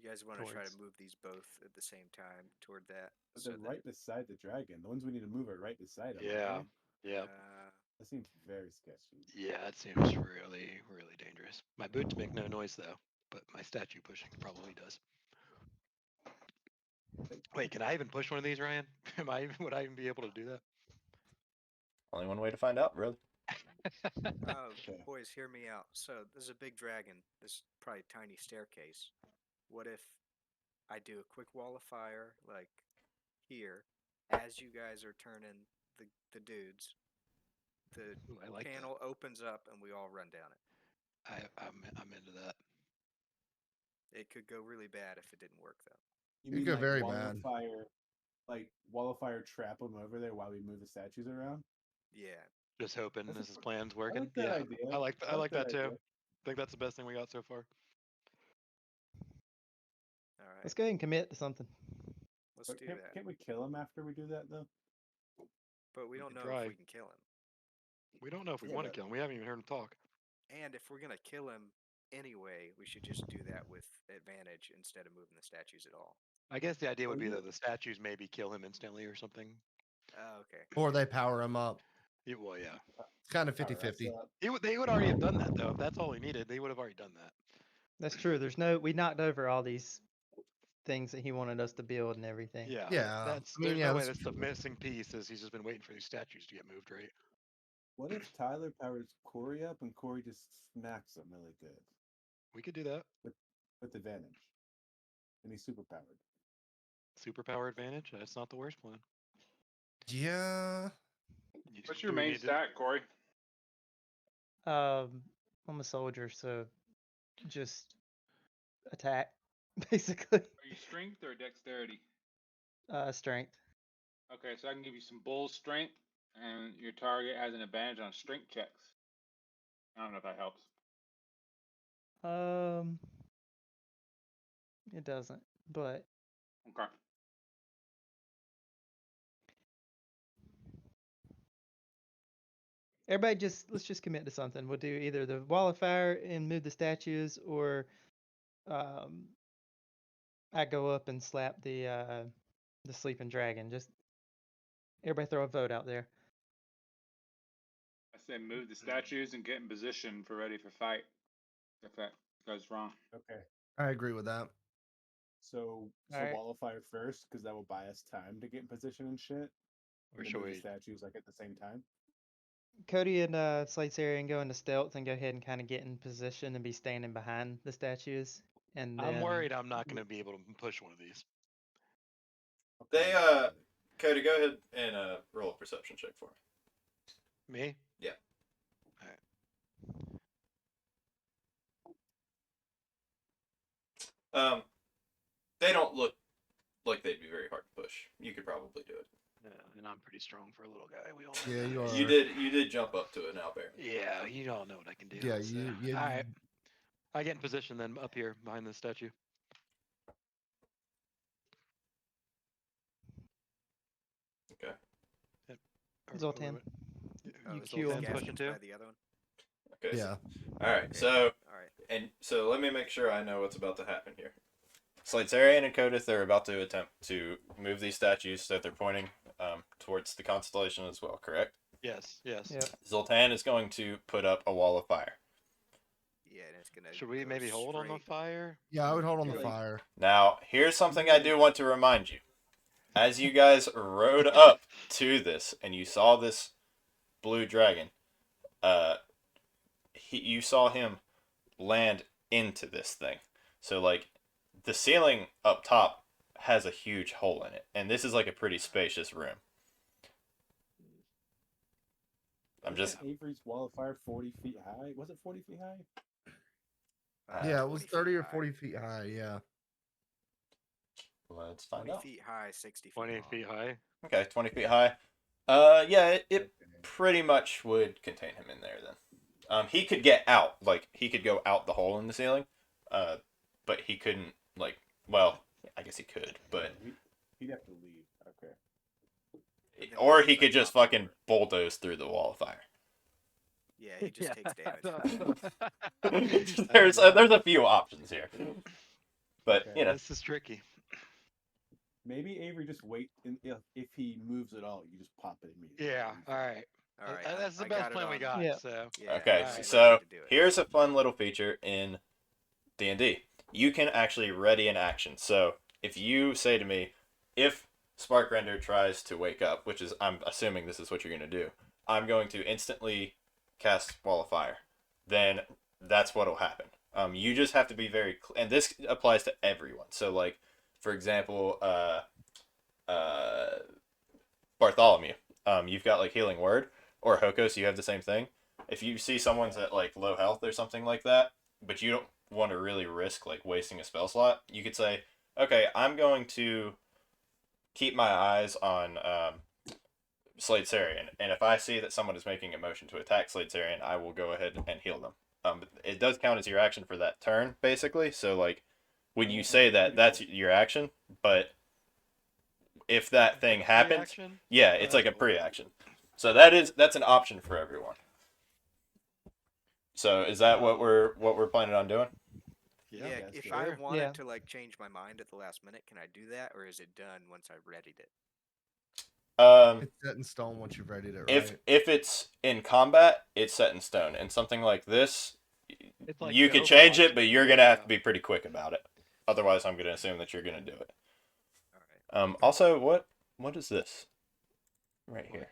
Speaker 5: You guys want to try to
Speaker 1: towards.
Speaker 5: move these both at the same time toward that?
Speaker 6: But
Speaker 5: so
Speaker 6: they're
Speaker 5: that-
Speaker 6: right beside the dragon. The ones we need to move are right beside them.
Speaker 3: Yeah, yeah,
Speaker 6: That seems very sketchy.
Speaker 3: yeah. It seems really, really dangerous. My boots make no noise though, but my statue pushing probably does. Wait, can I even push one of these, Ryan? Would I even be able to do that?
Speaker 2: Only one way to find out, really.
Speaker 5: Oh,
Speaker 6: Okay.
Speaker 5: boys, hear me out. So there's a big dragon. This probably tiny staircase. What if I do a quick wall of fire, like here, as you guys are turning the dudes? The
Speaker 3: Ooh, I like
Speaker 5: panel opens up and we all run down it.
Speaker 3: I'm into that.
Speaker 5: It could go really bad if it didn't work though.
Speaker 6: You
Speaker 4: It
Speaker 6: mean
Speaker 4: could
Speaker 6: like
Speaker 4: very
Speaker 6: wall
Speaker 4: bad.
Speaker 6: of fire, like wall of fire trap them over there while we move the statues around?
Speaker 5: Yeah.
Speaker 3: Just hoping
Speaker 6: That's a
Speaker 3: this plan's working.
Speaker 6: like that
Speaker 3: Yeah,
Speaker 6: idea.
Speaker 3: I like that too.
Speaker 6: idea.
Speaker 3: I think that's the best thing we got so far.
Speaker 5: All right.
Speaker 1: Let's go ahead and commit to something.
Speaker 5: Let's
Speaker 6: But
Speaker 5: do
Speaker 6: can't,
Speaker 5: that.
Speaker 6: can't we kill him after we do that though?
Speaker 5: But we
Speaker 3: We
Speaker 5: don't
Speaker 3: can
Speaker 5: know
Speaker 3: try.
Speaker 5: if we can kill him.
Speaker 3: We don't know if we
Speaker 6: Yeah,
Speaker 3: want to
Speaker 6: but-
Speaker 3: kill him. We haven't even heard him talk.
Speaker 5: And if we're gonna kill him anyway, we should just do that with advantage instead of moving the statues at all.
Speaker 3: I guess the idea would
Speaker 6: Oh,
Speaker 3: be
Speaker 6: yeah.
Speaker 3: that the statues maybe kill him instantly or something.
Speaker 5: Oh, okay.
Speaker 4: Or they power him up.
Speaker 3: Well, yeah.
Speaker 4: It's kind of
Speaker 6: Power us
Speaker 4: 50-50.
Speaker 6: up.
Speaker 3: They would already have done that though. If that's all he needed, they would have already done that.
Speaker 1: That's true. We knocked over all these things that he wanted us to build and everything.
Speaker 3: Yeah.
Speaker 4: Yeah,
Speaker 3: That's
Speaker 4: I mean,
Speaker 3: there's
Speaker 4: yeah,
Speaker 3: no way
Speaker 4: that's
Speaker 3: that's the missing piece is he's just been waiting for these statues to get moved, right?
Speaker 6: What if Tyler powers Corey up and Corey just smacks him really good
Speaker 3: We could do that.
Speaker 6: with advantage, and he's super powered?
Speaker 3: Superpower advantage. That's not the worst plan.
Speaker 4: Yeah.
Speaker 7: What's
Speaker 3: Do
Speaker 7: your
Speaker 3: we
Speaker 7: main
Speaker 3: need to-
Speaker 7: stat, Corey?
Speaker 1: I'm a soldier, so just attack, basically.
Speaker 7: Are you strength or dexterity?
Speaker 1: Strength.
Speaker 7: Okay, so I can give you some bull strength, and your target has an advantage on strength checks. I don't know if that helps.
Speaker 1: It doesn't, but
Speaker 7: Okay.
Speaker 1: everybody let's just commit to something. We'll do either the wall of fire and move the statues, or I go up and slap the sleeping dragon. Just everybody throw a vote out there.
Speaker 7: I say move the statues and get in position for ready for fight. If that goes wrong.
Speaker 6: Okay.
Speaker 4: I agree with that.
Speaker 6: So
Speaker 1: Alright.
Speaker 6: wall of fire first, because that will buy us time to get in position and shit.
Speaker 3: Or
Speaker 6: And then
Speaker 3: should
Speaker 6: move the
Speaker 3: we?
Speaker 6: statues like at the same time?
Speaker 1: Cody and Slate's area and go into stealth and go ahead and kind of get in position and be standing behind the statues. And
Speaker 3: I'm
Speaker 1: then
Speaker 3: worried I'm not going to be able to push one of these.
Speaker 2: They Cody, go ahead and roll a perception check for me.
Speaker 3: Me?
Speaker 2: Yeah. They don't look like they'd be very hard to push. You could probably do it.
Speaker 3: And I'm pretty strong for a little guy. We all know
Speaker 4: Yeah,
Speaker 3: that.
Speaker 4: you are.
Speaker 2: You did jump up to it now, Baron.
Speaker 3: Yeah, you all know what I can do.
Speaker 4: Yeah,
Speaker 3: so.
Speaker 4: you.
Speaker 3: All right. I get in position then up here behind the statue.
Speaker 2: Okay.
Speaker 1: Zoltan.
Speaker 5: Oh,
Speaker 1: You
Speaker 5: is
Speaker 1: queue
Speaker 5: Zoltan
Speaker 1: him.
Speaker 3: Pushing
Speaker 5: Gaskins
Speaker 3: too?
Speaker 5: by the other one?
Speaker 2: Okay.
Speaker 4: Yeah.
Speaker 2: All right.
Speaker 5: Okay.
Speaker 2: So
Speaker 5: All right.
Speaker 2: and so let me make sure I know what's about to happen here. Slatesarian and Kodith are about to attempt to move these statues so that they're pointing towards the constellation as well, correct?
Speaker 3: Yes. Yes.
Speaker 1: Yep.
Speaker 2: Zoltan is going to put up a wall of fire.
Speaker 5: Yeah, and it's gonna.
Speaker 3: Should we
Speaker 5: go
Speaker 3: maybe hold on the
Speaker 5: straight-
Speaker 3: fire?
Speaker 4: Yeah, I would hold on the
Speaker 1: Yeah.
Speaker 4: fire.
Speaker 2: Now, here's something I do want to remind you. As you guys rode up to this and you saw this blue dragon, you saw him land into this thing. So, like, the ceiling up top has a huge hole in it, and this is like a pretty spacious room. I'm just
Speaker 8: Wasn't Avery's wall of fire 40 feet high? Was it 40 feet high?
Speaker 4: Yeah, it was
Speaker 5: 20 feet
Speaker 4: 30 or
Speaker 5: high.
Speaker 4: 40 feet high. Yeah.
Speaker 2: let's find
Speaker 5: 20
Speaker 2: out.
Speaker 5: feet high, 60 feet
Speaker 3: 20
Speaker 5: long.
Speaker 3: feet high.
Speaker 2: Okay, 20 feet high. Yeah, it pretty much would contain him in there then. He could get out, like he could go out the hole in the ceiling, but he couldn't like. Well, I guess he could, but
Speaker 8: He'd have to leave. Okay.
Speaker 2: or he could just fucking bulldoze through the wall of fire.
Speaker 5: Yeah, he just takes damage.
Speaker 2: there's a few options here, but
Speaker 8: Okay.
Speaker 2: you know.
Speaker 3: This is tricky.
Speaker 8: Maybe Avery just wait, and if he moves at all, you just pop it immediately.
Speaker 3: Yeah. All right.
Speaker 5: All right,
Speaker 3: That's the
Speaker 5: I
Speaker 3: best
Speaker 5: got it
Speaker 3: plan we
Speaker 5: on-
Speaker 3: got.
Speaker 1: Yeah.
Speaker 3: So.
Speaker 5: Yeah,
Speaker 2: Okay,
Speaker 5: I'm
Speaker 2: so
Speaker 5: ready to do it.
Speaker 2: here's a fun little feature in D&D. You can actually ready an action. So if you say to me, if Sparkrender tries to wake up, which is I'm assuming this is what you're going to do, I'm going to instantly cast Wall of Fire. Then that's what'll happen. You just have to be very and this applies to everyone. So like, for example, Bartholomew, you've got like Healing Word, or Hokos, you have the same thing. If you see someone's at like low health or something like that, but you don't want to really risk like wasting a spell slot, you could say, okay, I'm going to keep my eyes on Slatesarian, and if I see that someone is making a motion to attack Slatesarian, I will go ahead and heal them. But it does count as your action for that turn, basically. So like, when you say that, that's your action. But if that thing happens,
Speaker 3: Reaction?
Speaker 2: yeah, it's like a pre-action. So that's an option for everyone. So is that what we're planning on doing?
Speaker 5: Yeah,
Speaker 8: guess
Speaker 5: if
Speaker 8: so.
Speaker 5: I
Speaker 3: Sure.
Speaker 5: wanted
Speaker 1: Yeah.
Speaker 5: to like change my mind at the last minute, can I do that, or is it done once I readied it?
Speaker 4: It's set in stone once you've readied it, right?
Speaker 2: If it's in combat, it's set in stone, and something like this,
Speaker 3: It's like
Speaker 2: you
Speaker 3: the
Speaker 2: can change
Speaker 3: Overwatch
Speaker 2: it, but
Speaker 3: thing,
Speaker 2: you're gonna have
Speaker 3: yeah.
Speaker 2: to be pretty quick about it. Otherwise, I'm gonna assume that you're gonna do it.
Speaker 5: All right.
Speaker 2: Also, what is this? Right here.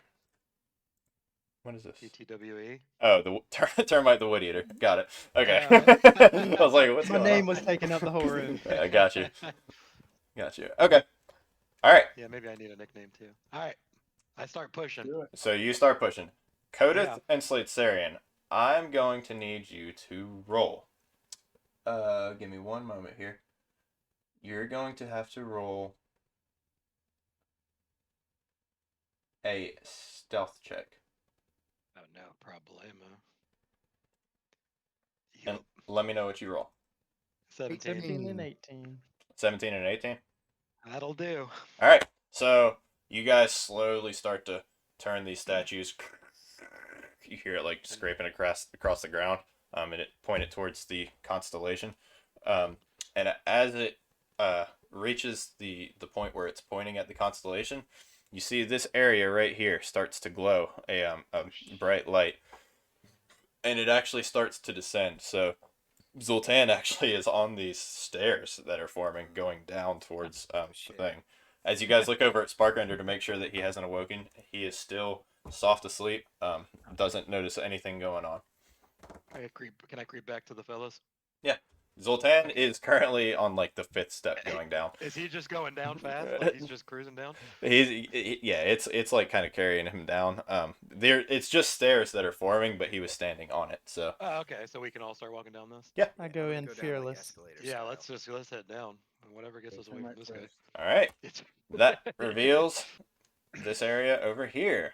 Speaker 2: What is this?
Speaker 3: TTWE.
Speaker 2: Oh, the termite, the wood eater. Got it. Okay.
Speaker 3: Yeah.
Speaker 2: I was like, what's
Speaker 1: My
Speaker 2: going
Speaker 1: name
Speaker 2: on?
Speaker 1: was taking up the whole room.
Speaker 2: Yeah, I got you. Got you. Okay. All right.
Speaker 3: Yeah, maybe I need a nickname too. All right. I start pushing.
Speaker 8: Do it.
Speaker 2: So you start pushing. Kodith
Speaker 3: Yeah.
Speaker 2: and Slatesarian, I'm going to need you to roll. Give me one moment here. You're going to have to roll a stealth check.
Speaker 3: Oh no, problema.
Speaker 2: And
Speaker 3: Yup.
Speaker 2: let me know what you roll.
Speaker 3: 17.
Speaker 1: 17 and 18.
Speaker 2: 17 and 18?
Speaker 3: That'll do.
Speaker 2: All right. So you guys slowly start to turn these statues. You hear it like scraping across the ground. And it pointed towards the constellation. And as it reaches the point where it's pointing at the constellation, you see this area right here starts to glow a bright light, and it actually starts to descend. So Zoltan actually is on these stairs that are forming, going down towards the
Speaker 5: Shit.
Speaker 2: thing. As you guys look over at Sparkrender to make sure that he hasn't awoken, he is still soft asleep. Doesn't notice anything going on.
Speaker 3: Can I creep back to the fellas?
Speaker 2: Zoltan is currently on like the 5th step going down.
Speaker 3: Is he just going down fast? Like he's just cruising down?
Speaker 2: Yeah, it's like kind of carrying him down. It's just stairs that are forming, but he was standing on it. So
Speaker 3: Oh, okay. So we can all start walking down this.
Speaker 2: yeah.
Speaker 1: I
Speaker 5: I'm
Speaker 1: go
Speaker 5: gonna
Speaker 1: in
Speaker 5: down, like,
Speaker 1: fearless.
Speaker 5: escalator
Speaker 3: Yeah,
Speaker 5: style.
Speaker 3: let's head down. Whatever gets us away from this guy.
Speaker 2: All right,
Speaker 3: It's
Speaker 2: that reveals this area over here.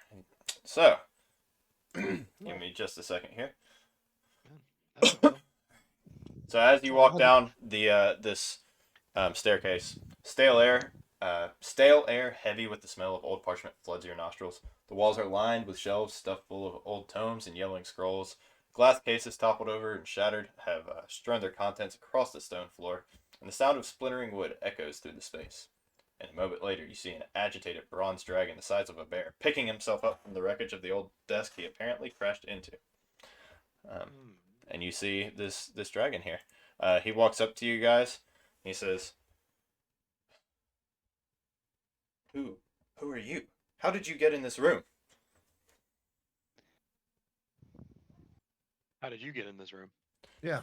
Speaker 2: So, give me just a second here.
Speaker 3: That's cool.
Speaker 2: So as you
Speaker 1: So
Speaker 2: walk
Speaker 1: how
Speaker 2: down the this staircase, stale air heavy with the smell of old parchment floods your nostrils. The walls are lined with shelves stuffed full of old tomes and yellowing scrolls. Glass cases toppled over and shattered have strewn their contents across the stone floor, and the sound of splintering wood echoes through the space. And a moment later, you see an agitated bronze dragon the size of a bear picking himself up from the wreckage of the old desk he apparently crashed into. And you see this dragon here. He walks up to you guys. And he says, "Who are you? How did you get in this room?"
Speaker 3: How did you get in this room?
Speaker 4: Yeah.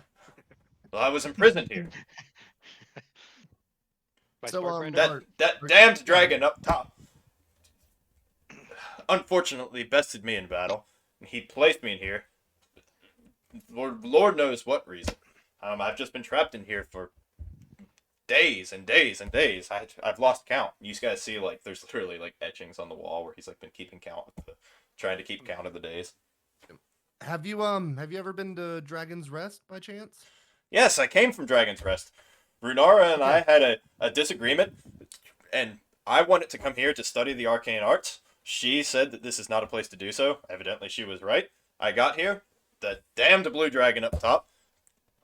Speaker 2: "Well, I was imprisoned here.
Speaker 3: By
Speaker 4: So,
Speaker 3: Sparkbender?
Speaker 2: That damned dragon up top unfortunately bested me in battle. He placed me in here. Lord knows what reason. I've just been trapped in here for days and days and days. I've lost count. You guys see like there's literally like etchings on the wall where he's like been keeping count of trying to keep count of the days.
Speaker 4: Have you ever been to Dragon's Rest by chance?
Speaker 2: Yes, I came from Dragon's Rest. Runara and I had a disagreement, and I wanted to come here to study the arcane arts. She said that this is not a place to do so. Evidently, she was right. I got here. The damned blue dragon up top,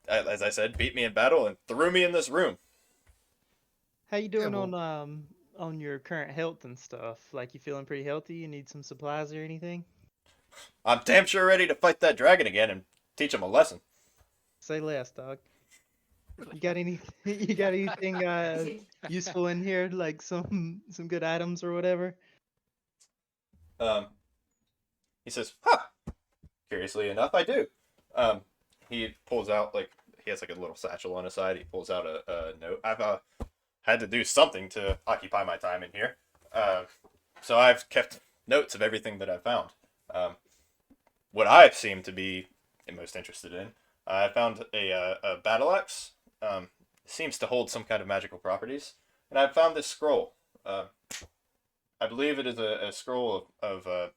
Speaker 2: as I said, beat me in battle and threw me in this room.
Speaker 1: How you doing
Speaker 4: well-
Speaker 1: on your current health and stuff? Like you feeling pretty healthy? You need some supplies or anything?
Speaker 2: I'm damn sure ready to fight that dragon again and teach him a lesson.
Speaker 1: Say less, dog. You got any? You got anything useful in here? Like some good items or whatever?
Speaker 2: He says, "Huh. Curiously enough, I do." He pulls out like he has like a little satchel on his side. He pulls out a note. I've had to do something to occupy my time in here, so I've kept notes of everything that I've found. What I seem to be most interested in, I found a battle axe. Seems to hold some kind of magical properties, and I found this scroll. I believe it is a scroll of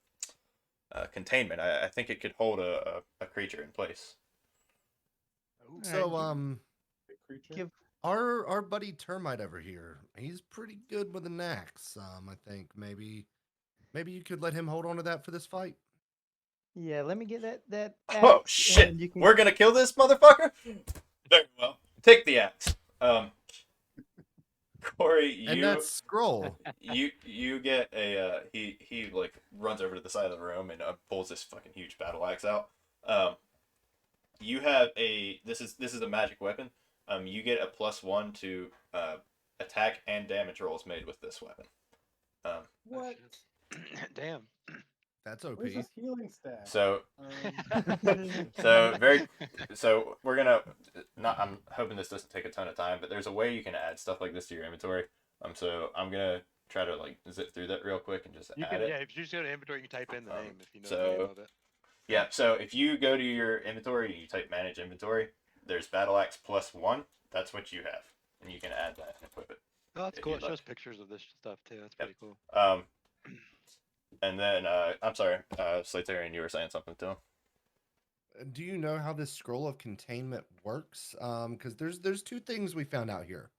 Speaker 2: containment. I think it could hold a creature in place.
Speaker 4: So,
Speaker 8: Big creature.
Speaker 1: Give
Speaker 4: our buddy Termite over here, he's pretty good with an axe. I think maybe you could let him hold on to that for this fight.
Speaker 1: Yeah, let me get that
Speaker 2: Oh
Speaker 1: axe,
Speaker 2: shit!
Speaker 1: and you can.
Speaker 2: We're gonna kill this motherfucker. Very well. Take the axe. Corey,
Speaker 4: And that scroll.
Speaker 2: you get a he like runs over to the side of the room and pulls this fucking huge battle axe out. You have this is a magic weapon. You get a +1 to attack and damage rolls made with this weapon.
Speaker 8: What?
Speaker 3: Damn.
Speaker 4: That's OP.
Speaker 8: Where's this healing stat?
Speaker 2: So
Speaker 8: Um,
Speaker 2: so we're gonna not. I'm hoping this doesn't take a ton of time, but there's a way you can add stuff like this to your inventory. So I'm gonna try to like zip through that real quick and just
Speaker 3: You
Speaker 2: add
Speaker 3: can,
Speaker 2: it.
Speaker 3: yeah, if you just go to inventory, you can type in the name if you know the
Speaker 2: so-
Speaker 3: name of it.
Speaker 2: Yeah, so if you go to your inventory and you type manage inventory, there's battle axe +1. That's what you have, and you can add that and equip it.
Speaker 3: Oh, that's
Speaker 2: if
Speaker 3: cool.
Speaker 2: you'd
Speaker 3: It shows
Speaker 2: like.
Speaker 3: pictures of this stuff too. That's pretty cool.
Speaker 2: And then I'm sorry, Slatarian, you were saying something to him.
Speaker 4: Do you know how this scroll of containment works? Because there's two things we found out here.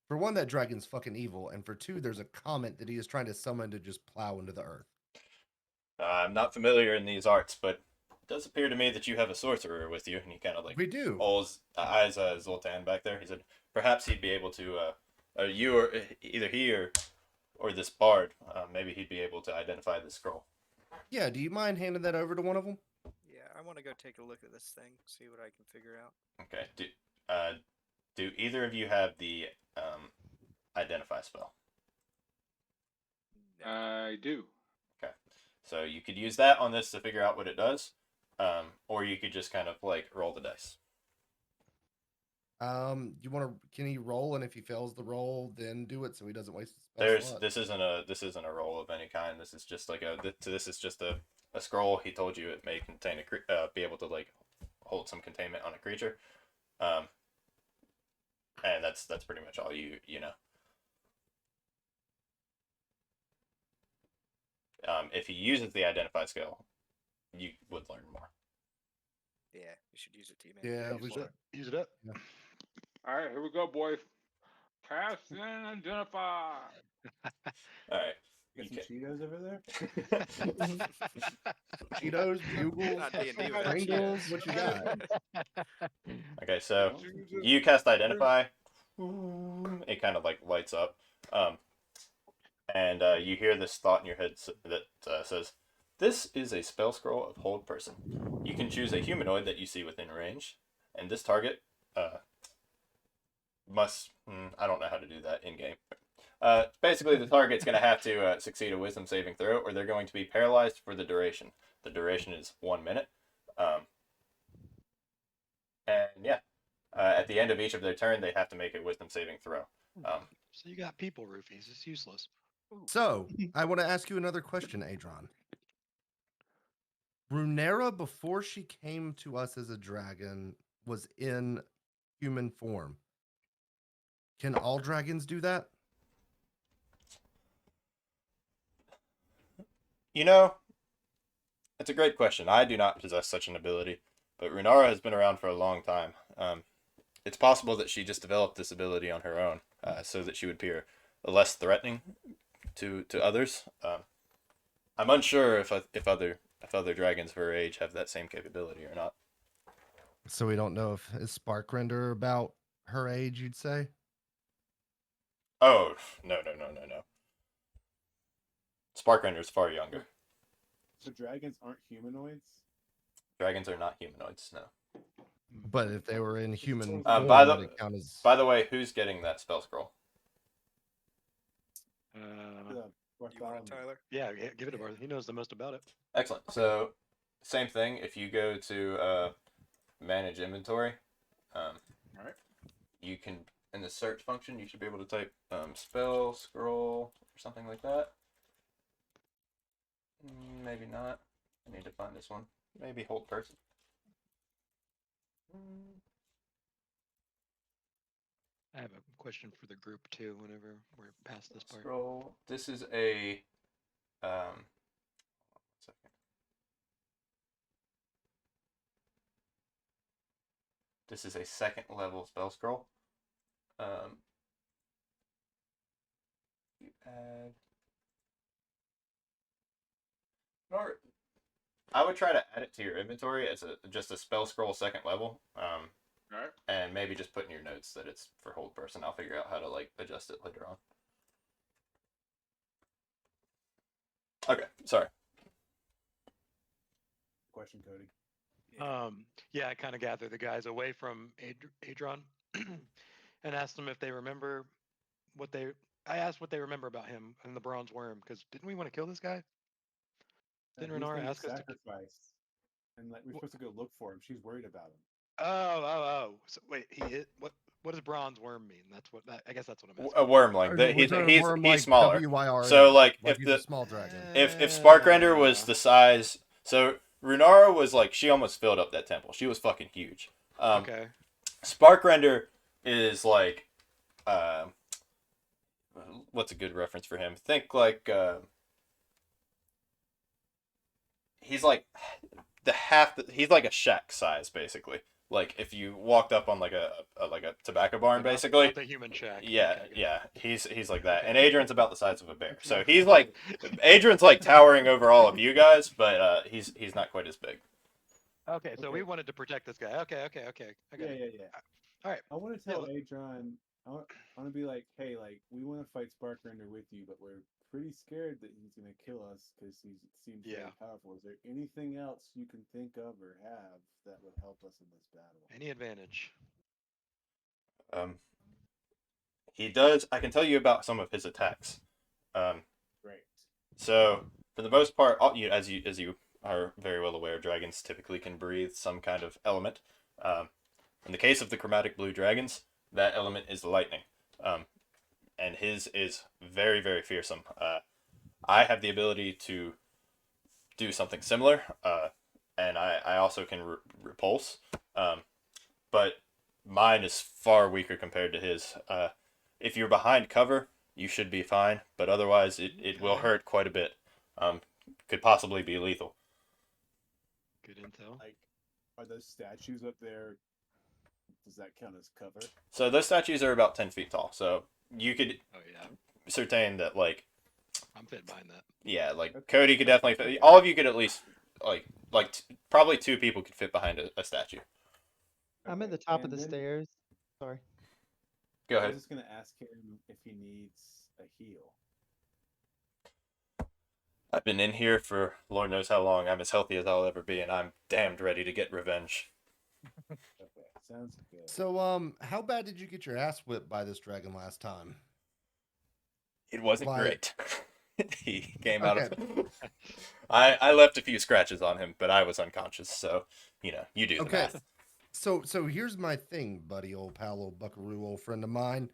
Speaker 4: For one, that dragon's fucking evil, and for two, there's a comet that he is trying to summon to just plow into the earth.
Speaker 2: I'm not familiar in these arts, but it does appear to me that you have a sorcerer with you, and he kind of like
Speaker 4: We do.
Speaker 2: rolls eyes Zoltan back there. He said perhaps he'd be able to, you or either he or this bard, maybe he'd be able to identify the scroll.
Speaker 4: Yeah, do you mind handing that over to one of them?
Speaker 5: Yeah, I want to go take a look at this thing, see what I can figure out.
Speaker 2: Okay. Do either of you have the identify spell?
Speaker 7: I do.
Speaker 2: Okay. So you could use that on this to figure out what it does, or you could just kind of like roll the dice.
Speaker 4: You want to? Can he roll? And if he fails the roll, then do it so he doesn't waste his spell slot?
Speaker 2: This isn't a roll of any kind. This is just like this is just a scroll. He told you it may contain be able to like hold some containment on a creature, and that's pretty much all you know. If he uses the identify skill, you would learn more.
Speaker 5: Yeah, you should use it, T-Man.
Speaker 4: Yeah, we
Speaker 3: Use
Speaker 4: should.
Speaker 3: it. Use it up.
Speaker 7: All right, here we go, boys. Cast and identify.
Speaker 2: All right.
Speaker 8: Got some
Speaker 2: You
Speaker 8: Cheetos over there?
Speaker 4: Cheetos, Bugles,
Speaker 5: Not D&D
Speaker 7: Somebody-
Speaker 5: without
Speaker 4: Pringles.
Speaker 5: Cheetos.
Speaker 4: What you got?
Speaker 2: Okay, so
Speaker 7: Cheetos.
Speaker 2: you cast identify. It kind of like lights up, and you hear this thought in your head that says, "This is a spell scroll of hold person. You can choose a humanoid that you see within range, and this target must. I don't know how to do that in game. Basically, the target's going to have to succeed a wisdom saving throw, or they're going to be paralyzed for the duration. The duration is 1 minute. And yeah, at the end of each of their turn, they have to make a wisdom saving throw.
Speaker 3: So you got people roofies. It's useless.
Speaker 4: So I want to ask you another question, Adron. Runera, before she came to us as a dragon, was in human form. Can all dragons do that?
Speaker 2: You know, it's a great question. I do not possess such an ability, but Runara has been around for a long time. It's possible that she just developed this ability on her own, so that she would appear less threatening to others. I'm unsure if other dragons of her age have that same capability or not.
Speaker 4: So we don't know if is Sparkrender about her age, you'd say?
Speaker 2: Oh, no. Sparkrender is far younger.
Speaker 8: So dragons aren't humanoids?
Speaker 2: Dragons are not humanoids, no.
Speaker 4: But if they were in human
Speaker 8: By
Speaker 4: form,
Speaker 2: by
Speaker 4: would
Speaker 2: the-
Speaker 4: it count as...
Speaker 2: By the way, who's getting that spell scroll?
Speaker 8: The
Speaker 5: You want it,
Speaker 8: Bartholomew.
Speaker 5: Tyler?
Speaker 3: Yeah, give it to Barth. He knows the most about it.
Speaker 2: Excellent. So, same thing. If you go to manage inventory,
Speaker 8: Alright.
Speaker 2: you can, in the search function, you should be able to type spell scroll or something like that. Maybe not. I need to find this one. Maybe hold person.
Speaker 3: I have a question for the group too. Whenever we're past this part.
Speaker 2: Scroll. This is a one second. This is a second level spell scroll. You add. Or I would try to add it to your inventory as just a spell scroll second level.
Speaker 7: Alright.
Speaker 2: And maybe just put in your notes that it's for hold person. I'll figure out how to like adjust it later on. Okay, sorry.
Speaker 8: Question, Cody.
Speaker 3: Yeah, I kind of gather the guys away from Adron and asked them if they remember what they. I asked what they remember about him and the bronze worm because didn't we want to kill this guy? Didn't
Speaker 8: He's
Speaker 3: Renara
Speaker 8: gonna
Speaker 3: ask
Speaker 8: get
Speaker 3: us to?
Speaker 8: sacrificed. And like we're supposed to go look for him. She's worried about him.
Speaker 3: Oh. So wait, he is what? What does bronze worm mean? That's what. I guess that's what I'm
Speaker 2: A
Speaker 3: asking.
Speaker 2: wormling. He's smaller.
Speaker 4: W-Y-R-M,
Speaker 2: So like
Speaker 4: like
Speaker 2: if
Speaker 4: he's
Speaker 2: the
Speaker 4: a small dragon.
Speaker 2: if Sparkrender was the size, so Runara was like she almost filled up that temple. She was fucking huge.
Speaker 3: Okay.
Speaker 2: Sparkrender is like, what's a good reference for him? Think like he's like he's like a shack size basically. Like if you walked up on like a tobacco barn,
Speaker 3: Not-
Speaker 2: basically.
Speaker 3: not the human shack.
Speaker 2: Yeah,
Speaker 3: Okay,
Speaker 2: yeah, he's like that, and Adrian's about the size of a bear. So he's like, Adrian's like towering over all of you guys, but he's not quite as big.
Speaker 3: Okay, so we
Speaker 8: Okay.
Speaker 3: wanted to protect this guy. Okay. I got it.
Speaker 8: Yeah.
Speaker 3: All right.
Speaker 8: I want to
Speaker 3: Yeah,
Speaker 8: tell
Speaker 3: look-
Speaker 8: Adron. I want to be like, hey, like we want to fight Sparkrender with you, but we're pretty scared that he's gonna kill us because he seems very
Speaker 3: Yeah.
Speaker 8: powerful. Is there anything else you can think of or have that would help us in this battle?
Speaker 3: Any advantage?
Speaker 2: He does. I can tell you about some of his attacks.
Speaker 8: Great.
Speaker 2: So for the most part, as you are very well aware, dragons typically can breathe some kind of element. In the case of the chromatic blue dragons, that element is lightning, and his is very, very fearsome. I have the ability to do something similar, and I also can repulse, but mine is far weaker compared to his. If you're behind cover, you should be fine, but otherwise it will
Speaker 3: Okay.
Speaker 2: hurt quite a bit. could possibly be lethal.
Speaker 3: Good intel.
Speaker 8: Like, are those statues up there? Does that count as cover?
Speaker 2: So those statues are about 10 feet tall. So you could
Speaker 3: Oh yeah,
Speaker 2: ascertain that, like,
Speaker 3: I'm fit behind that.
Speaker 2: yeah, like
Speaker 8: Okay.
Speaker 2: Cody could definitely fit. All of you could at least probably 2 people could fit behind a statue.
Speaker 1: I'm at
Speaker 8: Okay,
Speaker 1: the top of
Speaker 8: and
Speaker 1: the
Speaker 8: then
Speaker 1: stairs. Sorry.
Speaker 2: Go
Speaker 8: I was
Speaker 2: ahead.
Speaker 8: just gonna ask him if he needs a heal.
Speaker 2: I've been in here for Lord knows how long. I'm as healthy as I'll ever be, and I'm damned ready to get revenge.
Speaker 8: Okay, sounds good.
Speaker 4: So, how bad did you get your ass whipped by this dragon last time?
Speaker 2: It wasn't
Speaker 4: Like-
Speaker 2: great. He came out
Speaker 4: Okay.
Speaker 2: of. I left a few scratches on him, but I was unconscious, so you do the
Speaker 4: Okay.
Speaker 2: math.
Speaker 4: So here's my thing, buddy, old pal, old buckaroo, old friend of mine.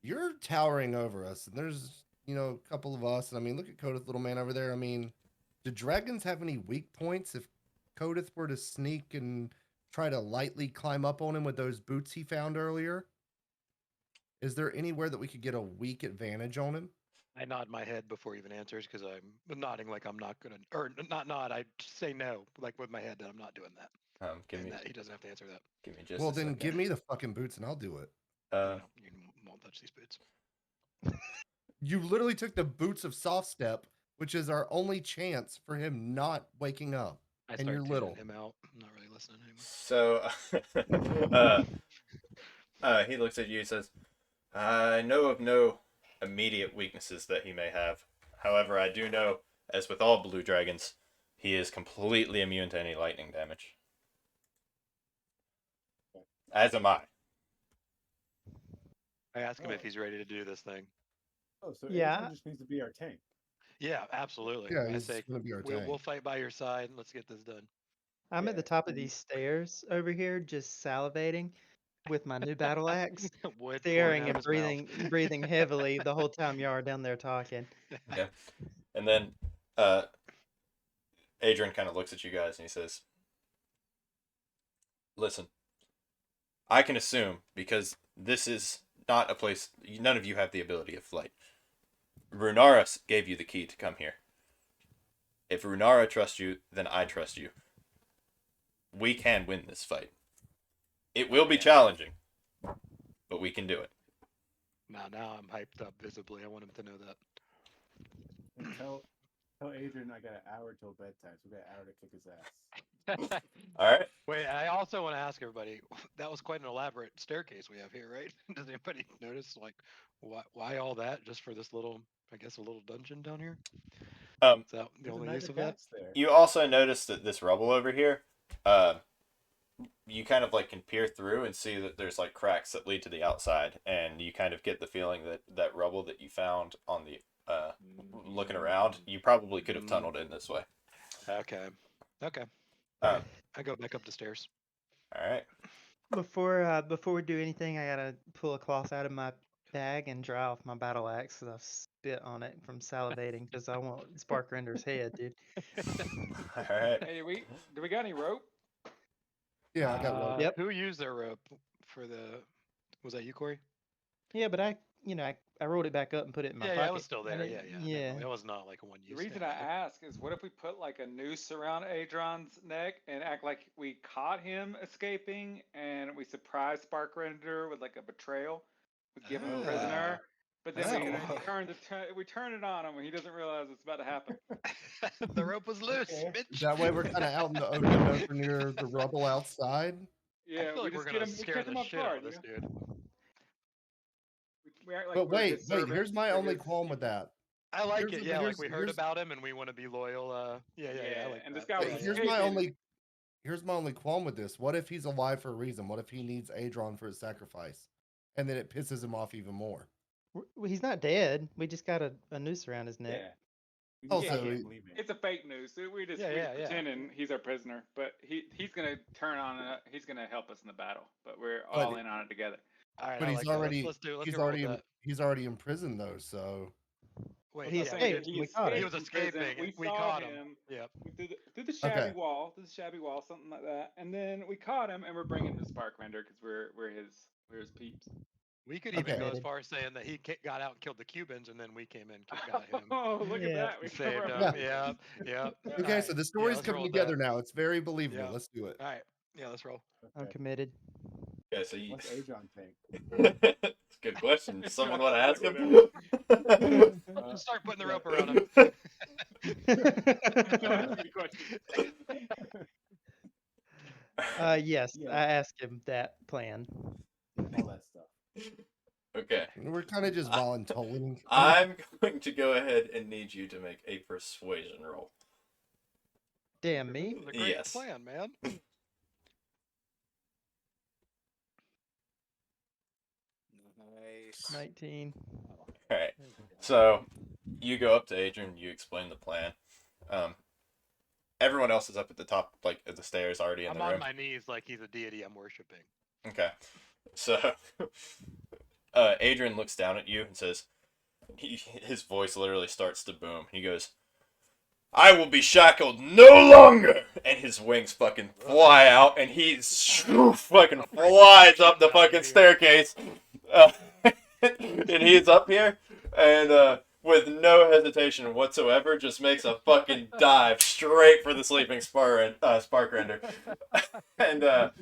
Speaker 4: You're towering over us, and there's a couple of us. And I mean, look at Kodith, little man over there. I mean, do dragons have any weak points if Kodith were to sneak and try to lightly climb up on him with those boots he found earlier? Is there anywhere that we could get a weak advantage on him?
Speaker 3: I nod my head before he even answers because I'm nodding like I'm not gonna, or not nod. I say no, like with my head that I'm not doing that,
Speaker 2: Give
Speaker 3: and
Speaker 2: me
Speaker 3: that he doesn't have to answer that.
Speaker 2: give me just
Speaker 4: Well,
Speaker 2: a
Speaker 4: then
Speaker 2: second.
Speaker 4: give me the fucking boots and I'll do it.
Speaker 3: You won't touch these boots.
Speaker 4: You literally took the boots of Soft Step, which is our only chance for him not waking up.
Speaker 3: I
Speaker 4: And
Speaker 3: start
Speaker 4: you're
Speaker 3: tuning
Speaker 4: little.
Speaker 3: him out. I'm not really listening anymore.
Speaker 2: So he looks at you and says, "I know of no immediate weaknesses that he may have. However, I do know, as with all blue dragons, he is completely immune to any lightning damage. As am I."
Speaker 3: I ask him if
Speaker 8: Oh.
Speaker 3: he's ready to do this thing.
Speaker 8: Oh, so
Speaker 1: Yeah.
Speaker 8: Adrian just needs to be our tank.
Speaker 3: Yeah, absolutely.
Speaker 4: Yeah,
Speaker 3: I
Speaker 4: he's
Speaker 3: say
Speaker 4: gonna be our
Speaker 3: we'll
Speaker 4: tank.
Speaker 3: fight by your side and let's get this done.
Speaker 1: I'm at
Speaker 8: Yeah,
Speaker 1: the top of
Speaker 8: and-
Speaker 1: these stairs over here, just salivating with my new battle axe,
Speaker 3: Wood pouring
Speaker 1: staring
Speaker 3: out
Speaker 1: and
Speaker 3: of his mouth.
Speaker 1: breathing heavily the whole time y'all are down there talking.
Speaker 2: Okay. And then Adrian kind of looks at you guys and he says, "Listen, I can assume, because this is not a place, none of you have the ability of flight. Runara gave you the key to come here. If Runara trusts you, then I trust you. We can win this fight. It will be challenging, but we can do it."
Speaker 3: Now I'm hyped up visibly. I want him to know that.
Speaker 8: And tell Adrian I got an hour till bedtime, so we got an hour to kick his ass.
Speaker 2: All right.
Speaker 3: Wait, I also want to ask everybody. That was quite an elaborate staircase we have here, right? Does anybody notice, like, why all that just for this little, I guess, a little dungeon down here?
Speaker 2: Um,
Speaker 3: Is that the
Speaker 8: There's a
Speaker 3: only
Speaker 8: knight
Speaker 3: use
Speaker 8: of
Speaker 3: of that?
Speaker 8: cats there.
Speaker 2: you also notice that this rubble over here, you kind of like can peer through and see that there's like cracks that lead to the outside, and you kind of get the feeling that that rubble that you found on the looking around, you probably could have tunneled in this way.
Speaker 3: Okay. Okay.
Speaker 2: Um,
Speaker 3: I go back up the stairs.
Speaker 2: all right.
Speaker 1: Before we do anything, I gotta pull a cloth out of my bag and dry off my battle axe because I've spit on it from salivating because I want Sparkrender's head, dude.
Speaker 2: All right.
Speaker 7: Hey, do we got any rope?
Speaker 4: Yeah, I got rope.
Speaker 1: Yep.
Speaker 3: Who used their rope for the? Was that you, Corey?
Speaker 1: Yeah, but I rolled it back up and put it in my
Speaker 3: Yeah,
Speaker 1: pocket.
Speaker 3: it was still
Speaker 1: I
Speaker 3: there.
Speaker 1: didn't-
Speaker 3: Yeah. No, it was not like a one
Speaker 7: The
Speaker 3: use.
Speaker 7: reason I ask is, what if we put like a noose around Adron's neck and act like we caught him escaping, and we surprise Sparkrender with like a betrayal, we give him a prisoner, but then we turn it on him when he doesn't realize it's about to happen.
Speaker 3: The rope was loose,
Speaker 8: Okay.
Speaker 3: bitch.
Speaker 4: That way we're kind of out in the open over near the rubble outside.
Speaker 7: Yeah,
Speaker 3: I feel like
Speaker 7: we
Speaker 3: we're
Speaker 7: just
Speaker 3: gonna
Speaker 7: get him, we
Speaker 3: scare
Speaker 7: catch
Speaker 3: the
Speaker 7: him off
Speaker 3: shit out
Speaker 7: guard.
Speaker 3: of this dude.
Speaker 7: We act like
Speaker 4: But
Speaker 7: we're
Speaker 4: wait,
Speaker 7: his
Speaker 4: here's
Speaker 7: servants,
Speaker 4: my
Speaker 7: we're
Speaker 4: only
Speaker 7: his
Speaker 4: qualm with
Speaker 7: people.
Speaker 4: that.
Speaker 3: I like
Speaker 4: Here's
Speaker 3: it.
Speaker 4: the-
Speaker 3: Yeah, like
Speaker 4: here's-
Speaker 3: we heard
Speaker 4: here's-
Speaker 3: about him and we want to be loyal. Yeah. I like
Speaker 7: and
Speaker 3: that.
Speaker 7: this guy
Speaker 4: But
Speaker 7: was
Speaker 4: here's
Speaker 7: escaping.
Speaker 4: my only qualm with this. What if he's alive for a reason? What if he needs Adron for his sacrifice? And then it pisses him off even more.
Speaker 1: Well, he's not dead. We just got a noose around his neck.
Speaker 8: Yeah. We
Speaker 4: Oh,
Speaker 8: just
Speaker 4: so
Speaker 8: can't
Speaker 4: he-
Speaker 8: believe it.
Speaker 7: It's a fake news. We just
Speaker 3: Yeah.
Speaker 7: pretending he's our prisoner, but he's gonna turn on. He's gonna help us in the battle, but we're
Speaker 4: But-
Speaker 7: all in on it together.
Speaker 3: All right,
Speaker 4: But
Speaker 3: I
Speaker 4: he's
Speaker 3: like that.
Speaker 4: already
Speaker 3: Let's do. Let's
Speaker 4: he's
Speaker 3: roll with
Speaker 4: already
Speaker 3: that.
Speaker 4: he's already in prison though. So
Speaker 3: Wait,
Speaker 1: he
Speaker 3: yeah,
Speaker 1: escaped.
Speaker 7: He
Speaker 1: We caught
Speaker 3: He
Speaker 1: him.
Speaker 3: was
Speaker 7: from prison.
Speaker 3: escaping. We
Speaker 7: saw
Speaker 3: caught him. Yep.
Speaker 7: through the shabby
Speaker 4: Okay.
Speaker 7: wall, something like that, and then we caught him, and we're bringing him to Sparkrender because we're his peeps.
Speaker 3: We could even go as
Speaker 1: Committed.
Speaker 3: far as saying that he got out and killed the Cubans, and then we came in, got him,
Speaker 7: Oh, look at
Speaker 1: Yeah.
Speaker 7: that. We
Speaker 3: saved
Speaker 7: cover
Speaker 3: him.
Speaker 7: everything.
Speaker 3: Yep, yep.
Speaker 4: Okay,
Speaker 3: Alright,
Speaker 4: so the
Speaker 3: yeah,
Speaker 4: story's
Speaker 3: let's
Speaker 4: coming
Speaker 3: roll with
Speaker 4: together
Speaker 3: that.
Speaker 4: now. It's very believable.
Speaker 3: Yeah.
Speaker 4: Let's do it.
Speaker 3: All right, yeah, let's roll.
Speaker 1: I'm
Speaker 8: Okay.
Speaker 1: committed.
Speaker 2: Okay, so you.
Speaker 8: What's Adron think?
Speaker 2: It's a good question. Does someone want to ask him?
Speaker 3: Just start putting the
Speaker 8: yeah.
Speaker 3: rope around him.
Speaker 7: That's a good question.
Speaker 1: Yes,
Speaker 8: Yeah.
Speaker 1: I asked him that plan.
Speaker 8: All that stuff.
Speaker 2: Okay.
Speaker 4: We're kind of just volunteering.
Speaker 2: I'm going to go ahead and need you to make a persuasion roll.
Speaker 1: Damn me.
Speaker 3: This is a great
Speaker 2: Yes.
Speaker 3: plan, man.
Speaker 5: Nice.
Speaker 1: 19.
Speaker 2: All right. So you go up to Adrian. You explain the plan. Everyone else is up at the top, like at the stairs, already in
Speaker 3: I'm
Speaker 2: the
Speaker 3: on
Speaker 2: room.
Speaker 3: my knees like he's a deity I'm worshiping.
Speaker 2: Okay. So Adrian looks down at you and says, his voice literally starts to boom. He goes, "I will be shackled no longer!" And his wings fucking fly out, and he fucking flies up the fucking staircase. And he's up here, and with no hesitation whatsoever, just makes a fucking dive straight for the sleeping spark render. And
Speaker 4: That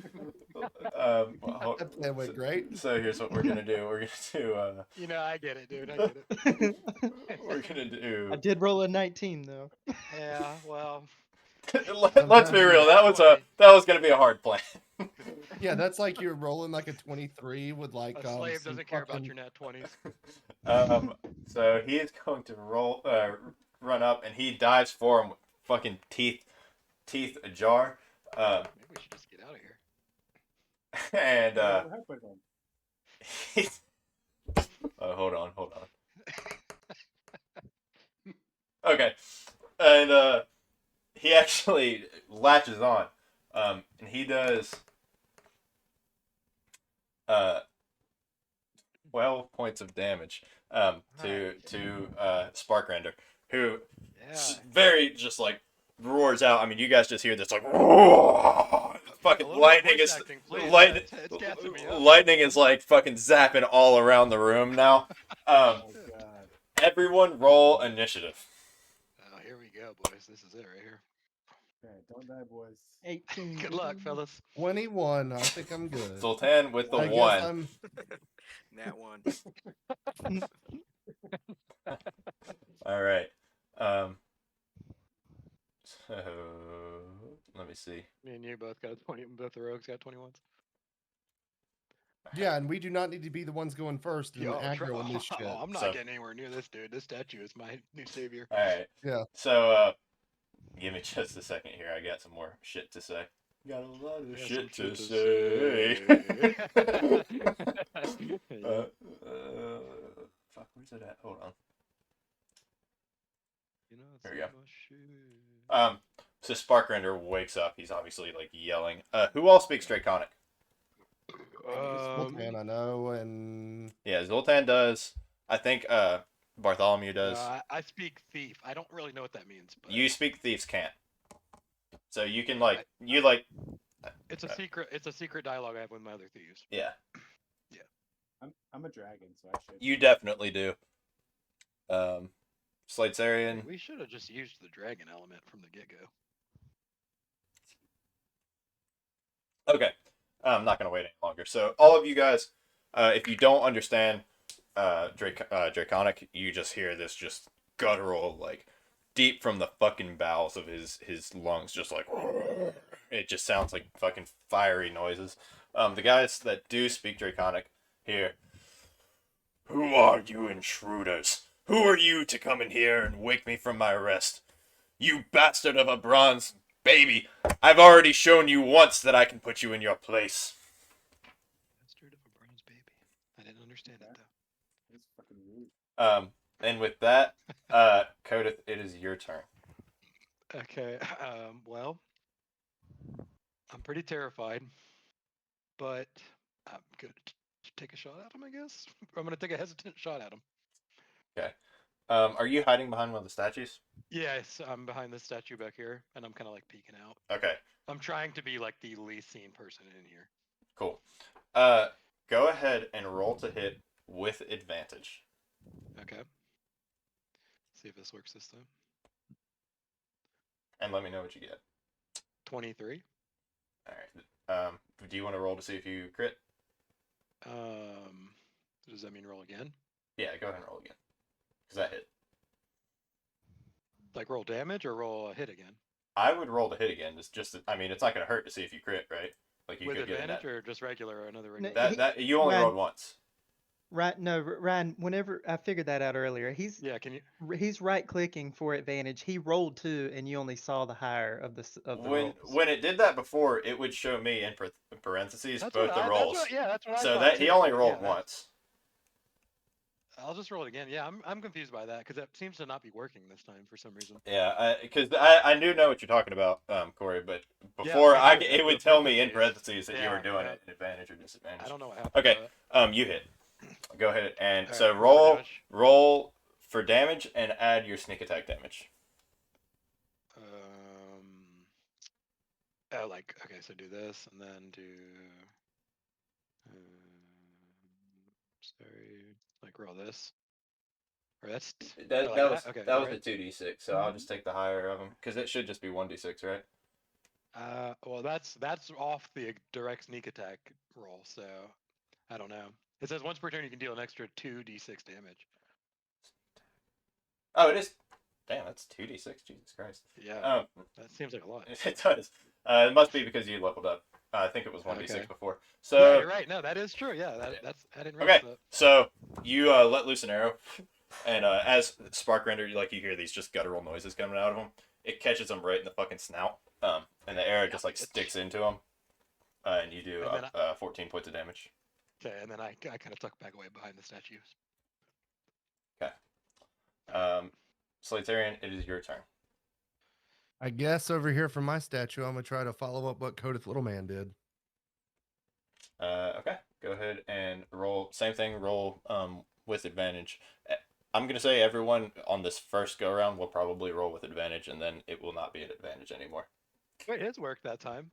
Speaker 4: plan went great.
Speaker 2: So here's what we're gonna do. We're gonna do.
Speaker 3: You know, I get it, dude. I get it.
Speaker 2: We're gonna do.
Speaker 1: I did roll a 19 though.
Speaker 3: Yeah, well,
Speaker 2: Let's be real. That was gonna be a hard plan.
Speaker 4: Yeah, that's like you're rolling like a 23 with like
Speaker 3: a slave
Speaker 4: some
Speaker 3: doesn't care about
Speaker 4: fucking-
Speaker 3: your nat 20s.
Speaker 2: So he is going to run up, and he dives for him with fucking teeth ajar.
Speaker 3: Maybe we should just get out of here.
Speaker 2: And
Speaker 8: What happened then?
Speaker 2: hold on. Okay, and he actually latches on, and he does 12 points of damage to Sparkrender, who
Speaker 3: Yeah.
Speaker 2: very just like roars out. I mean, you guys just hear this like fucking
Speaker 3: A little more
Speaker 2: lightning
Speaker 3: voice
Speaker 2: is
Speaker 3: acting, please.
Speaker 2: lightning.
Speaker 3: It's gassing me up.
Speaker 2: Lightning is like fucking zapping all around the room now.
Speaker 8: Oh god.
Speaker 2: Everyone roll initiative.
Speaker 3: Oh, here we go, boys. This is it right here.
Speaker 8: Okay, don't die, boys.
Speaker 1: 18.
Speaker 3: Good luck, fellas.
Speaker 4: 21. I think I'm good.
Speaker 2: Zoltan with the
Speaker 4: I guess
Speaker 2: one.
Speaker 4: I'm
Speaker 5: Nat 1.
Speaker 2: All right. So let me see.
Speaker 3: Me and you both got 20. Both the rogues got 21s.
Speaker 4: yeah, and we do not need to be the ones going first and aggro in this shit.
Speaker 3: Oh, I'm not
Speaker 2: So-
Speaker 3: getting anywhere near this dude. This statue is my new savior.
Speaker 2: All right.
Speaker 4: Yeah.
Speaker 2: So give me just a second here. I got some more shit to say. Got a lot of
Speaker 3: Yeah,
Speaker 2: shit
Speaker 3: some
Speaker 2: to
Speaker 3: shit
Speaker 2: say.
Speaker 3: Yeah.
Speaker 2: Fuck, where's it at? Hold on.
Speaker 3: You know,
Speaker 2: There we go.
Speaker 3: go.
Speaker 2: So Sparkrender wakes up. He's obviously like yelling. Who all speaks Draconic?
Speaker 4: Zoltan, I know, and
Speaker 2: Yeah, Zoltan does. I think Bartholomew does.
Speaker 3: I speak thief. I don't really know what that means, but
Speaker 2: You speak thieves can't. So you can
Speaker 3: it's a secret. It's a secret dialogue I have with my other thieves.
Speaker 2: yeah.
Speaker 8: I'm a dragon, so I should.
Speaker 2: You definitely do. Slate's
Speaker 3: Hey,
Speaker 2: Arian.
Speaker 3: we should have just used the dragon element from the get-go.
Speaker 2: Okay. I'm not gonna wait any longer. So all of you guys, if you don't understand Draconic, you just hear this just guttural, like deep from the fucking bowels of his lungs, just like it just sounds like fucking fiery noises. The guys that do speak Draconic here. Who are you intruders? Who are you to come in here and wake me from my rest? You bastard of a bronze baby! I've already shown you once that I can put you in your place.
Speaker 3: Bastard of a bronze baby. I didn't understand it though.
Speaker 8: That's fucking rude.
Speaker 2: And with that, Codith, it is your turn.
Speaker 3: Okay. Well, I'm pretty terrified, but I'm gonna take a shot at him. I guess I'm gonna take a hesitant shot at him.
Speaker 2: Are you hiding behind one of the statues?
Speaker 3: Yes, I'm behind this statue back here, and I'm kind of like peeking out.
Speaker 2: Okay,
Speaker 3: I'm trying to be like the least seen person in here.
Speaker 2: cool. go ahead and roll to hit with advantage.
Speaker 3: Okay. See if this works this time.
Speaker 2: And let me know what you get.
Speaker 3: 23.
Speaker 2: All right. Do you want to roll to see if you crit?
Speaker 3: Does that mean roll again?
Speaker 2: Yeah, go ahead and roll again. Because that hit.
Speaker 3: Like roll damage or roll a hit again?
Speaker 2: I would roll to hit again. It's just, I mean, it's not going to hurt to see if you crit, right? Like you
Speaker 3: With
Speaker 2: could get a
Speaker 3: advantage
Speaker 2: net.
Speaker 3: or just regular or another
Speaker 1: No,
Speaker 3: regular?
Speaker 2: That you only
Speaker 1: Ryan-
Speaker 2: rolled once.
Speaker 1: Right? No, Ryan. Whenever I figured that out earlier, he's
Speaker 3: Yeah, can you?
Speaker 1: he's right clicking for advantage. He rolled 2, and you only saw the higher of the rolls.
Speaker 2: When it did that before, it would show me in parentheses
Speaker 3: That's
Speaker 2: both
Speaker 3: what
Speaker 2: the
Speaker 3: I,
Speaker 2: rolls.
Speaker 3: That's what, yeah, that's what I
Speaker 2: So
Speaker 3: thought
Speaker 2: that he
Speaker 3: too,
Speaker 2: only
Speaker 3: but
Speaker 2: rolled
Speaker 3: yeah, that's-
Speaker 2: once.
Speaker 3: I'll just roll it again. Yeah, I'm confused by that because that seems to not be working this time for some reason.
Speaker 2: Yeah, because I do know what you're talking about, Corey. But
Speaker 3: Yeah,
Speaker 2: before
Speaker 3: me too.
Speaker 2: it would
Speaker 3: The
Speaker 2: tell me in
Speaker 3: parentheses.
Speaker 2: parentheses that you were
Speaker 3: Yeah,
Speaker 2: doing
Speaker 3: yeah.
Speaker 2: it in advantage or disadvantage.
Speaker 3: I don't know what happened.
Speaker 2: Okay,
Speaker 3: but-
Speaker 2: you hit. Go ahead and
Speaker 3: All
Speaker 2: so
Speaker 3: right,
Speaker 2: roll for damage and add your sneak attack damage.
Speaker 3: Oh, like okay, so do this and then do. Sorry, like roll this. Or that's
Speaker 2: That,
Speaker 3: like
Speaker 2: that was
Speaker 3: Okay,
Speaker 2: that was
Speaker 3: right?
Speaker 2: a 2d6, so I'll just take the higher of them because it should just be 1d6, right?
Speaker 3: Well, that's off the direct sneak attack roll, so I don't know. It says once per turn you can deal an extra 2d6 damage.
Speaker 2: Oh, it is. Damn, that's 2d6. Jesus Christ.
Speaker 3: Yeah, that seems like a lot.
Speaker 2: It does. It must be because you leveled up. I think it was 1d6
Speaker 3: Okay.
Speaker 2: before.
Speaker 3: Yeah,
Speaker 2: So
Speaker 3: you're right. No, that is true. Yeah, that's I didn't
Speaker 2: okay,
Speaker 3: realize that.
Speaker 2: so you let loose an arrow, and as spark render, you hear these just guttural noises coming out of them. It catches him right in the fucking snout, and the arrow just sticks into him, and you do 14 points of damage.
Speaker 3: Okay, and then I kind of tuck back away behind the statues.
Speaker 2: Okay. Slatarian, it is your turn.
Speaker 4: I guess over here from my statue, I'm gonna try to follow up what Codith Little Man did.
Speaker 2: Okay, go ahead and roll. Same thing. Roll with advantage. I'm gonna say everyone on this first go around will probably roll with advantage, and then it will not be an advantage anymore.
Speaker 3: Wait, his worked that time.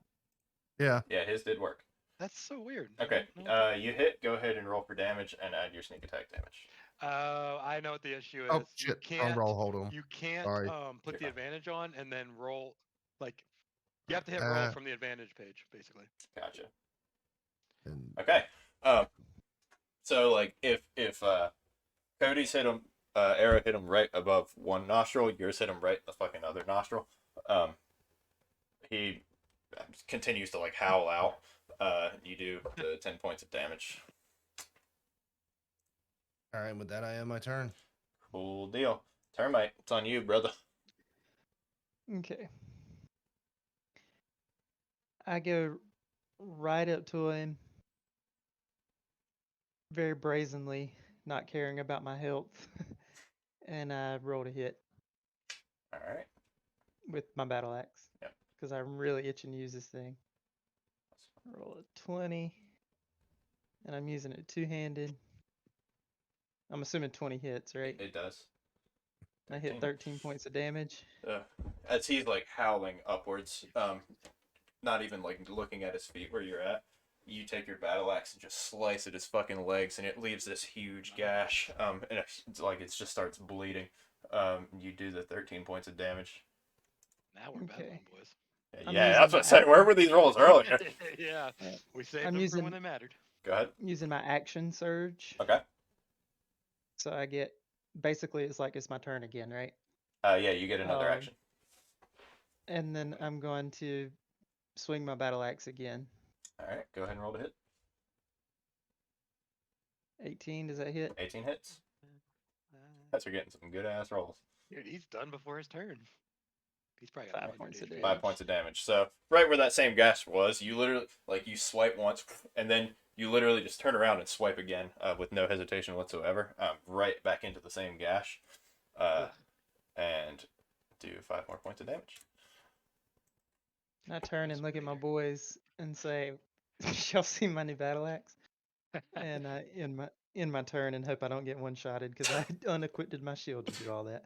Speaker 4: Yeah.
Speaker 2: Yeah, his did work.
Speaker 3: That's so weird.
Speaker 2: Okay, you hit. Go ahead and roll for damage and add your sneak attack damage.
Speaker 3: I know what the issue is.
Speaker 4: Oh
Speaker 3: You
Speaker 4: shit!
Speaker 3: can't
Speaker 4: Wrong roll. Hold on.
Speaker 3: You can't
Speaker 4: Sorry.
Speaker 3: put
Speaker 2: You're
Speaker 3: the
Speaker 2: fine.
Speaker 3: advantage on and then roll like you have to hit roll from the advantage page basically.
Speaker 2: Gotcha.
Speaker 4: And
Speaker 2: Okay. So like if Cody's hit him, arrow hit him right above one nostril, yours hit him right in the fucking other nostril. He continues to like howl out. You do the 10 points of damage.
Speaker 4: all right, with that, I end my turn.
Speaker 2: Cool deal. Termite, it's on you, brother.
Speaker 1: Okay. I go right up to him, very brazenly, not caring about my health, and I roll to hit
Speaker 2: All right.
Speaker 1: with my battle axe.
Speaker 2: Yep.
Speaker 1: Because I'm really itching to use this thing. Roll a 20, and I'm using it two-handed. I'm assuming 20 hits, right?
Speaker 2: It does.
Speaker 1: I hit 13 points of damage.
Speaker 2: As he's like howling upwards, not even like looking at his feet where you're at, you take your battle axe and just slice at his fucking legs, and it leaves this huge gash. And it's like it just starts bleeding. You do the 13 points of damage.
Speaker 3: Now we're battling, boys.
Speaker 2: Yeah, that's what I said. Where were these rolls earlier?
Speaker 3: Yeah, we saved
Speaker 1: I'm
Speaker 3: them for
Speaker 1: using-
Speaker 3: when they mattered.
Speaker 2: Go ahead.
Speaker 1: Using my action surge.
Speaker 2: Okay.
Speaker 1: So I get, basically it's like it's my turn again, right?
Speaker 2: Yeah, you get another action.
Speaker 1: And then I'm going to swing my battle axe again.
Speaker 2: All right, go ahead and roll to hit.
Speaker 1: 18, does that hit?
Speaker 2: 18 hits. Guys are getting some good ass rolls.
Speaker 3: Dude, he's done before his turn. He's probably got
Speaker 1: 5 points of
Speaker 3: 5
Speaker 1: damage.
Speaker 2: 5 points of damage. So right where that same gash was, you literally you swipe once, and then you literally just turn around and swipe again with no hesitation whatsoever, right back into the same gash, and do 5 more points of damage.
Speaker 1: I turn and look at my boys and say, "Y'all see my new battle axe?" And I end my turn and hope I don't get one-shotted because I unequipped my shield to do all that.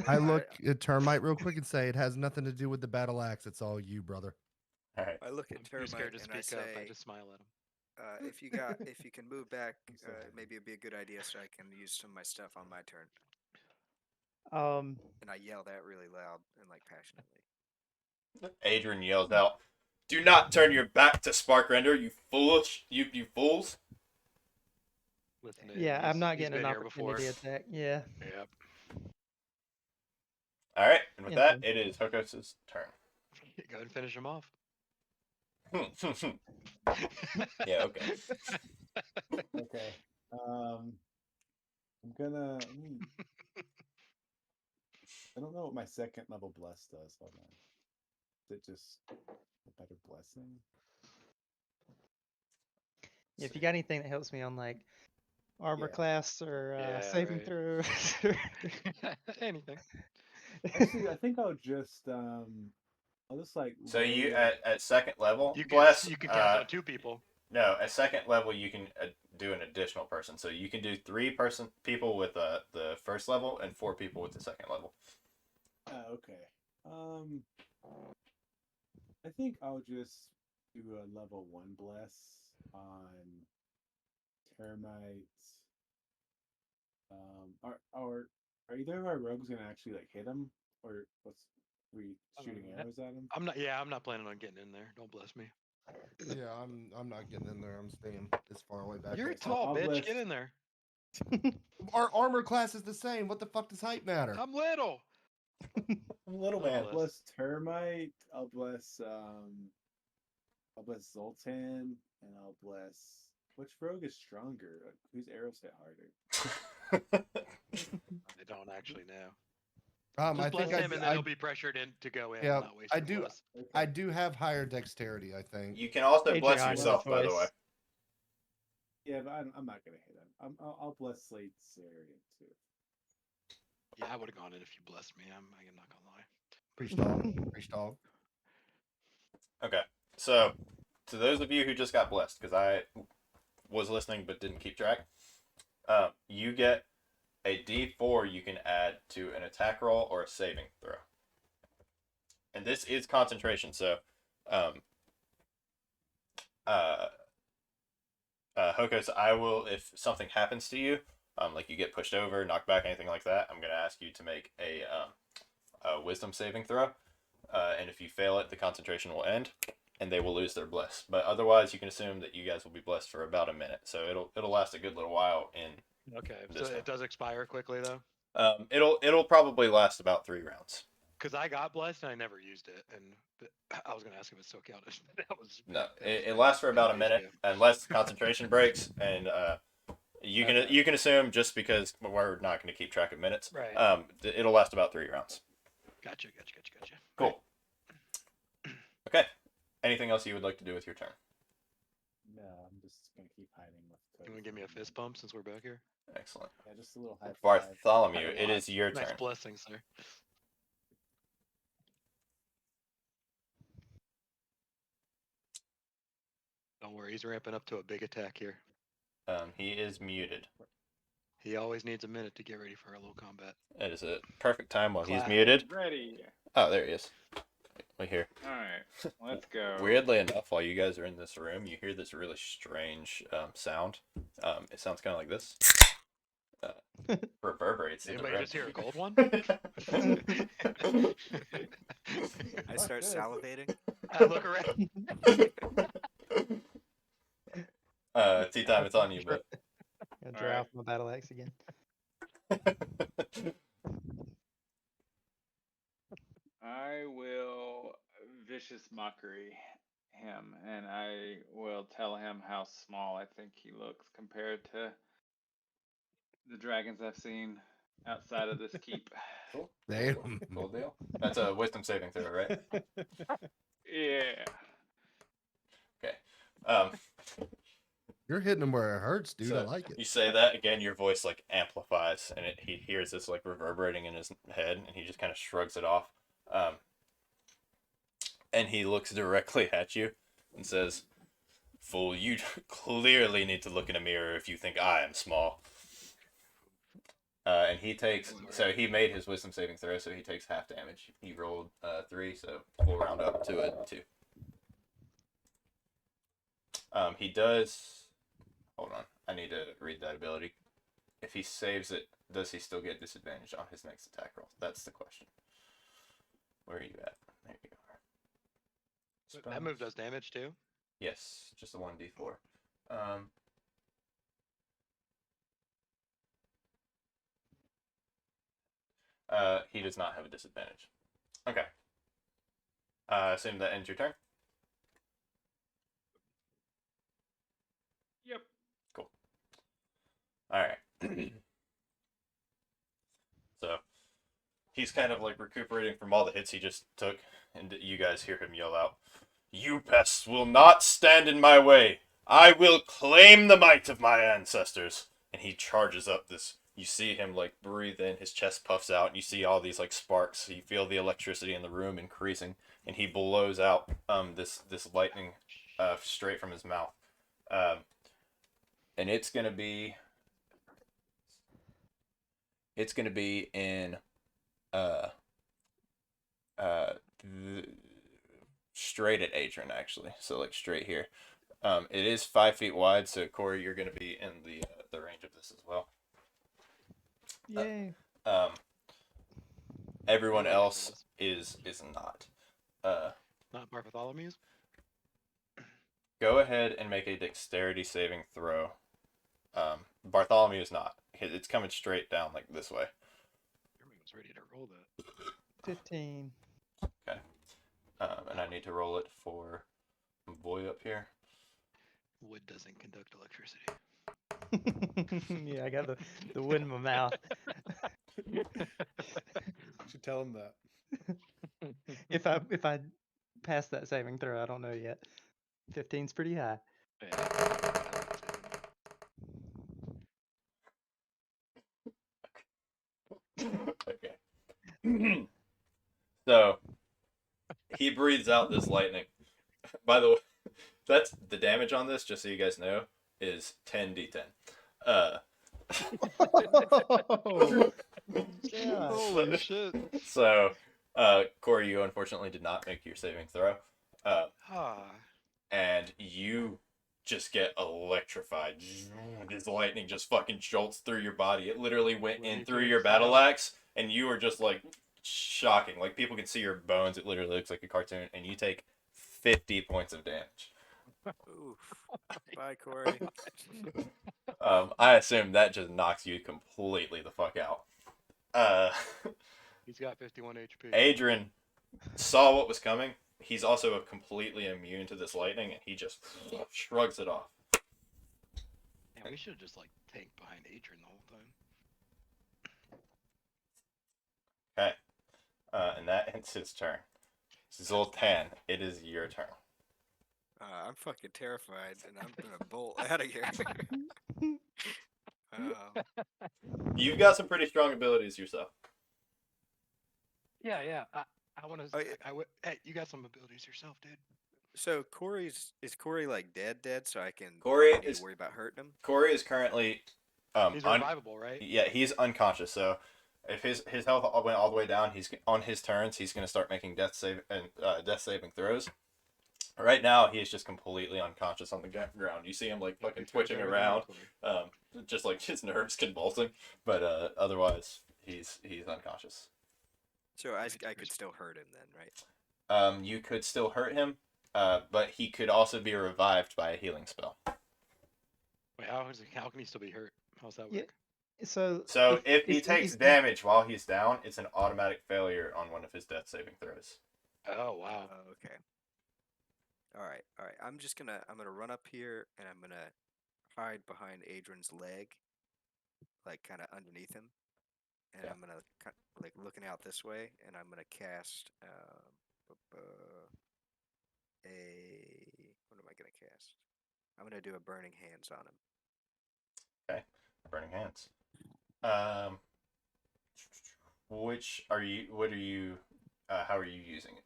Speaker 4: I look at Termite real quick and say, "It has nothing to do with the battle axe. It's all you, brother."
Speaker 2: All right.
Speaker 5: I look at
Speaker 3: I'm too
Speaker 5: Termite
Speaker 3: scared to
Speaker 5: and I
Speaker 3: speak up. I
Speaker 5: say,
Speaker 3: just smile at him.
Speaker 5: if you can move back, maybe it'd be a good idea so I can use some of my stuff on my turn. And I yell that really loud and like passionately.
Speaker 2: Adrian yells out, "Do not turn your back to Sparkrender, you foolish, you fools!"
Speaker 3: Listen to
Speaker 1: Yeah,
Speaker 3: him.
Speaker 1: I'm not
Speaker 3: He's
Speaker 1: getting an
Speaker 3: been here before.
Speaker 1: opportunity attack. Yeah.
Speaker 3: Yep.
Speaker 2: All right, and with that,
Speaker 1: Enter.
Speaker 2: it is Hokos' turn.
Speaker 3: Go ahead and finish him off.
Speaker 2: Yeah, okay.
Speaker 8: Okay. I'm gonna. I don't know what my second level bless does. Hold on. Is it just a better blessing?
Speaker 1: Yeah, if you got anything that helps me on like armor
Speaker 8: Yeah.
Speaker 1: class or
Speaker 3: Yeah,
Speaker 1: saving
Speaker 3: right.
Speaker 1: throws.
Speaker 3: Anything.
Speaker 8: Actually, I think I'll just like.
Speaker 2: So you
Speaker 8: lower-
Speaker 2: at second level,
Speaker 3: You can
Speaker 2: bless.
Speaker 3: you can count on 2 people.
Speaker 2: No, at second level you can do an additional person. So you can do 3 people with the first level and 4 people with the second level.
Speaker 8: Okay. I think I'll just do a level 1 bless on termites. Are either of our rogues gonna actually like hit him, or what's we shooting arrows at him?
Speaker 3: I'm not planning on getting in there. Don't bless me.
Speaker 4: Yeah, I'm not getting in there. I'm staying as far away back.
Speaker 3: You're
Speaker 8: Okay, so
Speaker 3: tall,
Speaker 8: I'll
Speaker 3: bitch.
Speaker 8: bless-
Speaker 3: Get in there.
Speaker 4: Our armor class is the same. What the fuck does height matter?
Speaker 3: I'm little.
Speaker 2: Little
Speaker 3: Oh,
Speaker 2: man.
Speaker 3: bless.
Speaker 8: Bless termite. I'll bless Zoltan, and I'll bless which rogue is stronger? Like, whose arrows hit harder?
Speaker 3: I don't actually know.
Speaker 4: I
Speaker 3: Just bless
Speaker 4: think
Speaker 3: him, and then he'll be pressured in to go in.
Speaker 4: Yeah,
Speaker 3: and not waste
Speaker 4: I
Speaker 3: your
Speaker 4: do.
Speaker 3: bless.
Speaker 8: Okay.
Speaker 4: I do have higher dexterity. I think.
Speaker 2: You can also bless
Speaker 1: Adrian,
Speaker 2: yourself, by the way.
Speaker 1: choice.
Speaker 8: Yeah, but I'm not gonna hit him. I'll bless Slade Sarian too.
Speaker 3: Yeah, I would have gone in if you blessed me. I'm not gonna lie.
Speaker 4: Priest dog. Priest dog.
Speaker 2: Okay, so to those of you who just got blessed, because I was listening but didn't keep track, you get a D4 you can add to an attack roll or a saving throw. And this is concentration, so Hokos, I will, if something happens to you, like you get pushed over, knocked back, anything like that, I'm going to ask you to make a wisdom saving throw. And if you fail it, the concentration will end, and they will lose their bliss. But otherwise, you can assume that you guys will be blessed for about a minute. So it'll last a good little while in.
Speaker 3: Okay, so
Speaker 2: This one.
Speaker 3: it does expire quickly though.
Speaker 2: It'll probably last about 3 rounds.
Speaker 3: Because I got blessed and I never used it, and I was gonna ask if it still counted. That was
Speaker 2: No,
Speaker 3: that was
Speaker 2: it lasts for about a
Speaker 3: days
Speaker 2: minute
Speaker 3: ago.
Speaker 2: unless concentration breaks, and you can assume just because we're not going to keep track of minutes.
Speaker 3: Right.
Speaker 2: It'll last about 3 rounds.
Speaker 3: Gotcha.
Speaker 2: Cool. Okay. Anything else you would like to do with your turn?
Speaker 8: No, I'm just gonna keep hiding with.
Speaker 3: You want to give me a fist bump since we're back here?
Speaker 2: Excellent.
Speaker 8: Yeah, just a little high five.
Speaker 2: Bartholomew, it is your
Speaker 3: Nice
Speaker 2: turn.
Speaker 3: blessing, sir. Don't worry, he's ramping up to a big attack here.
Speaker 2: He is muted.
Speaker 3: He always needs a minute to get ready for a little combat.
Speaker 2: It is a perfect time while he's
Speaker 3: Clap.
Speaker 2: muted.
Speaker 7: Ready.
Speaker 2: Oh, there he is. We hear.
Speaker 7: All right, let's go.
Speaker 2: Weirdly enough, while you guys are in this room, you hear this really strange sound. It sounds kind of like this. Reverberates. in the
Speaker 3: Anybody
Speaker 2: room.
Speaker 3: just hear a cold one?
Speaker 5: I start salivating.
Speaker 3: I look around.
Speaker 2: Tea time, it's on you, but.
Speaker 1: Gonna draw off my battle axe again.
Speaker 7: I will vicious mockery him, and I will tell him how small I think he looks compared to the dragons I've seen outside of this keep.
Speaker 2: Cool.
Speaker 4: Damn.
Speaker 2: Cool deal. That's a wisdom saving throw, right?
Speaker 7: Yeah.
Speaker 2: Okay.
Speaker 4: You're hitting him where it hurts, dude. I
Speaker 2: So
Speaker 4: like it.
Speaker 2: you say that again, your voice like amplifies, and he hears this like reverberating in his head, and he just kind of shrugs it off. And he looks directly at you and says, "Fool, you clearly need to look in a mirror if you think I am small." And he takes, so he made his wisdom saving throw, so he takes half damage. He rolled 3, so we'll round up to a 2. He does. Hold on. I need to read that ability. If he saves it, does he still get disadvantage on his next attack roll? That's the question. Where are you at? There you are.
Speaker 3: That move does damage too.
Speaker 2: Yes, just a 1d4. He does not have a disadvantage. Okay. Assume that ends your turn.
Speaker 7: Yep.
Speaker 2: Cool. All right. So he's kind of like recuperating from all the hits he just took, and you guys hear him yell out, "You pests will not stand in my way. I will claim the might of my ancestors." And he charges up this. You see him like breathe in, his chest puffs out, and you see all these like sparks. You feel the electricity in the room increasing, and he blows out this lightning straight from his mouth. And it's gonna be in uh straight at Adrian actually. So like straight here. It is 5 feet wide, so Corey, you're gonna be in the range of this as well.
Speaker 1: Yay.
Speaker 2: Everyone
Speaker 3: Yeah,
Speaker 2: else is not.
Speaker 3: Not Bartholomew's.
Speaker 2: Go ahead and make a dexterity saving throw. Bartholomew is not. It's coming straight down like this way.
Speaker 3: Everyone's ready to roll that.
Speaker 1: 15.
Speaker 2: Okay. And I need to roll it for boy up here.
Speaker 3: Wood doesn't conduct electricity.
Speaker 1: Yeah, I got the wood in my mouth.
Speaker 6: You should tell him that.
Speaker 1: If I pass that saving throw, I don't know yet. 15's pretty high.
Speaker 2: Okay. So he breathes out this lightning. By the way, that's the damage on this, just so you guys know, is 10d10.
Speaker 1: Oh, yeah.
Speaker 3: Holy shit.
Speaker 2: So, Corey, you unfortunately did not make your saving throw. And you just get electrified. This lightning just fucking jolts through your body. It literally went in through your battle axe, and you are just like shocking. Like people can see your bones. It literally looks like a cartoon, and you take 50 points of damage.
Speaker 5: Oof. Bye, Corey.
Speaker 2: I assume that just knocks you completely the fuck out.
Speaker 3: He's got 51 HP.
Speaker 2: Adrian saw what was coming. He's also completely immune to this lightning, and he just shrugs it off.
Speaker 3: Man, we should have just like tanked behind Adrian the whole time.
Speaker 2: Okay. And that ends his turn. Zoltan, it is your turn.
Speaker 5: I'm fucking terrified, and I'm gonna bolt out of here.
Speaker 2: You've got some pretty strong abilities yourself.
Speaker 3: Yeah. I want to.
Speaker 5: Oh, yeah.
Speaker 3: Hey, you got some abilities yourself, dude.
Speaker 5: So is Corey like dead? So I can.
Speaker 2: Corey
Speaker 5: I don't need
Speaker 2: is-
Speaker 5: to worry about hurting him.
Speaker 2: Corey is currently
Speaker 3: He's revivable, right?
Speaker 2: Yeah, he's unconscious. So if his health went all the way down, he's on his turns. He's going to start making death saving throws. Right now, he is just completely unconscious on the ground. You see him like fucking twitching around, just like his nerves convulsing. But otherwise, he's unconscious.
Speaker 5: So I could still hurt him then, right?
Speaker 2: You could still hurt him, but he could also be revived by a healing spell.
Speaker 3: Wait, how can he still be hurt? How's that work?
Speaker 1: Yeah, so
Speaker 2: if he takes damage while he's down, it's an automatic failure on one of his death saving throws.
Speaker 3: Oh wow.
Speaker 5: Okay. All right. I'm gonna run up here and I'm gonna hide behind Adrian's leg, like kind of underneath him, and I'm gonna like looking out this way, and I'm gonna cast what am I gonna cast? I'm gonna do a burning hands on him.
Speaker 2: Okay, burning hands. Which are you? What are you? How are you using it?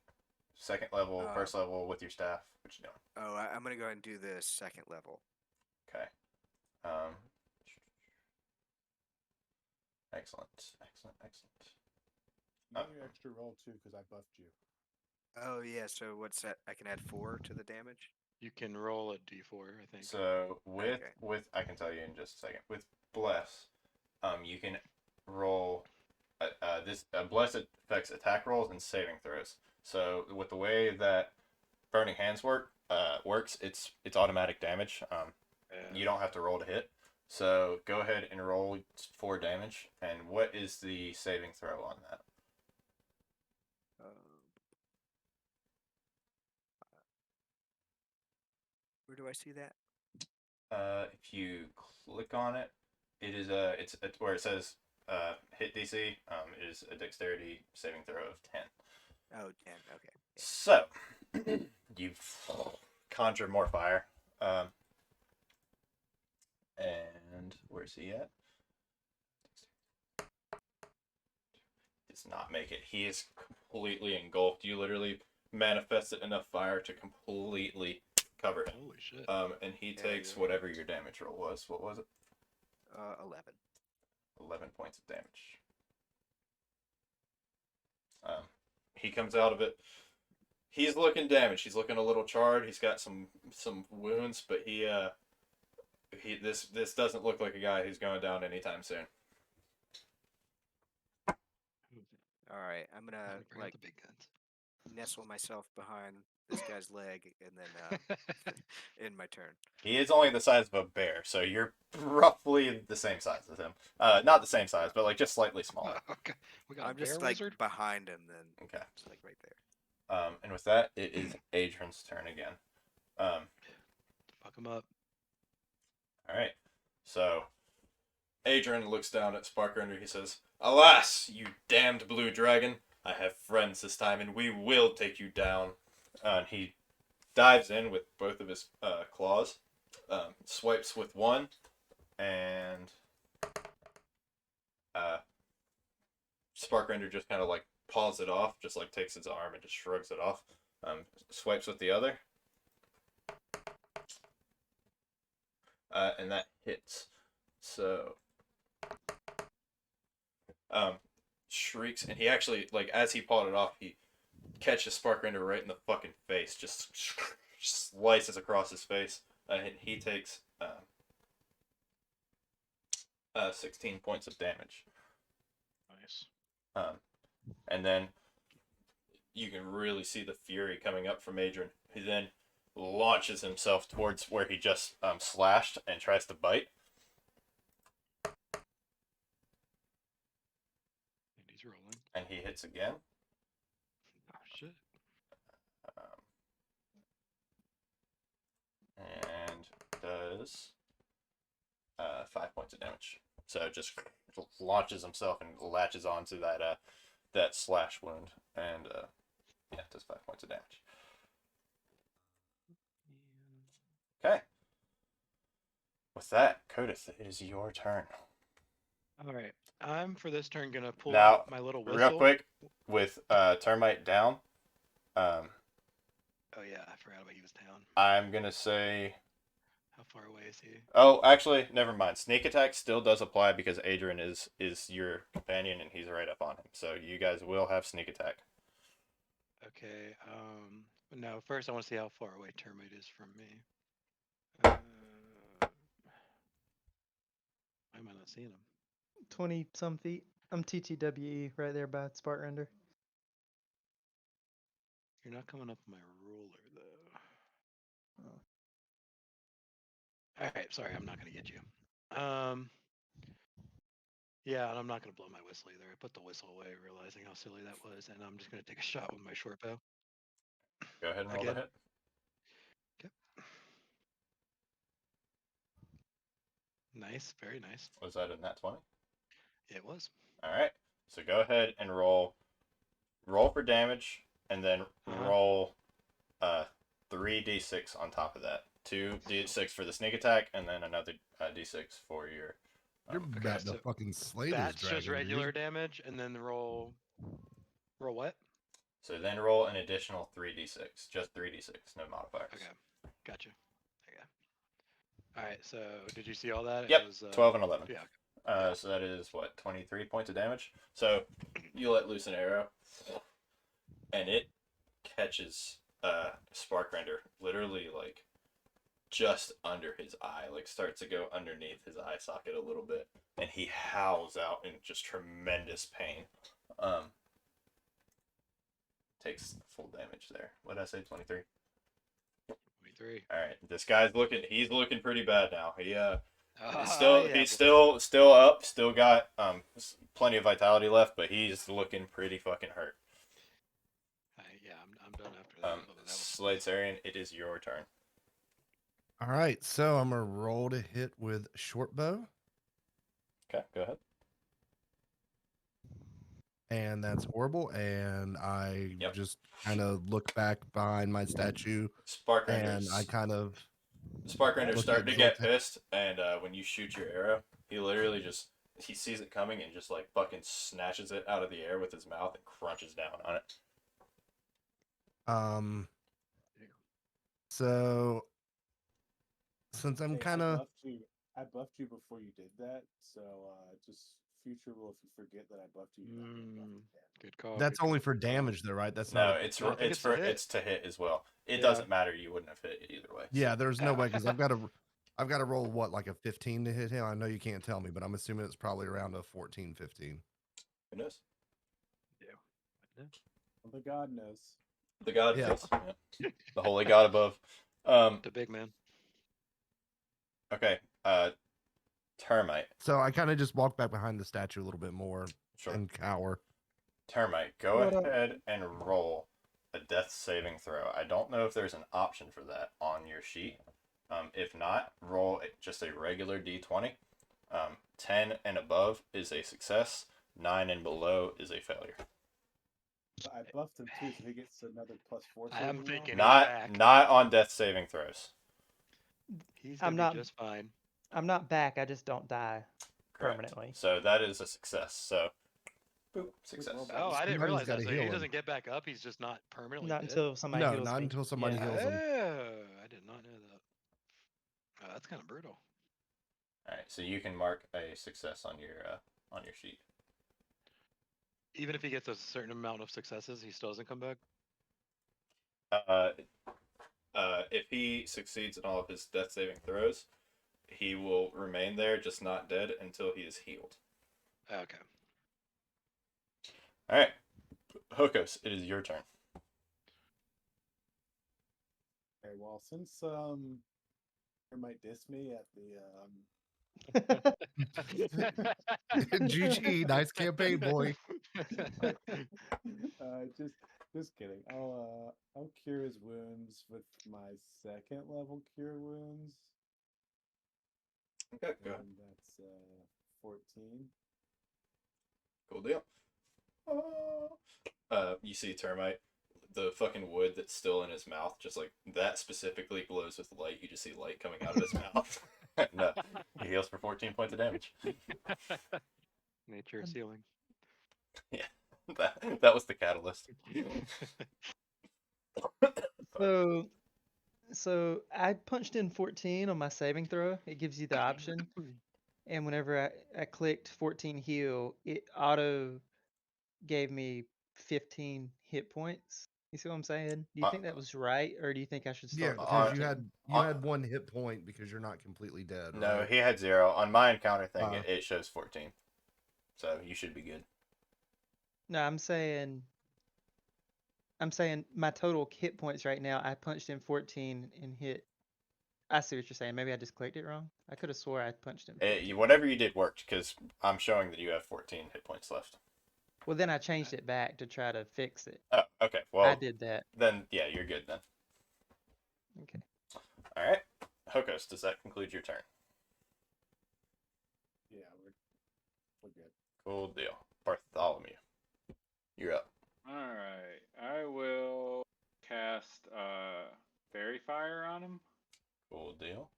Speaker 2: Second level, first level with your staff. What you doing?
Speaker 5: Oh, I'm gonna go ahead and do the second level.
Speaker 2: Okay. Excellent.
Speaker 8: You get your extra roll too, because I buffed you.
Speaker 5: Oh yeah. So what's that? I can add 4 to the damage.
Speaker 3: You can roll a d4, I think.
Speaker 2: So with
Speaker 5: Okay.
Speaker 2: I can tell you in just a second. With bless, you can roll. This bless affects attack rolls and saving throws. So with the way that burning hands works, it's automatic damage. You don't have to roll to hit. So go ahead and roll 4 damage. And what is the saving throw on that?
Speaker 5: Where do I see that?
Speaker 2: If you click on it, it's where it says hit DC. It is a dexterity saving throw of 10.
Speaker 5: Oh, 10. Okay. Yeah.
Speaker 2: So you've conjured more fire. And where's he at? Does not make it. He is completely engulfed. You literally manifested enough fire to completely cover him.
Speaker 3: Holy shit.
Speaker 2: And he
Speaker 5: Yeah,
Speaker 2: takes
Speaker 5: yeah.
Speaker 2: whatever your damage roll was. What was it?
Speaker 5: 11.
Speaker 2: 11 points of damage. He comes out of it. He's looking damaged. He's looking a little charred. He's got some wounds, but this doesn't look like a guy who's going down anytime soon.
Speaker 5: All right. I'm gonna
Speaker 3: Bring out
Speaker 5: like
Speaker 3: the big guns.
Speaker 5: nestle myself behind this guy's leg and then end my turn.
Speaker 2: He is only the size of a bear, so you're roughly the same size as him. Not the same size, but like just slightly smaller.
Speaker 3: Okay. We got
Speaker 5: I'm
Speaker 3: a bear
Speaker 5: just like
Speaker 3: wizard.
Speaker 5: behind him then.
Speaker 2: Okay.
Speaker 5: Just like right there.
Speaker 2: And with that, it is Adrian's turn again.
Speaker 3: Fuck him up.
Speaker 2: All right. So Adrian looks down at Sparkrender. He says, "Alas, you damned blue dragon! I have friends this time, and we will take you down." And he dives in with both of his claws, swipes with one, and Sparkrender just kind of like paws it off, just like takes his arm and just shrugs it off. Swipes with the other, and that hits. So, shrieks, and he actually, like, as he pawed it off, he catches Sparkrender right in the fucking face, just slices across his face, and he takes 16 points of damage.
Speaker 3: Nice.
Speaker 2: And then you can really see the fury coming up from Adrian. He then launches himself towards where he just slashed and tries to bite.
Speaker 3: And he's rolling.
Speaker 2: And he hits again.
Speaker 3: Oh shit.
Speaker 2: And does 5 points of damage. So just launches himself and latches onto that slash wound, and yeah, does 5 points of damage. Okay. With that, Codith, it is your turn.
Speaker 3: All right. I'm for this turn gonna pull
Speaker 2: Now,
Speaker 3: out my little whistle.
Speaker 2: real quick, with Termite down,
Speaker 3: Oh yeah, I forgot about he was down.
Speaker 2: I'm gonna say.
Speaker 3: How far away is he?
Speaker 2: Oh, actually, never mind. Sneak attack still does apply because Adrian is your companion and he's right up on him. So you guys will have sneak attack.
Speaker 3: Okay. No. First, I want to see how far away Termite is from me. Why am I not seeing him?
Speaker 1: 20 some feet. I'm TTWE right there by Spark Render.
Speaker 3: You're not coming up my ruler though.
Speaker 1: Oh.
Speaker 3: All right. Sorry, I'm not gonna get you. Yeah, and I'm not gonna blow my whistle either. I put the whistle away, realizing how silly that was, and I'm just gonna take a shot with my short bow.
Speaker 2: Go ahead and roll the
Speaker 3: Again.
Speaker 2: hit.
Speaker 3: Okay. Nice, very nice.
Speaker 2: Was that a nat 20?
Speaker 3: It was.
Speaker 2: All right. So go ahead and roll for damage, and then roll 3d6 on top of that. 2d6 for the sneak attack, and then another d6 for your.
Speaker 4: You're about to
Speaker 3: so
Speaker 4: fucking slay this
Speaker 3: That's
Speaker 4: dragon.
Speaker 3: just regular damage, and then roll what?
Speaker 2: So then roll an additional 3d6, just 3d6, no modifiers.
Speaker 3: Okay, gotcha. Okay. All right. So did you see all that?
Speaker 2: Yep.
Speaker 3: It was,
Speaker 2: 12 and 11.
Speaker 3: Yeah.
Speaker 2: So that is what, 23 points of damage. So you let loose an arrow, and it catches spark render literally like just under his eye, like starts to go underneath his eye socket a little bit, and he howls out in just tremendous pain. Takes full damage there. What did I say? 23.
Speaker 3: 23.
Speaker 2: All right, this guy's he's looking pretty bad now. He's
Speaker 3: Yeah,
Speaker 2: still up, still got plenty of vitality left, but he's looking pretty fucking hurt.
Speaker 3: yeah, I'm done after that.
Speaker 2: Slatesarian, it is your turn.
Speaker 4: All right, so I'm gonna roll to hit with short bow,
Speaker 2: Okay, go ahead.
Speaker 4: and that's horrible. And I
Speaker 2: Yep.
Speaker 4: just kind of look back behind my statue,
Speaker 2: Spark
Speaker 4: and
Speaker 2: Render's
Speaker 4: I kind of
Speaker 2: Render's
Speaker 4: look
Speaker 2: starting to get
Speaker 4: exultant.
Speaker 2: pissed, and when you shoot your arrow, he literally he sees it coming and just like fucking snatches it out of the air with his mouth and crunches down on it.
Speaker 4: So since I'm
Speaker 8: Hey,
Speaker 4: kind of
Speaker 8: I buffed you before you did that, so just future rule if you forget that I buffed you. You're not getting buffed again.
Speaker 3: Good call.
Speaker 4: that's
Speaker 3: good
Speaker 4: only
Speaker 3: call.
Speaker 4: for damage though, right? That's
Speaker 2: No,
Speaker 4: not a
Speaker 2: it's
Speaker 3: No, I think
Speaker 2: it's to hit as well. It
Speaker 3: Yeah.
Speaker 2: doesn't matter. You wouldn't have hit either way.
Speaker 4: yeah. There's no way because I've got to roll what, like a 15 to hit him. I know you can't tell me, but I'm assuming it's probably around a 14, 15.
Speaker 2: Who knows?
Speaker 3: Yeah.
Speaker 8: Well, the god knows.
Speaker 2: The god
Speaker 4: Yeah.
Speaker 2: knows. Yeah. The holy god above.
Speaker 3: The big man.
Speaker 2: Okay. Termite.
Speaker 4: So I kind of just walk back behind the statue a little bit more
Speaker 2: Sure.
Speaker 4: and cower.
Speaker 2: Termite, go
Speaker 1: What up?
Speaker 2: ahead and roll a death saving throw. I don't know if there's an option for that on your sheet. If not, roll just a regular d20. 10 and above is a success. 9 and below is a failure.
Speaker 8: But I buffed him too, so he gets another +4.
Speaker 3: I am
Speaker 8: saving now?
Speaker 3: thinking-
Speaker 2: Not on death saving throws.
Speaker 3: He's
Speaker 1: I'm
Speaker 3: gonna
Speaker 1: not-
Speaker 3: be just fine.
Speaker 1: I'm not back. I just don't die
Speaker 2: Correct.
Speaker 1: permanently.
Speaker 2: So that is a success. So, boop, success.
Speaker 8: Well,
Speaker 3: Oh, I didn't
Speaker 4: Somebody's
Speaker 3: realize
Speaker 4: gotta
Speaker 3: that. So
Speaker 4: heal
Speaker 3: he
Speaker 4: him.
Speaker 3: doesn't get back up. He's just not permanently
Speaker 1: Not
Speaker 3: dead.
Speaker 1: until somebody
Speaker 4: No,
Speaker 1: heals
Speaker 4: not
Speaker 1: me.
Speaker 4: until somebody
Speaker 1: Yeah.
Speaker 4: heals him.
Speaker 3: Oh, I did not know that. Oh, that's kind of brutal.
Speaker 2: All right, so you can mark a success on your sheet.
Speaker 3: Even if he gets a certain amount of successes, he still doesn't come back.
Speaker 2: If he succeeds in all of his death saving throws, he will remain there, just not dead, until he is healed.
Speaker 3: Okay.
Speaker 2: All right, Hokos, it is your turn.
Speaker 8: Okay, well, since you might diss me at the
Speaker 4: GG, nice campaign, boy.
Speaker 8: just kidding. I'll cure his wounds with my second level cure wounds.
Speaker 2: Okay, go ahead.
Speaker 8: And that's 14.
Speaker 2: Cool deal. You see Termite, the fucking wood that's still in his mouth, just like that specifically glows with light. You just see light coming out of his mouth. No, he heals for 14 points of damage.
Speaker 3: Nature is healing.
Speaker 2: Yeah, that was the catalyst.
Speaker 1: So I punched in 14 on my saving throw. It gives you the option. And whenever I clicked 14 heal, it auto gave me 15 hit points. You see what I'm saying? Do you think that was right, or do you think I should
Speaker 4: Yeah,
Speaker 1: start with
Speaker 4: because
Speaker 1: 14?
Speaker 4: you had 1 hit point because you're not completely dead.
Speaker 2: No,
Speaker 4: right?
Speaker 2: he had 0. On my encounter thing, it shows 14. So you should be good.
Speaker 1: No, I'm saying my total hit points right now. I punched in 14 and hit. I see what you're saying. Maybe I just clicked it wrong. I could have swore I punched in 14.
Speaker 2: Whatever you did worked, because I'm showing that you have 14 hit points left.
Speaker 1: Well, then I changed it back to try to fix it.
Speaker 2: Oh, okay. Well,
Speaker 1: I did that.
Speaker 2: Then, yeah, you're good then.
Speaker 1: Okay.
Speaker 2: All right. Hokos, does that conclude your turn?
Speaker 8: Yeah, we're good.
Speaker 2: Cool deal. Bartholomew, you're up.
Speaker 7: Alright. I will cast Fairy Fire on him.
Speaker 2: Cool deal.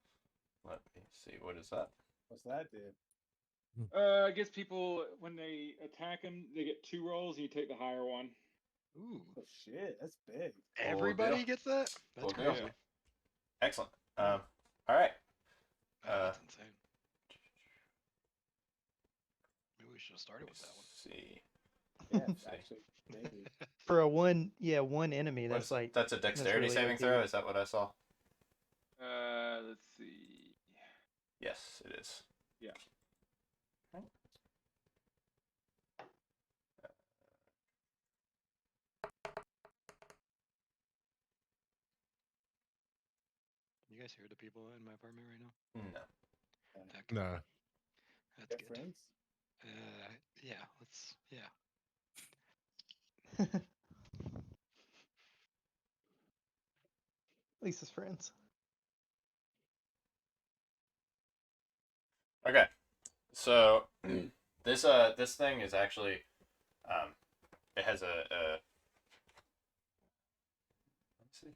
Speaker 2: Let me see. What is that?
Speaker 8: What's that do?
Speaker 7: I guess people, when they attack him, they get 2 rolls and you take the higher one.
Speaker 3: Ooh.
Speaker 8: Oh shit, that's big.
Speaker 3: Everybody
Speaker 2: deal.
Speaker 3: gets that? That's
Speaker 2: Cool deal.
Speaker 3: crazy.
Speaker 2: Excellent. All right.
Speaker 3: That's insane. Maybe we should have started with that one.
Speaker 2: See.
Speaker 8: Yeah, actually, maybe.
Speaker 1: For a one enemy,
Speaker 2: What
Speaker 1: that's
Speaker 2: is it?
Speaker 1: like
Speaker 2: That's a dexterity
Speaker 1: really
Speaker 2: saving
Speaker 1: OP.
Speaker 2: throw. Is that what I saw?
Speaker 7: Let's see.
Speaker 2: Yes, it is.
Speaker 8: Yeah.
Speaker 3: You guys hear the people in my apartment right now?
Speaker 2: No.
Speaker 3: Okay,
Speaker 4: Nah.
Speaker 3: that's
Speaker 8: Get
Speaker 3: good.
Speaker 8: friends.
Speaker 3: Yeah, let's. Yeah.
Speaker 1: Lisa's friends.
Speaker 2: Okay. So this thing is actually it has a let's see.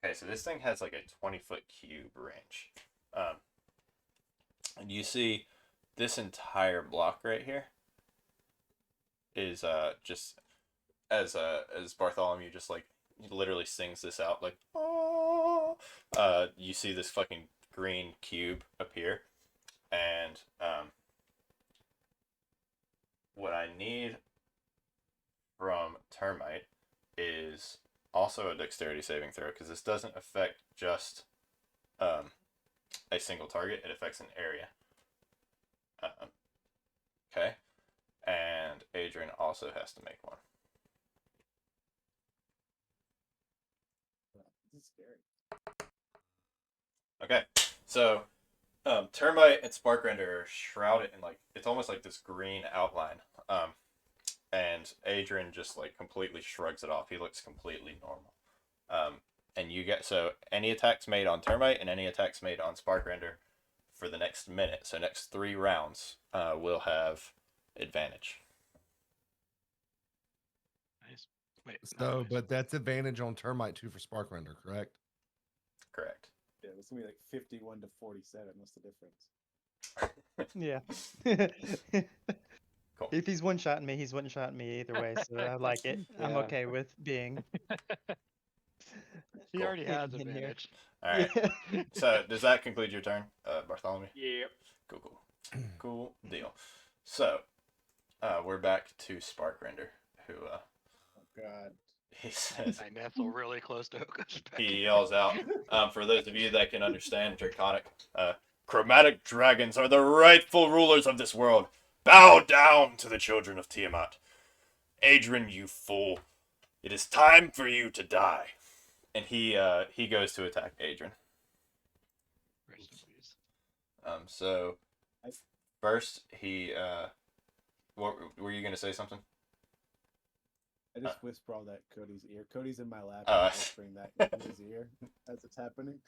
Speaker 2: Okay, so this thing has like a 20-foot cube range. And you see this entire block right here is just as Bartholomew just like literally sings this out like oh, you see this fucking green cube appear, and what I need from Termite is also a dexterity saving throw because this doesn't affect just a single target, it affects an area. Okay, and Adrian also has to make one.
Speaker 8: This is scary.
Speaker 2: Okay, so Termite and Sparkrender are shrouded in like it's almost like this green outline. And Adrian just like completely shrugs it off. He looks completely normal. And you get so any attacks made on Termite and any attacks made on Sparkrender for the next minute, so next 3 rounds, will have advantage.
Speaker 3: Nice. Wait.
Speaker 4: So,
Speaker 3: nice.
Speaker 4: but that's advantage on termite too for Sparkrender, correct?
Speaker 2: Correct.
Speaker 8: Yeah, it's gonna be like 51 to 47. What's the difference?
Speaker 1: Yeah.
Speaker 2: Cool.
Speaker 1: If he's one-shotting me, he's one-shotting me either way, so I like it. I'm
Speaker 7: Yeah.
Speaker 1: okay with being
Speaker 3: He
Speaker 2: Cool.
Speaker 3: already has
Speaker 1: hidden in here.
Speaker 3: advantage.
Speaker 2: All right.
Speaker 1: Yeah.
Speaker 2: So does that conclude your turn, Bartholomew?
Speaker 7: Yep.
Speaker 2: Cool deal. So we're back to Sparkrender, who
Speaker 8: Oh God.
Speaker 2: he says
Speaker 3: I nestle really close to Hoka's back.
Speaker 2: he yells out. For those of you that can understand Draconic, chromatic dragons are the rightful rulers of this world. Bow down to the children of Tiamat. Adrian, you fool! It is time for you to die. And he goes to attack Adrian.
Speaker 3: Rest in peace.
Speaker 2: So first he what were you gonna say something?
Speaker 8: I just whisper all that Cody's ear. Cody's in my lap.
Speaker 2: Oh,
Speaker 8: and
Speaker 2: I
Speaker 8: I'm whispering that in his ear as it's happening.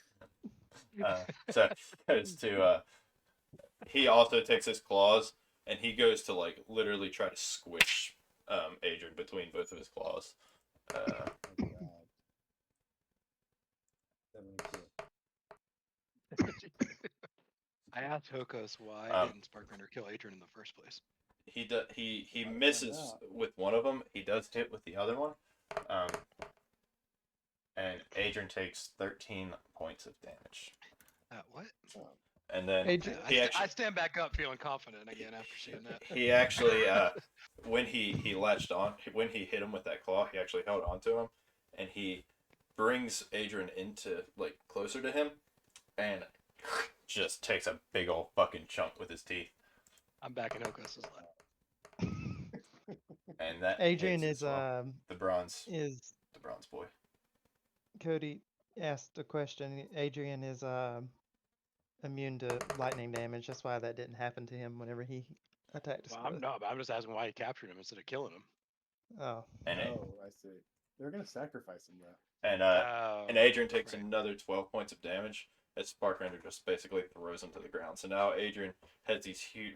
Speaker 2: So goes to he also takes his claws and he goes to like literally try to squish Adrian between both of his claws.
Speaker 8: Oh God. 72.
Speaker 3: I asked Hokos why
Speaker 2: Um,
Speaker 3: didn't Sparkrender kill Adrian in the first place.
Speaker 2: He
Speaker 8: Find
Speaker 2: misses
Speaker 8: out.
Speaker 2: with one of them. He does hit with the other one. And Adrian takes 13 points of damage.
Speaker 3: What?
Speaker 2: And then
Speaker 1: Adrian,
Speaker 3: I stand back up feeling confident again after seeing that.
Speaker 2: he actually when he latched on, when he hit him with that claw, he actually held on to him, and he brings Adrian into like closer to him, and just takes a big old fucking chunk with his teeth,
Speaker 3: I'm back in Hokos' lap.
Speaker 2: and that
Speaker 1: Adrian
Speaker 2: hits
Speaker 1: is
Speaker 2: as well. the bronze boy.
Speaker 1: Cody asked a question. Adrian is immune to lightning damage. That's why that didn't happen to him whenever he attacked us.
Speaker 3: Well, I'm just asking why he captured him instead of killing him.
Speaker 1: Oh.
Speaker 2: And
Speaker 8: Oh, I see. They're gonna sacrifice him though.
Speaker 2: and Adrian takes
Speaker 3: right.
Speaker 2: another 12 points of damage as Sparkrender just basically throws him to the ground. So now Adrian has these huge,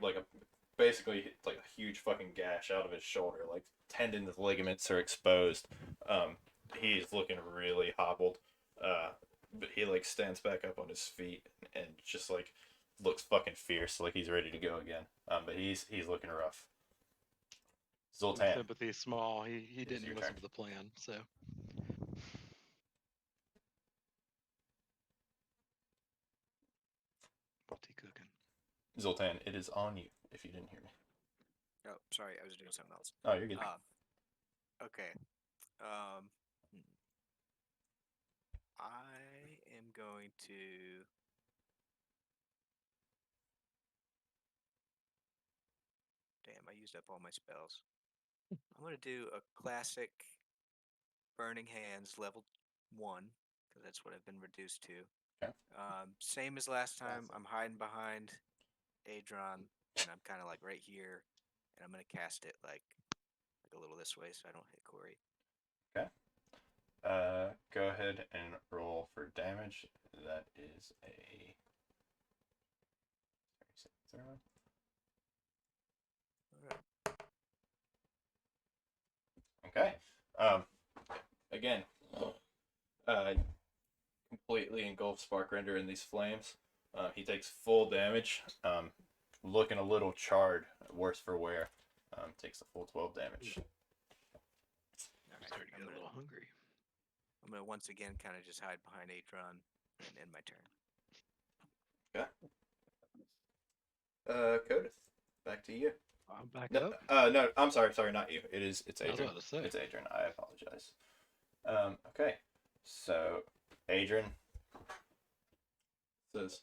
Speaker 2: basically like a huge fucking gash out of his shoulder, like tendons, ligaments are exposed. He's looking really hobbled, but he like stands back up on his feet and just like looks fucking fierce, like he's ready to go again. But he's looking rough. Zoltan.
Speaker 3: Sympathy is small. He
Speaker 2: It's
Speaker 3: didn't
Speaker 2: your
Speaker 3: listen
Speaker 2: turn.
Speaker 3: to the plan, so. What's he cooking?
Speaker 2: Zoltan, it is on you. If you didn't hear me.
Speaker 5: Oh, sorry, I was doing something else.
Speaker 2: Oh, you're good.
Speaker 5: Okay. Hmm. I am going to. Damn, I used up all my spells. I'm gonna do a classic Burning Hands level 1 because that's what I've been reduced to.
Speaker 2: Okay.
Speaker 5: Same as last time.
Speaker 6: Classic.
Speaker 5: I'm hiding behind Adron, and I'm kind of like right here, and I'm gonna cast it like a little this way so I don't hit Corey.
Speaker 2: Okay. Go ahead and roll for damage. That is a. Okay. Again, completely engulfs Sparkrender in these flames. He takes full damage. Looking a little charred, worse for wear. Takes the full 12 damage.
Speaker 3: I'm starting to get a little hungry.
Speaker 5: I'm gonna once again kind of just hide behind Adron and end my turn.
Speaker 2: Okay. Codith, back to you.
Speaker 3: I'm back
Speaker 2: No,
Speaker 3: up.
Speaker 2: no, I'm sorry, not you. It's
Speaker 3: I was
Speaker 2: Adrian.
Speaker 3: about to say.
Speaker 2: It's Adrian. I apologize. Okay. So, Adrian says,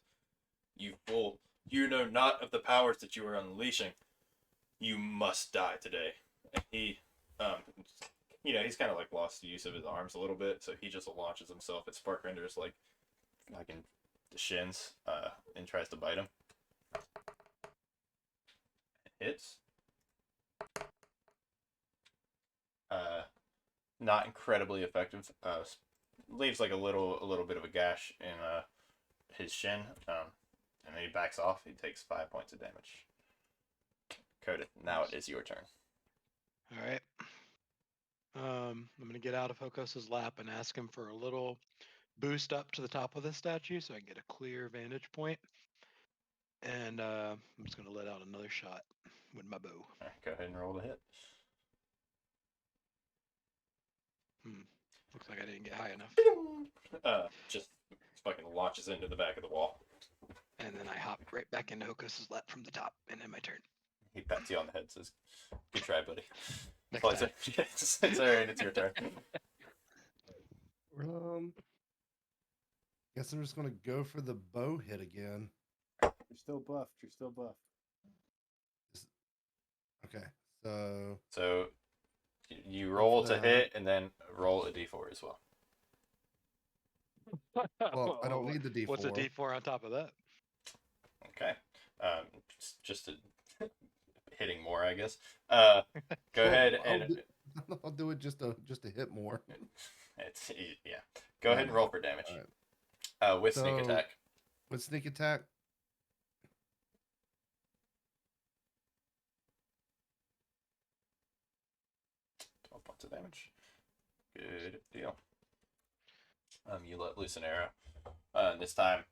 Speaker 2: "You fool! You know not of the powers that you are unleashing. You must die today." And he, he's kind of like lost the use of his arms a little bit, so he just launches himself at Sparkrender's like in the shins, and tries to bite him. Hits. Not incredibly effective. Leaves like a little bit of a gash in his shin. And then he backs off. He takes 5 points of damage. Codith, now it is your turn.
Speaker 3: All right. I'm gonna get out of Hokos's lap and ask him for a little boost up to the top of the statue so I can get a clear vantage point. And I'm just gonna let out another shot with my bow.
Speaker 2: All right, go ahead and roll the hit.
Speaker 3: Looks like I didn't get high enough.
Speaker 2: Just fucking launches into the back of the wall.
Speaker 3: And then I hop right back into Hokos's lap from the top and end my turn.
Speaker 2: He pats you on the head, says, "Good try, buddy."
Speaker 3: Next
Speaker 2: Flies
Speaker 3: time.
Speaker 2: it. It's alright. It's your turn.
Speaker 4: Guess I'm just gonna go for the bow hit again.
Speaker 6: You're still buffed. You're still buffed.
Speaker 4: Okay, so
Speaker 2: So you roll to hit, and then roll a d4 as well.
Speaker 4: well, I don't need the D4.
Speaker 3: What's a D4 on top of that?
Speaker 2: Okay. Just hitting more, I guess. Go ahead and
Speaker 4: I'll do it just to hit more.
Speaker 2: yeah. Go ahead and roll for damage.
Speaker 4: All
Speaker 2: With sneak
Speaker 4: So-
Speaker 2: attack.
Speaker 4: With sneak attack,
Speaker 2: 12 points of damage. Good deal. You let loose an arrow. This time,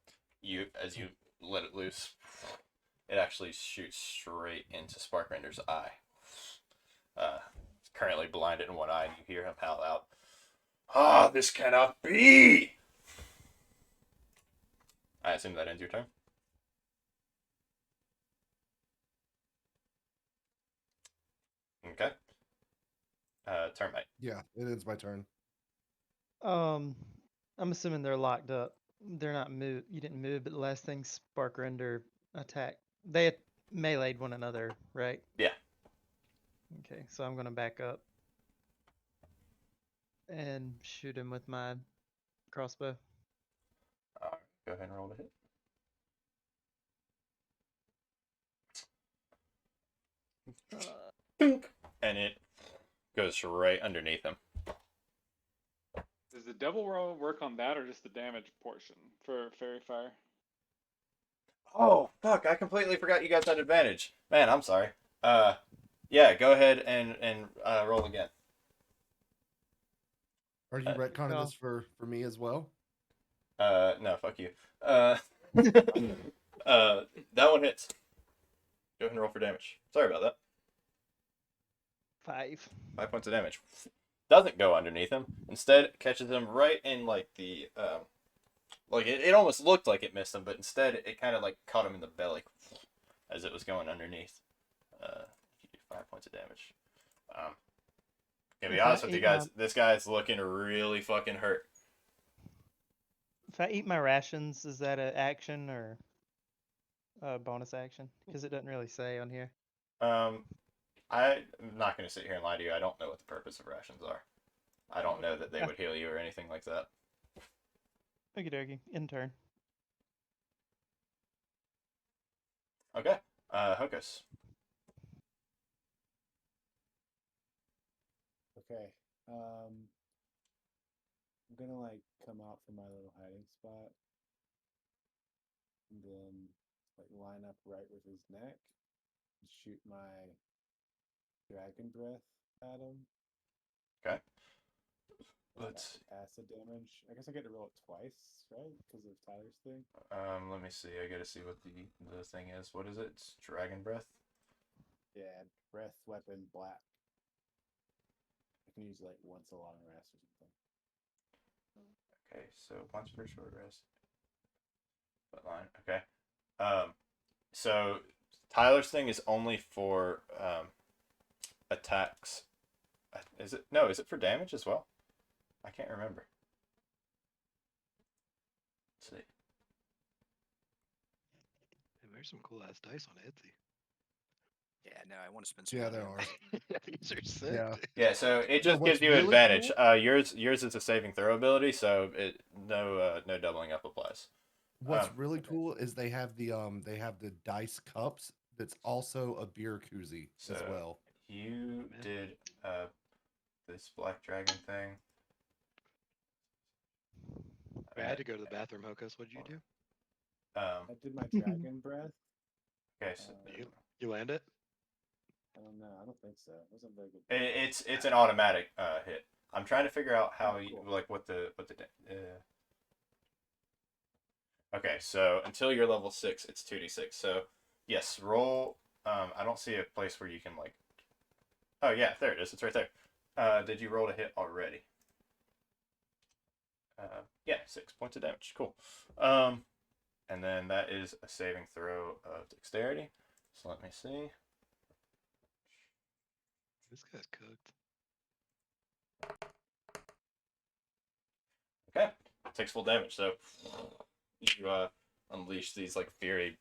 Speaker 2: as you let it loose, it actually shoots straight into Sparkrender's eye. He's currently blinded in one eye, and you hear him howl out, "Ah, this cannot be!" I assume that ends your turn. Okay. Termite.
Speaker 4: yeah, it ends my turn.
Speaker 1: I'm assuming they're locked up. They're not moved. You didn't move, but the last thing Sparkrender attacked, they had meleeed one another, right?
Speaker 2: Yeah.
Speaker 1: Okay, so I'm gonna back up and shoot him with my crossbow.
Speaker 2: Go ahead and roll the hit. And it goes right underneath him.
Speaker 7: Does the double roll work on that or just the damage portion for Fairy Fire?
Speaker 2: Oh, fuck, I completely forgot you guys had advantage. Man, I'm sorry. Yeah, go ahead and roll again.
Speaker 4: Are you retconning this for me as well?
Speaker 2: No, fuck you. That one hits. Go ahead and roll for damage. Sorry about that.
Speaker 1: 5.
Speaker 2: 5 points of damage. Doesn't go underneath him. Instead, it catches him right in like the like it almost looked like it missed him, but instead it kind of like caught him in the belly. as it was going underneath. You do 5 points of damage. To be
Speaker 1: If I
Speaker 2: honest with you
Speaker 1: eat my
Speaker 2: guys, this guy's looking really fucking hurt.
Speaker 1: if I eat my rations, is that an action or a bonus action? Because it doesn't really say on here.
Speaker 2: I'm not going to sit here and lie to you. I don't know what the purpose of rations are. I don't know that they
Speaker 1: Yeah.
Speaker 2: would heal you or anything like that.
Speaker 1: Okie dokie. In turn.
Speaker 2: Okay. Hocus.
Speaker 6: Okay. I'm gonna like come out from my little hiding spot and then like line up right with his neck and shoot my dragon breath at him.
Speaker 2: Okay.
Speaker 6: With
Speaker 2: Let's.
Speaker 6: acid damage. I guess I get to roll it twice, right? Because of Tyler's thing.
Speaker 2: Let me see. I gotta see what the thing is. What is it? It's dragon breath.
Speaker 6: Yeah, breath weapon black. I can use like once a long rest or something.
Speaker 2: Okay, so once per short rest. What line? Okay. So Tyler's thing is only for attacks. Is it? No, is it for damage as well? I can't remember. Let's see.
Speaker 3: Hey, there's some cool ass dice on Etsy.
Speaker 5: Yeah, no, I want to spend some
Speaker 4: Yeah,
Speaker 5: money
Speaker 4: there
Speaker 5: on
Speaker 4: are.
Speaker 5: that.
Speaker 3: Yeah, these are sick.
Speaker 4: Yeah.
Speaker 3: dude.
Speaker 2: Yeah, so it
Speaker 4: No,
Speaker 2: just
Speaker 4: what's
Speaker 2: gives you
Speaker 4: really
Speaker 2: advantage.
Speaker 4: cool-
Speaker 2: Yours is a saving throw ability, so no doubling up applies.
Speaker 4: What's
Speaker 2: Um,
Speaker 4: really cool is they have the dice cups that's also a beer koozie as
Speaker 2: So-
Speaker 4: well.
Speaker 2: You
Speaker 3: Man.
Speaker 2: did this black dragon thing.
Speaker 3: I had to go to the bathroom, Hocus. What did you do?
Speaker 6: I did my dragon breath.
Speaker 2: Okay, so
Speaker 3: You land it?
Speaker 6: I don't know. I don't think so. It wasn't very good.
Speaker 2: it's an automatic hit. I'm trying to figure out how
Speaker 6: Oh,
Speaker 2: you
Speaker 6: cool.
Speaker 2: like what the Okay, so until you're level 6, it's 2d6. So yes, roll. I don't see a place where you can like. Oh yeah, there it is. It's right there. Did you roll a hit already? Yeah, 6 points of damage. Cool. And then that is a saving throw of dexterity. So let me see.
Speaker 3: This guy's cooked.
Speaker 2: Okay, takes full damage. So you unleash these like fiery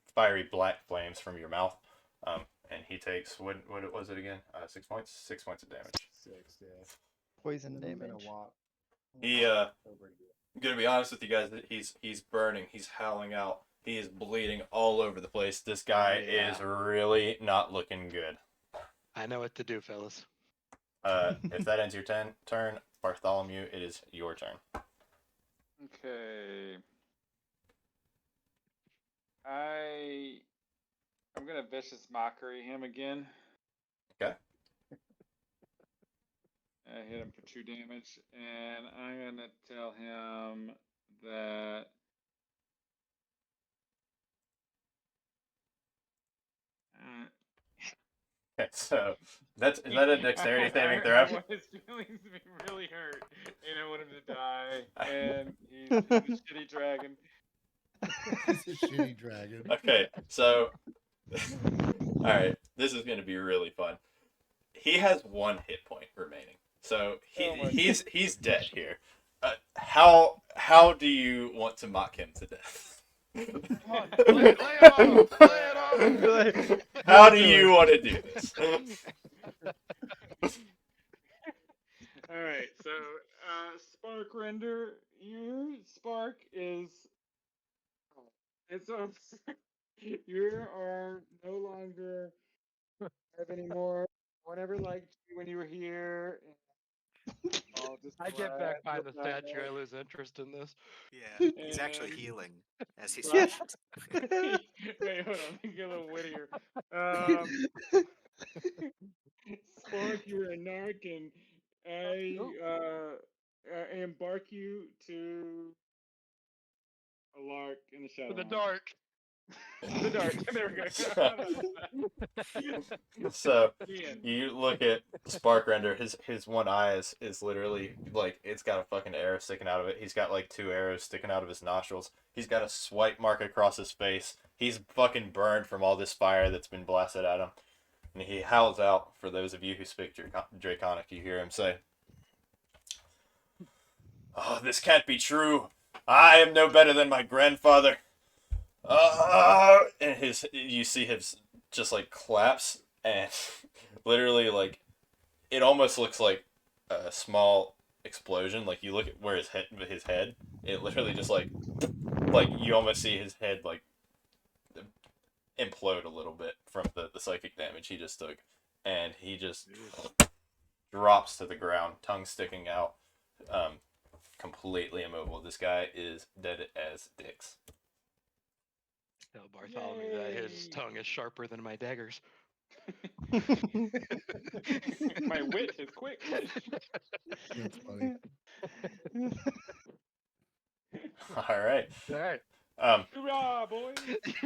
Speaker 2: black flames from your mouth. And he takes what was it again? 6 points. 6 points of damage.
Speaker 6: 6, yeah.
Speaker 1: Poison
Speaker 6: And then I'm gonna
Speaker 1: damage.
Speaker 6: walk.
Speaker 2: He
Speaker 6: over here.
Speaker 2: I'm gonna be honest with you guys. He's burning. He's howling out. He is bleeding all over the place. This guy
Speaker 3: Yeah.
Speaker 2: is really not looking good.
Speaker 3: I know what to do, fellas.
Speaker 2: If that ends your turn, Bartholomew, it is your turn.
Speaker 7: Okay. I'm gonna vicious mockery him again.
Speaker 2: Okay.
Speaker 7: I hit him for 2 damage, and I'm gonna tell him that
Speaker 2: Okay, so is that a dexterity saving throw?
Speaker 7: I want his feelings to be really hurt, and I want him to die, and he's a shitty dragon.
Speaker 4: He's a shitty dragon.
Speaker 2: Okay, so all right, this is gonna be really fun. He has 1 hit point remaining, so
Speaker 7: Oh my
Speaker 2: he's dead here. How do you want to mock him to death?
Speaker 3: Come on, lay it on! Lay it on!
Speaker 2: How do you want to do this?
Speaker 7: Alright, so Spark Render here. Spark is and so you are no longer have any more whatever liked you when you were here. I'll just
Speaker 3: I get back behind the
Speaker 7: feel bad.
Speaker 3: statue. I lose interest in this.
Speaker 5: Yeah, he's actually
Speaker 7: And-
Speaker 5: healing as he
Speaker 7: Yeah.
Speaker 5: speaks.
Speaker 7: Wait, hold on. Let me get a little wittier. Spark, you're a narc, and I embark you to a lark in the shadow.
Speaker 3: In the dark.
Speaker 7: The dark. There we go.
Speaker 2: So
Speaker 7: Ian.
Speaker 2: you look at Sparkrender. His one eye is literally like it's got a fucking arrow sticking out of it. He's got like 2 arrows sticking out of his nostrils. He's got a swipe mark across his face. He's fucking burned from all this fire that's been blasted at him. And he howls out. For those of you who speak Draconic, you hear him say, "Oh, this can't be true. I am no better than my grandfather." And you see his just like collapse, and literally like it almost looks like a small explosion. Like you look at where his head, it literally just like you almost see his head like implode a little bit from the psychic damage he just took, and he just drops to the ground, tongue sticking out, completely immobile. This guy is dead as dicks.
Speaker 3: Tell Bartholomew that his
Speaker 7: Yay.
Speaker 3: tongue is sharper than my daggers.
Speaker 7: My wit is quick.
Speaker 4: That's funny.
Speaker 2: All right.
Speaker 3: All right.
Speaker 7: Hoorah, boys!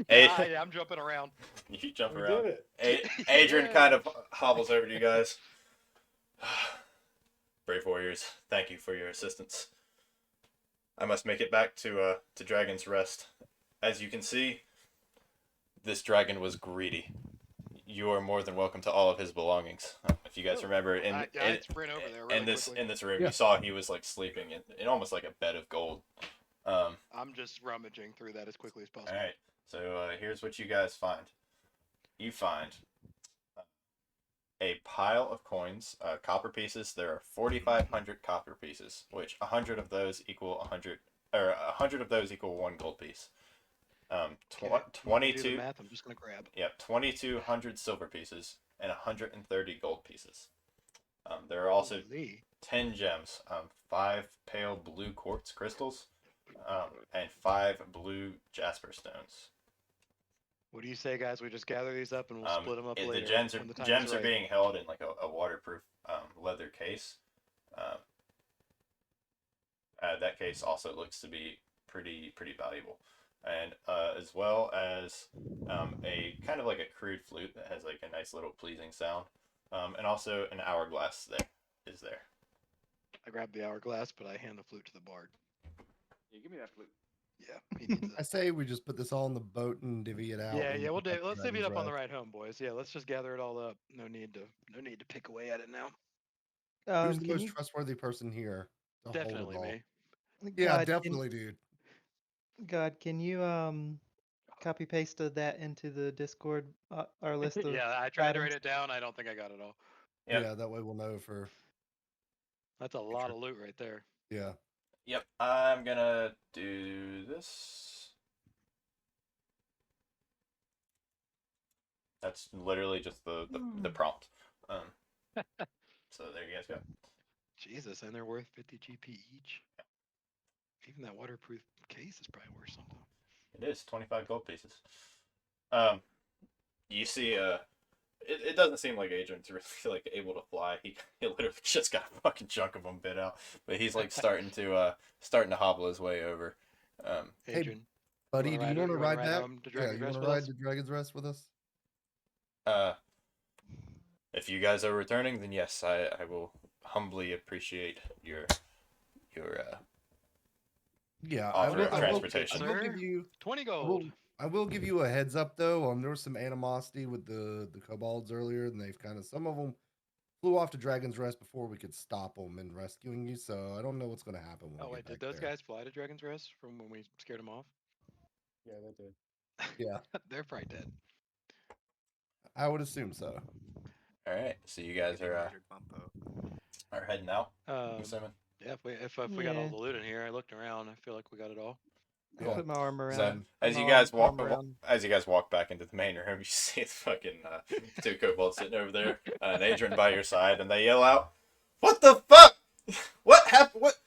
Speaker 3: Yeah, I'm jumping around.
Speaker 2: You jump
Speaker 8: We
Speaker 2: around.
Speaker 8: did it.
Speaker 2: Adrian
Speaker 3: Yeah.
Speaker 2: kind of hobbles over to you guys. Brave warriors, thank you for your assistance. I must make it back to Dragon's Rest. As you can see, this dragon was greedy. You are more than welcome to all of his belongings. If you guys remember,
Speaker 3: I sprint over there really quickly.
Speaker 2: in this room,
Speaker 4: Yeah.
Speaker 2: you saw he was like sleeping in almost like a bed of gold.
Speaker 3: I'm just rummaging through that as quickly as possible.
Speaker 2: All right. So here's what you guys find. You find a pile of coins, copper pieces. There are 4,500 copper pieces, which 100 of those equal 100, or 100 of those equal 1 gold piece.
Speaker 3: Okay,
Speaker 2: Tw-
Speaker 3: I'm gonna do the
Speaker 2: 22.
Speaker 3: math. I'm just gonna grab.
Speaker 2: Yep, 2,200 silver pieces and 130 gold pieces. There are also
Speaker 3: Holy.
Speaker 2: 10 gems, 5 pale blue quartz crystals, and 5 blue jasper stones.
Speaker 3: What do you say, guys? We just gather these up and we'll split them up
Speaker 2: The
Speaker 3: later.
Speaker 2: gems are
Speaker 3: when the time is right.
Speaker 2: being held in like a waterproof leather case. That case also looks to be pretty valuable, and as well as a kind of like a crude flute that has like a nice little pleasing sound, and also an hourglass is there.
Speaker 3: I grab the hourglass, but I hand the flute to the bard.
Speaker 7: Yeah, give me that flute.
Speaker 3: Yeah, he needs
Speaker 4: I
Speaker 3: it.
Speaker 4: say we just put this all in the boat and divvy it out.
Speaker 3: Yeah,
Speaker 4: when
Speaker 3: yeah.
Speaker 4: we get back to
Speaker 3: Let's divvy it
Speaker 4: Dragon's
Speaker 3: up on the
Speaker 4: Rest.
Speaker 3: ride home, boys. Yeah, let's just gather it all up. No need to pick away at it now.
Speaker 4: Who's the
Speaker 1: Can
Speaker 4: most
Speaker 1: you,
Speaker 4: trustworthy person here to hold it
Speaker 3: Definitely
Speaker 4: all?
Speaker 3: me.
Speaker 4: Yeah,
Speaker 1: God,
Speaker 4: definitely, dude.
Speaker 1: can you copy paste that into the Discord, our list of
Speaker 3: Yeah, I tried to write
Speaker 1: items?
Speaker 3: it down. I don't think I got it all.
Speaker 2: Yep.
Speaker 4: Yeah, that way we'll know for.
Speaker 3: That's a lot of loot right there.
Speaker 4: Yeah.
Speaker 2: Yep, I'm gonna do this. That's literally just the prompt. So there you guys go.
Speaker 3: Jesus, and they're worth 50 GP each. Even that waterproof case is probably worth something.
Speaker 2: It is 25 gold pieces. You see, it doesn't seem like Adrian's really like able to fly. He literally just got a fucking chunk of him bit out, but he's like starting to hobble his way over.
Speaker 4: Hey,
Speaker 3: Adrian,
Speaker 4: Buddy, do you want to ride back?
Speaker 3: home to
Speaker 4: Yeah,
Speaker 3: Dragon's
Speaker 4: you want
Speaker 3: Rest
Speaker 4: to
Speaker 3: with
Speaker 4: ride
Speaker 3: us?
Speaker 4: to Dragon's Rest with us?
Speaker 2: If you guys are returning, then yes, I will humbly appreciate your
Speaker 4: Yeah,
Speaker 2: offer of transportation.
Speaker 4: I will give you.
Speaker 3: 20
Speaker 4: I will,
Speaker 3: gold.
Speaker 4: I will give you a heads up though. There was some animosity with the kobolds earlier, and they've kind of some of them flew off to Dragon's Rest before we could stop them in rescuing you. So I don't know what's going to happen. When
Speaker 3: Oh
Speaker 4: we
Speaker 3: wait,
Speaker 4: get
Speaker 3: did
Speaker 4: back
Speaker 3: those
Speaker 4: there.
Speaker 3: guys fly to Dragon's Rest from when we scared them off?
Speaker 8: Yeah, that did.
Speaker 4: Yeah,
Speaker 3: They're probably dead.
Speaker 4: I would assume so.
Speaker 2: All right, so you guys
Speaker 5: Maybe
Speaker 2: are
Speaker 5: Magic Bumpo.
Speaker 2: heading out. I'm
Speaker 3: Um,
Speaker 2: assuming.
Speaker 3: yeah, if we got all
Speaker 1: Yeah.
Speaker 3: the loot in here, I looked around. I feel like we got it all.
Speaker 1: I
Speaker 4: Yeah.
Speaker 1: put my arm around.
Speaker 2: So as
Speaker 1: my
Speaker 2: you guys
Speaker 1: arm around.
Speaker 2: as you guys walk back into the main room, you see the fucking 2 kobolds sitting over there, and Adrian by your side, and they yell out, "What the fuck? What happened? What?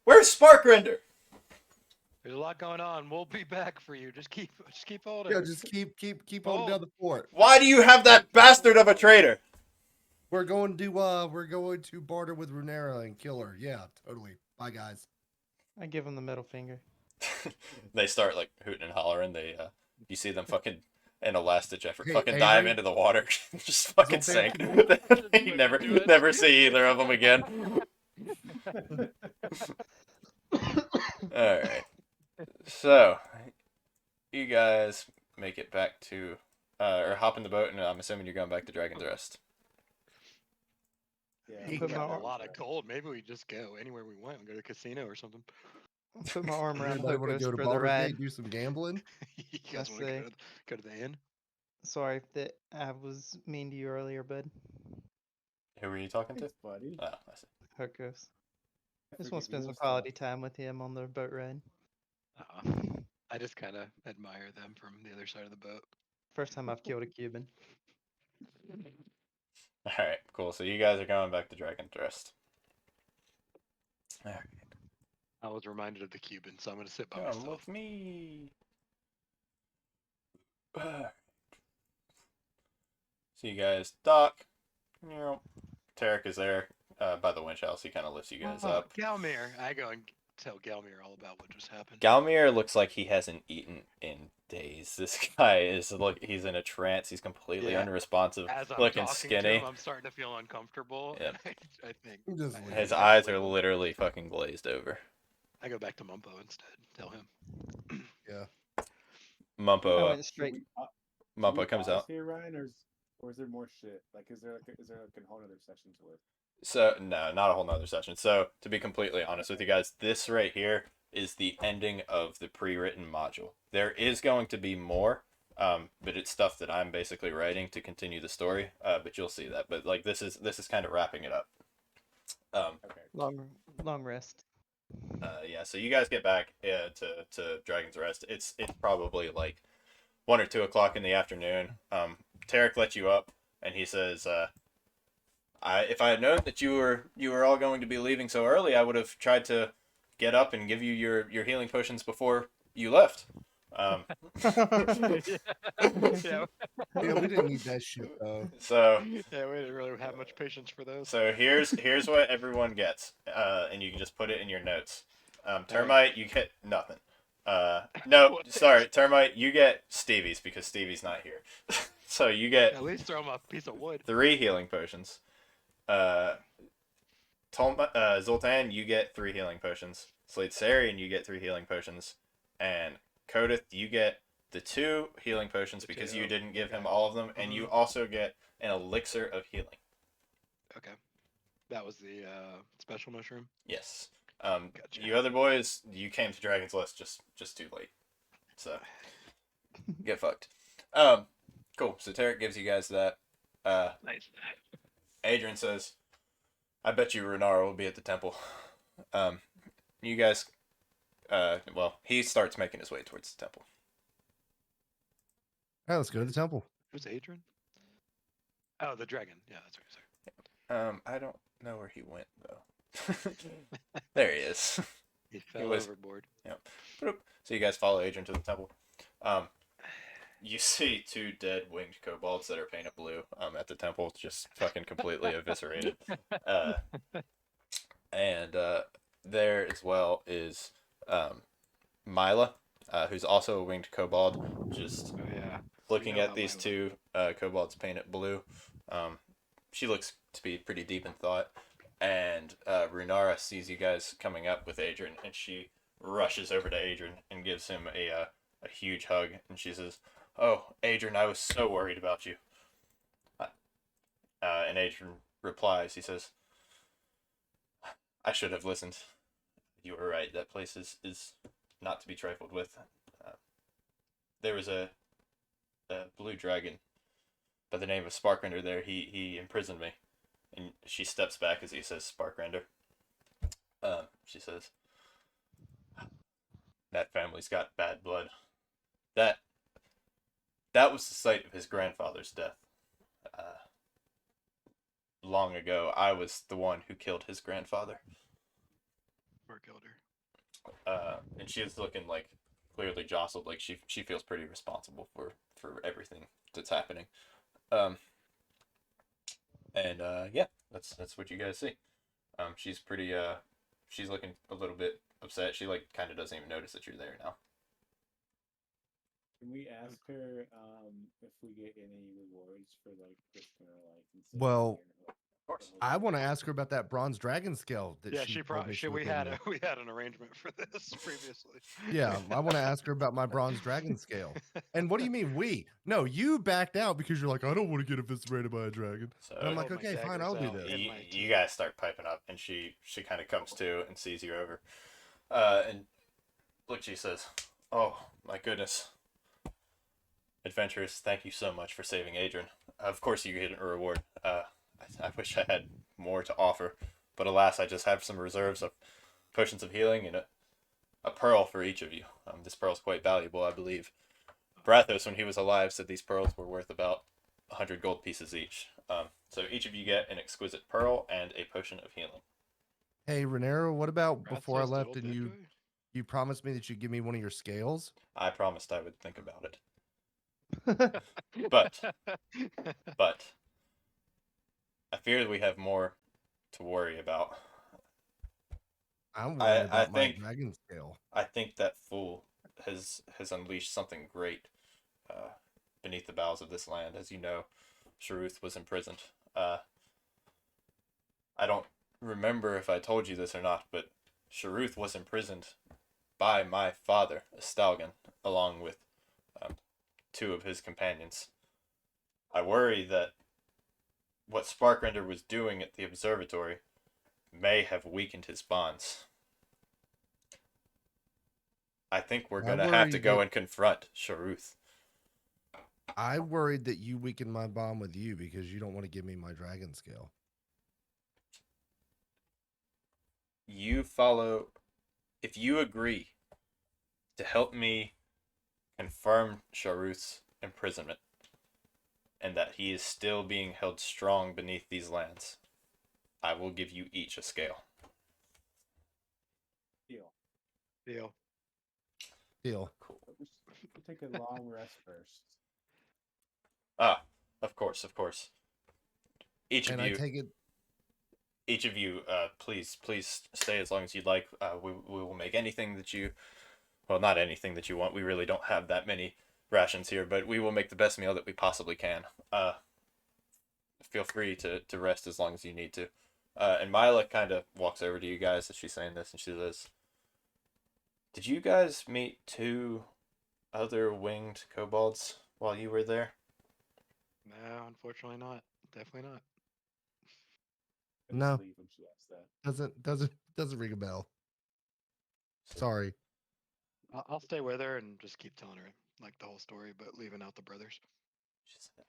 Speaker 2: Where's Sparkrender?"
Speaker 3: There's a lot going on. We'll be back for you. Just keep holding.
Speaker 4: Yeah, just keep holding down the fort.
Speaker 2: Why do you have that bastard of a traitor?
Speaker 4: We're going to barter with Runera and kill her. Yeah, totally. Bye, guys.
Speaker 1: I give him the middle finger.
Speaker 2: They start like hooting and hollering. you see them fucking in a last ditch effort,
Speaker 4: Hey,
Speaker 2: fucking dive
Speaker 4: Avery?
Speaker 2: into the water, just fucking
Speaker 4: Zoltan,
Speaker 2: sink. You never see either of them again. All right, so you guys make it back to, or hop in the boat, and I'm assuming you're going back to Dragon's Rest.
Speaker 8: Yeah.
Speaker 3: We
Speaker 1: Put my
Speaker 3: got a
Speaker 1: arm-
Speaker 3: lot of gold. Maybe we just go anywhere we want and go to a casino or something.
Speaker 1: I'll put my arm around
Speaker 4: anybody want to
Speaker 1: Hokos
Speaker 4: go to
Speaker 1: for the
Speaker 4: Baldur's
Speaker 1: ride.
Speaker 4: Gate, do some gambling?
Speaker 3: You guys want to
Speaker 1: say.
Speaker 3: go to the inn?
Speaker 1: Sorry that I was mean to you earlier, bud.
Speaker 2: Who were you talking to?
Speaker 8: Thanks, buddy.
Speaker 2: Oh, I see.
Speaker 1: Hokos.
Speaker 8: I
Speaker 1: Just want to
Speaker 8: forgive you,
Speaker 1: spend some
Speaker 8: what's
Speaker 1: quality
Speaker 8: up?
Speaker 1: time with him on the boat ride.
Speaker 3: I just kind of admire them from the other side of the boat.
Speaker 1: First time I've killed a Cuban.
Speaker 2: All right, cool. So you guys are going back to Dragon's Rest. All right.
Speaker 3: I was reminded of the Cuban, so I'm going to sit by
Speaker 2: Come
Speaker 3: myself.
Speaker 2: with me. So you guys dock. Tarek is there by the winch house. He kind of lifts you guys up.
Speaker 3: Galmir. I go and tell Galmir all about what just happened.
Speaker 2: Galmir looks like he hasn't eaten in days. This guy is he's in a trance. He's completely
Speaker 3: Yeah.
Speaker 2: unresponsive,
Speaker 3: As I'm
Speaker 2: looking
Speaker 3: talking
Speaker 2: skinny.
Speaker 3: to him, I'm starting to feel uncomfortable.
Speaker 2: Yep.
Speaker 3: I think
Speaker 4: Just
Speaker 3: I-
Speaker 4: leave
Speaker 2: His
Speaker 4: it.
Speaker 2: eyes are literally fucking glazed over.
Speaker 3: I go back to Mumpo instead. Tell him.
Speaker 4: Yeah.
Speaker 1: I
Speaker 2: Mumpo,
Speaker 1: went straight.
Speaker 8: Should we
Speaker 2: Mumpo comes
Speaker 8: pause
Speaker 2: out.
Speaker 8: here, Ryan, or is there more shit? Like, is there like a whole other session to it?
Speaker 2: So no, not a whole nother session. So to be completely honest with you guys, this right here is the ending of the pre-written module. There is going to be more, but it's stuff that I'm basically writing to continue the story. But you'll see that. But like this is kind of wrapping it up.
Speaker 8: Okay.
Speaker 1: Long rest.
Speaker 2: Yeah. So you guys get back to Dragon's Rest. It's probably like 1 or 2 o'clock in the afternoon. Tarek let you up, and he says, if I had known that you were all going to be leaving so early, I would have tried to get up and give you your healing potions before you left.
Speaker 3: Yeah.
Speaker 4: Yeah, we didn't need that shit though.
Speaker 2: So
Speaker 3: Yeah, we didn't really have much patience for those.
Speaker 2: so here's what everyone gets, and you can just put it in your notes. Termite, you get nothing. No,
Speaker 3: What?
Speaker 2: sorry, Termite, you get Stevie's because Stevie's not here. So you get
Speaker 3: At least throw him a piece of wood.
Speaker 2: 3 healing potions. Zoltan, you get 3 healing potions. Slade Sarian, you get 3 healing potions. And Kodith, you get the 2 healing potions
Speaker 3: The
Speaker 2: because
Speaker 3: 2,
Speaker 2: you didn't give him
Speaker 3: okay.
Speaker 2: all of them, and you also get an elixir of healing.
Speaker 3: Okay. That was the special mushroom.
Speaker 2: Yes.
Speaker 3: Gotcha.
Speaker 2: You other boys, you came to Dragon's List just too late. So get fucked. Cool. So Tarek gives you guys that.
Speaker 3: Nice.
Speaker 2: Adrian says, I bet you Renara will be at the temple. You guys, well, he starts making his way towards the temple.
Speaker 4: All right, let's go to the temple.
Speaker 3: Who's Adrian? Oh, the dragon. Yeah, that's right. Sorry.
Speaker 2: I don't know where he went, though. There he is.
Speaker 3: He fell
Speaker 2: was-
Speaker 3: overboard.
Speaker 2: Boop. So you guys follow Adrian to the temple. You see 2 dead winged kobolds that are painted blue at the temple, just fucking completely eviscerated. And there as well is Mila, who's also a winged kobold, just
Speaker 3: Oh yeah.
Speaker 2: looking
Speaker 3: know
Speaker 2: at
Speaker 3: about
Speaker 2: these
Speaker 3: Mila.
Speaker 2: 2 kobolds painted blue. She looks to be pretty deep in thought. And Runara sees you guys coming up with Adrian, and she rushes over to Adrian and gives him a huge hug. And she says, "Oh, Adrian, I was so worried about you." And Adrian replies, he says, "I should have listened. You were right. That place is not to be trifled with. There was a blue dragon by the name of Sparkrender there. He imprisoned me." And she steps back as he says Sparkrender. She says, "That family's got bad blood. That was the site of his grandfather's death. Long ago, I was the one who killed his grandfather."
Speaker 3: Or killed her.
Speaker 2: And she is looking like clearly jostled, like she feels pretty responsible for everything that's happening. Yeah, that's what you guys see. She's pretty she's looking a little bit upset. She like kind of doesn't even notice that you're there now.
Speaker 8: Can we ask her if we get any rewards for like risking our life and saving
Speaker 4: Well,
Speaker 8: her?
Speaker 2: Of course.
Speaker 4: I want to ask her about that bronze dragon scale that
Speaker 3: Yeah,
Speaker 4: she
Speaker 3: she
Speaker 4: told
Speaker 3: probably
Speaker 4: me she would
Speaker 3: we
Speaker 4: give
Speaker 3: had
Speaker 4: me.
Speaker 3: we had an arrangement for this previously.
Speaker 4: Yeah, I want to ask her about my bronze dragon scale. And what do you mean we? No, you backed out because you're like, I don't want to get eviscerated by a dragon.
Speaker 2: So
Speaker 4: And I'm
Speaker 3: I
Speaker 4: like,
Speaker 3: hold my
Speaker 4: okay, fine,
Speaker 3: daggers
Speaker 4: I'll do
Speaker 3: out
Speaker 4: this.
Speaker 3: and
Speaker 2: you,
Speaker 3: my
Speaker 2: you
Speaker 3: teeth.
Speaker 2: guys start piping up, and she kind of comes to and sees you over. And look, she says, "Oh my goodness, adventurers! Thank you so much for saving Adrian. Of course, you get a reward. I wish I had more to offer, but alas, I just have some reserves of potions of healing and a pearl for each of you. This pearl's quite valuable, I believe. Brathos, when he was alive, said these pearls were worth about 100 gold pieces each. So each of you get an exquisite pearl and a potion of healing.
Speaker 4: Hey, Renero, what about before I
Speaker 3: Brathos, the
Speaker 4: left
Speaker 3: old
Speaker 4: and
Speaker 3: dead
Speaker 4: you
Speaker 3: guy?
Speaker 4: you promised me that you'd give me one of your scales?
Speaker 2: I promised I would think about it. But I fear we have more to worry about.
Speaker 4: I'm worried
Speaker 2: I
Speaker 4: about my
Speaker 2: think
Speaker 4: dragon scale.
Speaker 2: I think that fool has unleashed something great beneath the bowels of this land. As you know, Sharuth was imprisoned. I don't remember if I told you this or not, but Sharuth was imprisoned by my father, Estalgan, along with two of his companions. I worry that what Sparkrender was doing at the observatory may have weakened his bonds. I think we're
Speaker 4: I
Speaker 2: gonna have to
Speaker 4: worry
Speaker 2: go
Speaker 4: that
Speaker 2: and confront Sharuth.
Speaker 4: I worried that you weakened my bond with you because you don't want to give me my dragon scale.
Speaker 2: You follow, if you agree to help me confirm Sharuth's imprisonment and that he is still being held strong beneath these lands, I will give you each a scale.
Speaker 8: Deal.
Speaker 3: Deal.
Speaker 4: Deal.
Speaker 8: But we'll take a long rest first.
Speaker 2: Ah, of course, of course. Each
Speaker 4: And
Speaker 2: of
Speaker 4: I
Speaker 2: you,
Speaker 4: take it
Speaker 2: please stay as long as you'd like. We will make anything that you, well, not anything that you want. We really don't have that many rations here, but we will make the best meal that we possibly can. Feel free to rest as long as you need to. And Mila kind of walks over to you guys as she's saying this, and she says, "Did you guys meet two other winged kobolds while you were there?"
Speaker 3: No, unfortunately not. Definitely not.
Speaker 8: I
Speaker 4: No.
Speaker 8: just leave when she asks that.
Speaker 4: doesn't ring a bell. Sorry.
Speaker 3: I'll stay with her and just keep telling her like the whole story, but leaving out the brothers.
Speaker 2: She said,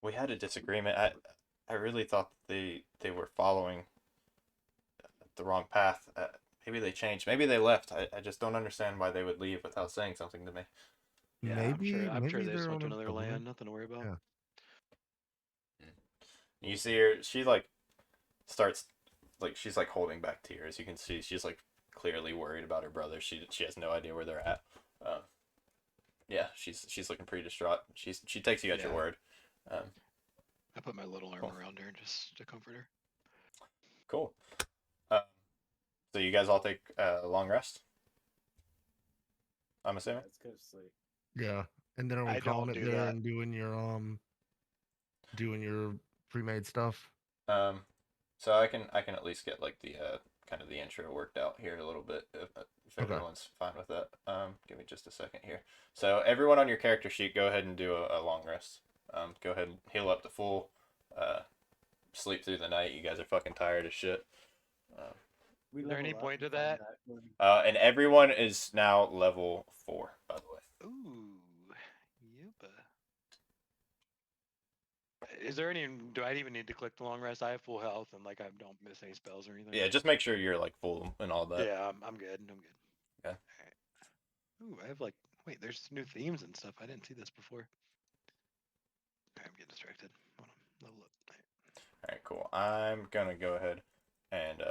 Speaker 2: "We had a disagreement. I really thought they were following the wrong path. Maybe they changed. Maybe they left. I just don't understand why they would leave without saying something to me."
Speaker 3: Yeah,
Speaker 4: Maybe
Speaker 3: I'm sure they just
Speaker 4: they're
Speaker 3: went to
Speaker 4: on
Speaker 3: another
Speaker 4: a
Speaker 3: land. Nothing to worry about.
Speaker 4: Yeah.
Speaker 2: You see her. She like starts like she's like holding back tears. You can see she's like clearly worried about her brother. She has no idea where they're at. Yeah, she's looking pretty distraught. She takes you at your
Speaker 3: Yeah.
Speaker 2: word.
Speaker 3: I put my little arm
Speaker 2: Cool.
Speaker 3: around her just to comfort her.
Speaker 2: Cool. Um, so you guys all take a long rest. I'm assuming.
Speaker 8: Let's go to sleep.
Speaker 4: Yeah. And then are we
Speaker 3: I
Speaker 4: calling
Speaker 3: don't
Speaker 4: it
Speaker 3: do
Speaker 4: there
Speaker 3: that.
Speaker 4: and doing your pre-made stuff?
Speaker 2: So I can at least get like the kind of the intro worked out here a little bit if
Speaker 4: Okay.
Speaker 2: everyone's fine with that. Give me just a second here. So everyone on your character sheet, go ahead and do a long rest. Go ahead and heal up to full. Sleep through the night. You guys are fucking tired as shit.
Speaker 8: We
Speaker 3: Is there any
Speaker 8: level up
Speaker 3: point
Speaker 8: and
Speaker 3: to
Speaker 8: find
Speaker 3: that?
Speaker 8: out when-
Speaker 2: And everyone is now level 4, by the way.
Speaker 3: Ooh, yupa. Is there any? Do I even need to click the long rest? I have full health and like I don't miss any spells or anything.
Speaker 2: Yeah, just make sure you're like full and all that.
Speaker 3: Yeah, I'm good. I'm good.
Speaker 2: Okay.
Speaker 3: Alright. Ooh, I have like wait. There's new themes and stuff. I didn't see this before. Okay, I'm getting distracted. Hold on. Level up.
Speaker 2: All right, cool. I'm gonna go ahead and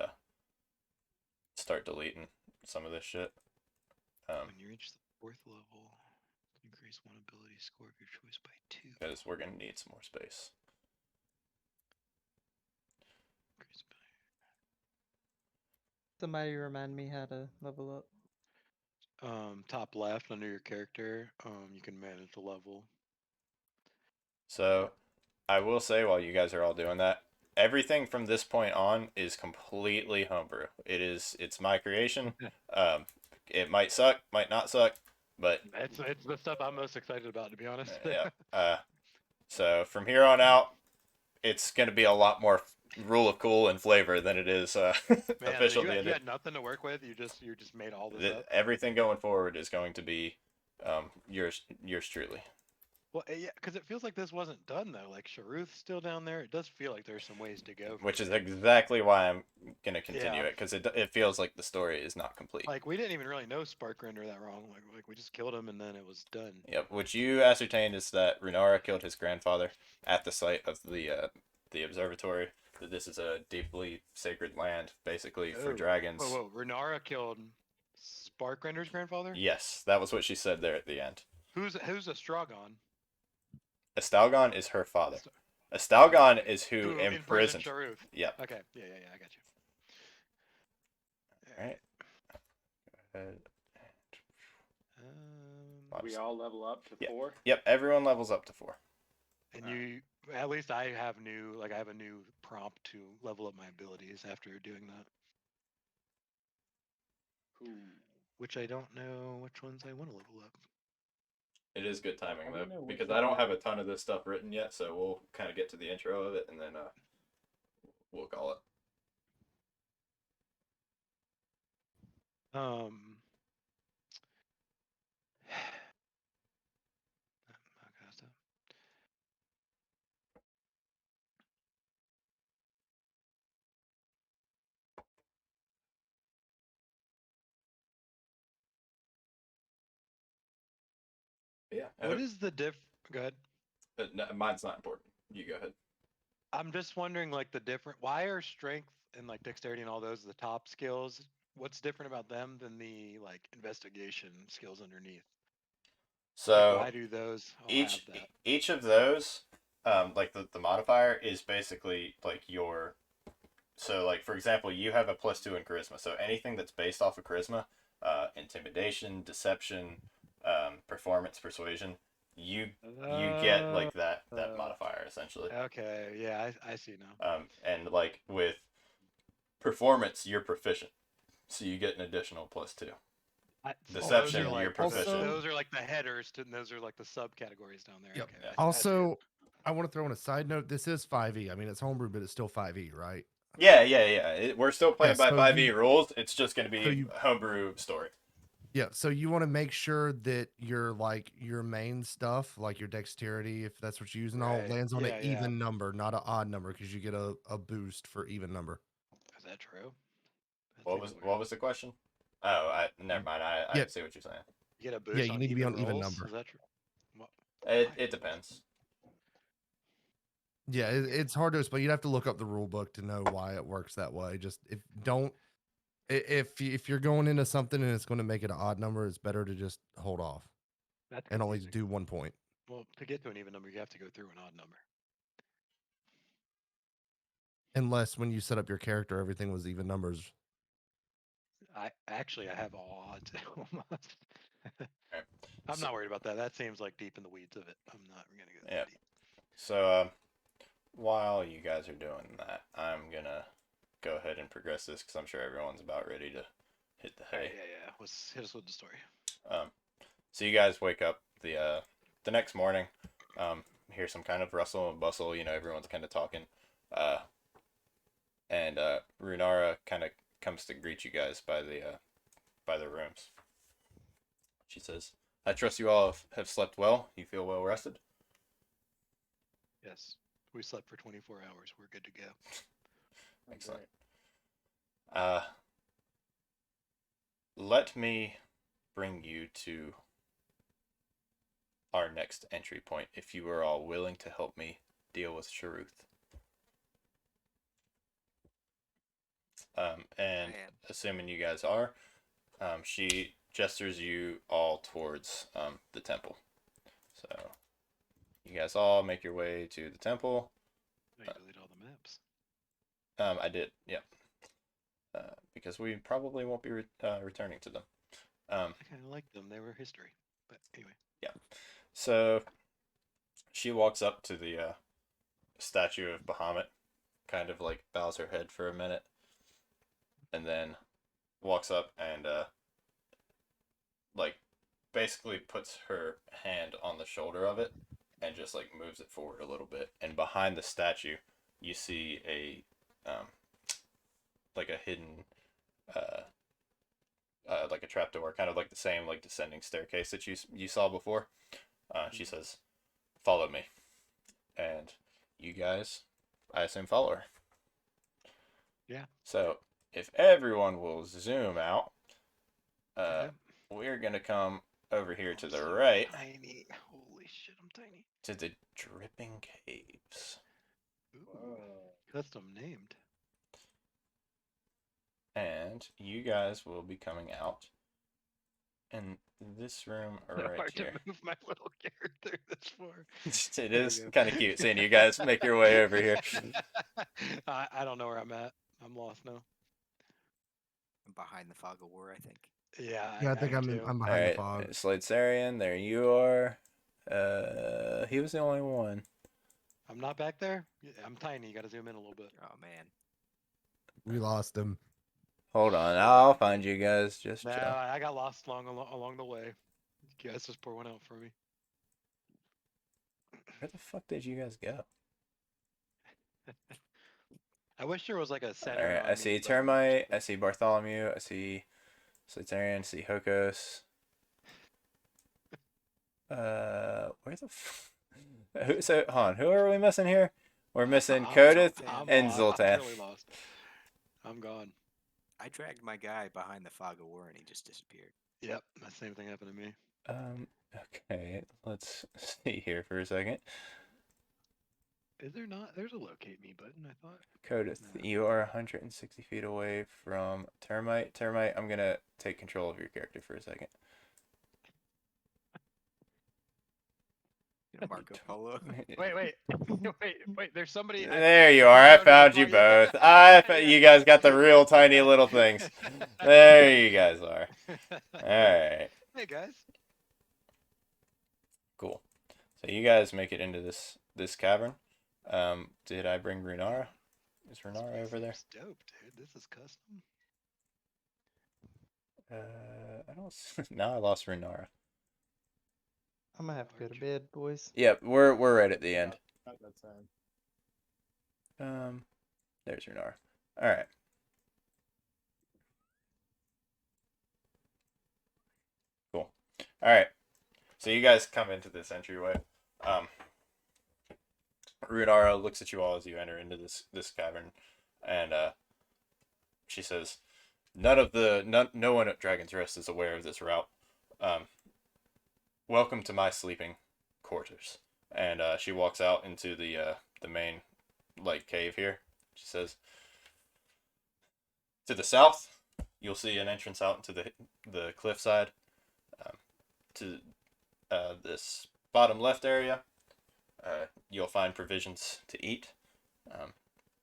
Speaker 2: start deleting some of this shit.
Speaker 3: When you reach the 4th level, increase one ability score of your choice by 2.
Speaker 2: Because we're gonna need some more space.
Speaker 3: Increase by...
Speaker 1: Somebody remind me how to level up.
Speaker 3: top left under your character, you can manage the level.
Speaker 2: So I will say, while you guys are all doing that, everything from this point on is completely homebrew. It's my creation. It might suck, might not suck, but
Speaker 3: It's the stuff I'm most excited about, to be honest.
Speaker 2: yeah. So from here on out, it's gonna be a lot more rule of cool and flavor than it is
Speaker 3: Man,
Speaker 2: official
Speaker 3: you
Speaker 2: D&D.
Speaker 3: had nothing to work with. You just made all this up.
Speaker 2: Everything going forward is going to be yours truly.
Speaker 3: Well, yeah, because it feels like this wasn't done though. Like Sharuth's still down there. It does feel like there's some ways to go.
Speaker 2: Which is exactly why I'm gonna continue
Speaker 3: Yeah.
Speaker 2: it, because it feels like the story is not complete.
Speaker 3: Like we didn't even really know Sparkrender that wrong. Like we just killed him and then it was done.
Speaker 2: Yep. What you ascertained is that Runara killed his grandfather at the site of the observatory. That this is a deeply sacred land, basically for
Speaker 3: Oh.
Speaker 2: dragons.
Speaker 3: Whoa! Renara killed Sparkrender's grandfather.
Speaker 2: Yes, that was what she said there at the end.
Speaker 3: Who's Astragon?
Speaker 2: Astalgon is her father. Astalgon is who
Speaker 3: imprisoned
Speaker 2: imprisoned.
Speaker 3: Sharuth.
Speaker 2: Yep.
Speaker 3: Okay. Yeah. I got you.
Speaker 2: All right. Go ahead.
Speaker 7: We all level up to 4.
Speaker 2: Yep. Everyone levels up to 4.
Speaker 3: And you, at least I have I have a new prompt to level up my abilities after doing that.
Speaker 7: Ooh.
Speaker 3: Which I don't know which ones I want to level up.
Speaker 2: It is good timing
Speaker 8: I don't know
Speaker 2: though,
Speaker 8: which
Speaker 2: because
Speaker 8: one
Speaker 2: I don't
Speaker 8: you-
Speaker 2: have a ton of this stuff written yet, so we'll kind of get to the intro of it and then we'll call it. Yeah.
Speaker 3: What is the diff? Go ahead.
Speaker 2: No, mine's not important. You go ahead.
Speaker 3: I'm just wondering, like the different. Why are strength and like dexterity and all those the top skills? What's different about them than the like investigation skills underneath?
Speaker 2: So
Speaker 3: Why do those all
Speaker 2: each
Speaker 3: have that?
Speaker 2: each of those, like the modifier is basically like your. So like for example, you have a +2 in charisma. So anything that's based off of charisma, intimidation, deception, performance, persuasion, you get like that modifier essentially.
Speaker 3: Okay, yeah, I see now.
Speaker 2: And like with performance, you're proficient, so you get an additional +2. Deception, you're proficient.
Speaker 3: Those are like the headers, and those are like the subcategories down there.
Speaker 4: Yep.
Speaker 3: Okay.
Speaker 2: Yeah.
Speaker 4: Also, I want to throw in a side note. This is 5e. I mean, it's homebrew, but it's still 5e, right?
Speaker 2: Yeah. We're still playing by
Speaker 4: so
Speaker 2: 5e rules. It's just going to be
Speaker 4: so you-
Speaker 2: homebrew story.
Speaker 4: Yeah. So you want to make sure that your main stuff, like your dexterity, if that's what you're using, all
Speaker 3: Right.
Speaker 4: lands on
Speaker 3: Yeah,
Speaker 4: an
Speaker 3: yeah.
Speaker 4: even number, not an odd number, because you get a boost for even number.
Speaker 3: Is that true? That
Speaker 2: What
Speaker 3: seems
Speaker 2: was
Speaker 3: weird.
Speaker 2: the question? Oh, never mind. I
Speaker 4: Yeah.
Speaker 2: see what you're saying.
Speaker 3: You get a boost.
Speaker 4: Yeah, you
Speaker 3: on
Speaker 4: need to be on even
Speaker 3: rolls?
Speaker 4: number.
Speaker 3: Is that true? What?
Speaker 2: It depends.
Speaker 4: Yeah, it's hard to explain. You'd have to look up the rule book to know why it works that way. Just if you're going into something and it's going to make it an odd number, it's better to just hold off
Speaker 3: That's
Speaker 4: and only
Speaker 3: confusing.
Speaker 4: do 1 point.
Speaker 3: Well, to get to an even number, you have to go through an odd number.
Speaker 4: Unless when you set up your character, everything was even numbers.
Speaker 3: I have all odds almost.
Speaker 2: Right.
Speaker 3: I'm not worried about that. That seems like deep in the weeds of it. I'm not gonna go that deep.
Speaker 2: So while you guys are doing that, I'm gonna go ahead and progress this because I'm sure everyone's about ready to hit the hay.
Speaker 3: Yeah. Let's hit us with the story.
Speaker 2: So you guys wake up the next morning, hear some kind of rustle and bustle. You know, everyone's kind of talking, and Runara kind of comes to greet you guys by the rooms. She says, "I trust you all have slept well. You feel well rested."
Speaker 3: Yes, we slept for 24 hours. We're good to go.
Speaker 2: Excellent. Let me bring you to our next entry point if you are all willing to help me deal with Sharuth. And assuming you guys are, she gestures you all towards the temple. So you guys all make your way to the temple.
Speaker 3: Oh, you delete all the maps.
Speaker 2: I did, yeah. Because we probably won't be returning to them. Um,
Speaker 3: I kind of like them. They were history. But anyway.
Speaker 2: yeah. So she walks up to the statue of Bahamut, kind of like bows her head for a minute, and then walks up and like basically puts her hand on the shoulder of it and just like moves it forward a little bit. And behind the statue, you see a like a hidden like a trapdoor, kind of like the same like descending staircase that you saw before. She says, "Follow me," and you guys, I assume, follow her.
Speaker 3: Yeah.
Speaker 2: So if everyone will zoom out,
Speaker 3: Yeah.
Speaker 2: we're gonna come over here to
Speaker 3: I'm
Speaker 2: the
Speaker 3: so
Speaker 2: right
Speaker 3: Tiny. Holy shit, I'm tiny.
Speaker 2: to the dripping caves,
Speaker 3: Ooh, custom named.
Speaker 2: and you guys will be coming out in this room right
Speaker 3: Hard
Speaker 2: here.
Speaker 3: to move my little character this far.
Speaker 2: It
Speaker 3: There we
Speaker 2: is
Speaker 3: go.
Speaker 2: kind of cute seeing you guys make your way over here.
Speaker 3: I don't know where I'm at. I'm lost now.
Speaker 5: I'm behind the fog of war, I think.
Speaker 3: Yeah,
Speaker 4: Yeah, I think
Speaker 3: am
Speaker 4: I'm
Speaker 3: too.
Speaker 4: I'm
Speaker 2: All
Speaker 4: behind the
Speaker 2: right,
Speaker 4: fog.
Speaker 2: Slade Sarian, there you are. He was the only one.
Speaker 3: I'm not back there. Yeah, I'm tiny. You got to zoom in a little bit.
Speaker 5: Oh man.
Speaker 4: We lost him.
Speaker 2: Hold on, I'll find you guys. Just
Speaker 3: No,
Speaker 2: chill.
Speaker 3: I got lost along the way. You guys just pour one out for me.
Speaker 2: Where the fuck did you guys go?
Speaker 3: I wish there was like a
Speaker 2: All
Speaker 3: center.
Speaker 2: right,
Speaker 3: on
Speaker 2: I
Speaker 3: me
Speaker 2: see
Speaker 3: button or
Speaker 2: Termite. I
Speaker 3: something.
Speaker 2: see Bartholomew. I see Slitarian. I see Hokos. Where the who? So, Han, who are we missing here? We're missing Kodith and
Speaker 3: I'm
Speaker 2: Zoltan.
Speaker 3: really lost. I'm gone.
Speaker 5: I dragged my guy behind the fog of war and he just disappeared.
Speaker 3: Yep, the same thing happened to me.
Speaker 2: Okay, let's see here for a second.
Speaker 3: Is there not? There's a locate me button, I thought.
Speaker 2: Kodith, you are 160 feet away from Termite. Termite, I'm gonna take control of your character for a second.
Speaker 5: You know, Marco Polo.
Speaker 3: Wait. There's somebody.
Speaker 2: There you are. I found you both. You guys got the real tiny little things. There you guys are. All right.
Speaker 3: Hey guys.
Speaker 2: Cool. So you guys make it into this cavern. Did I bring Runara? Is Runara over there?
Speaker 3: Seems dope, dude. This is custom.
Speaker 2: I don't. Now I lost Runara.
Speaker 1: I'm gonna have to go to bed, boys.
Speaker 2: Yep, we're right at the end.
Speaker 8: Not that time.
Speaker 2: There's Runara. All right. Cool. All right. So you guys come into this entryway. Runara looks at you all as you enter into this cavern, and she says, "No one at Dragon's Rest is aware of this route. Welcome to my sleeping quarters." And she walks out into the main like cave here. She says, "To the south, you'll see an entrance out into the cliffside. To this bottom left area, you'll find provisions to eat.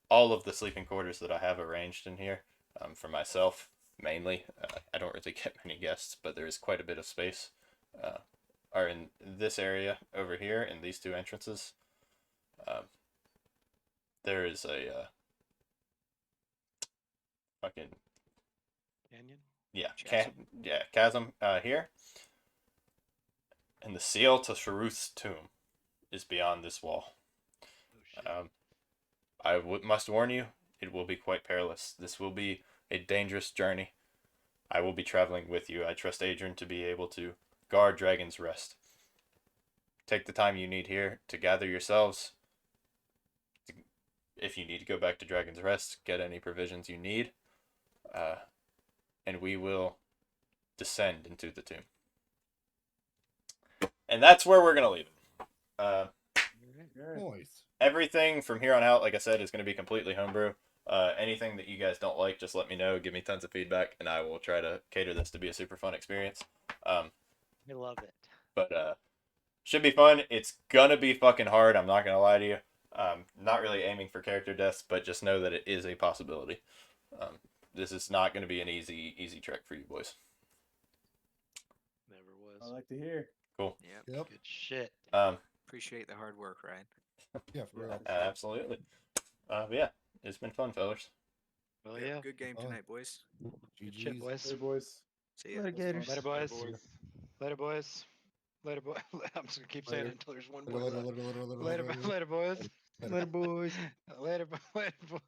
Speaker 2: All of the sleeping quarters that I have arranged in here for myself, mainly. I don't really get many guests, but there is quite a bit of space. Are in this area over here in these two entrances. There is a fucking
Speaker 3: Canyon?
Speaker 2: chasm here. And the seal to Sharuth's tomb is beyond this wall.
Speaker 3: Oh shit.
Speaker 2: Must warn you, it will be quite perilous. This will be a dangerous journey. I will be traveling with you. I trust Adrian to be able to guard Dragon's Rest. Take the time you need here to gather yourselves. If you need to go back to Dragon's Rest, get any provisions you need. And we will descend into the tomb. And that's where we're going to leave it.
Speaker 4: Boys.
Speaker 2: Everything from here on out, like I said, is going to be completely homebrew. Anything that you guys don't like, just let me know. Give me tons of feedback, and I will try to cater this to be a super fun experience.
Speaker 3: I love it.
Speaker 2: But should be fun. It's gonna be fucking hard. I'm not gonna lie to you. Not really aiming for character deaths, but just know that it is a possibility. This is not gonna be an easy trek for you boys.
Speaker 8: I like to hear.
Speaker 2: Cool.
Speaker 5: Yep.
Speaker 4: Yep.
Speaker 3: Good shit.
Speaker 5: Appreciate the hard work, Ryan.
Speaker 4: Yeah, for
Speaker 8: Yeah,
Speaker 4: real.
Speaker 8: for sure.
Speaker 2: Absolutely. But yeah, it's been fun, fellas.
Speaker 3: Well,
Speaker 5: Yep,
Speaker 3: yeah.
Speaker 5: Good game
Speaker 4: fun.
Speaker 5: tonight, boys.
Speaker 3: Good shit,
Speaker 4: GG's.
Speaker 3: boys.
Speaker 6: Hey, boys.
Speaker 5: See ya.
Speaker 1: Later, Gators.
Speaker 3: Later, boys.
Speaker 8: Boys.
Speaker 3: Later, boys. Later, boy. I'm just gonna keep saying it
Speaker 4: Later.
Speaker 3: until there's one
Speaker 4: Later,
Speaker 3: boy
Speaker 4: later,
Speaker 3: left.
Speaker 4: later, later, later,
Speaker 3: Later,
Speaker 4: later,
Speaker 3: later, boys.
Speaker 4: later.
Speaker 1: Later, boys.
Speaker 3: Later, later, boy.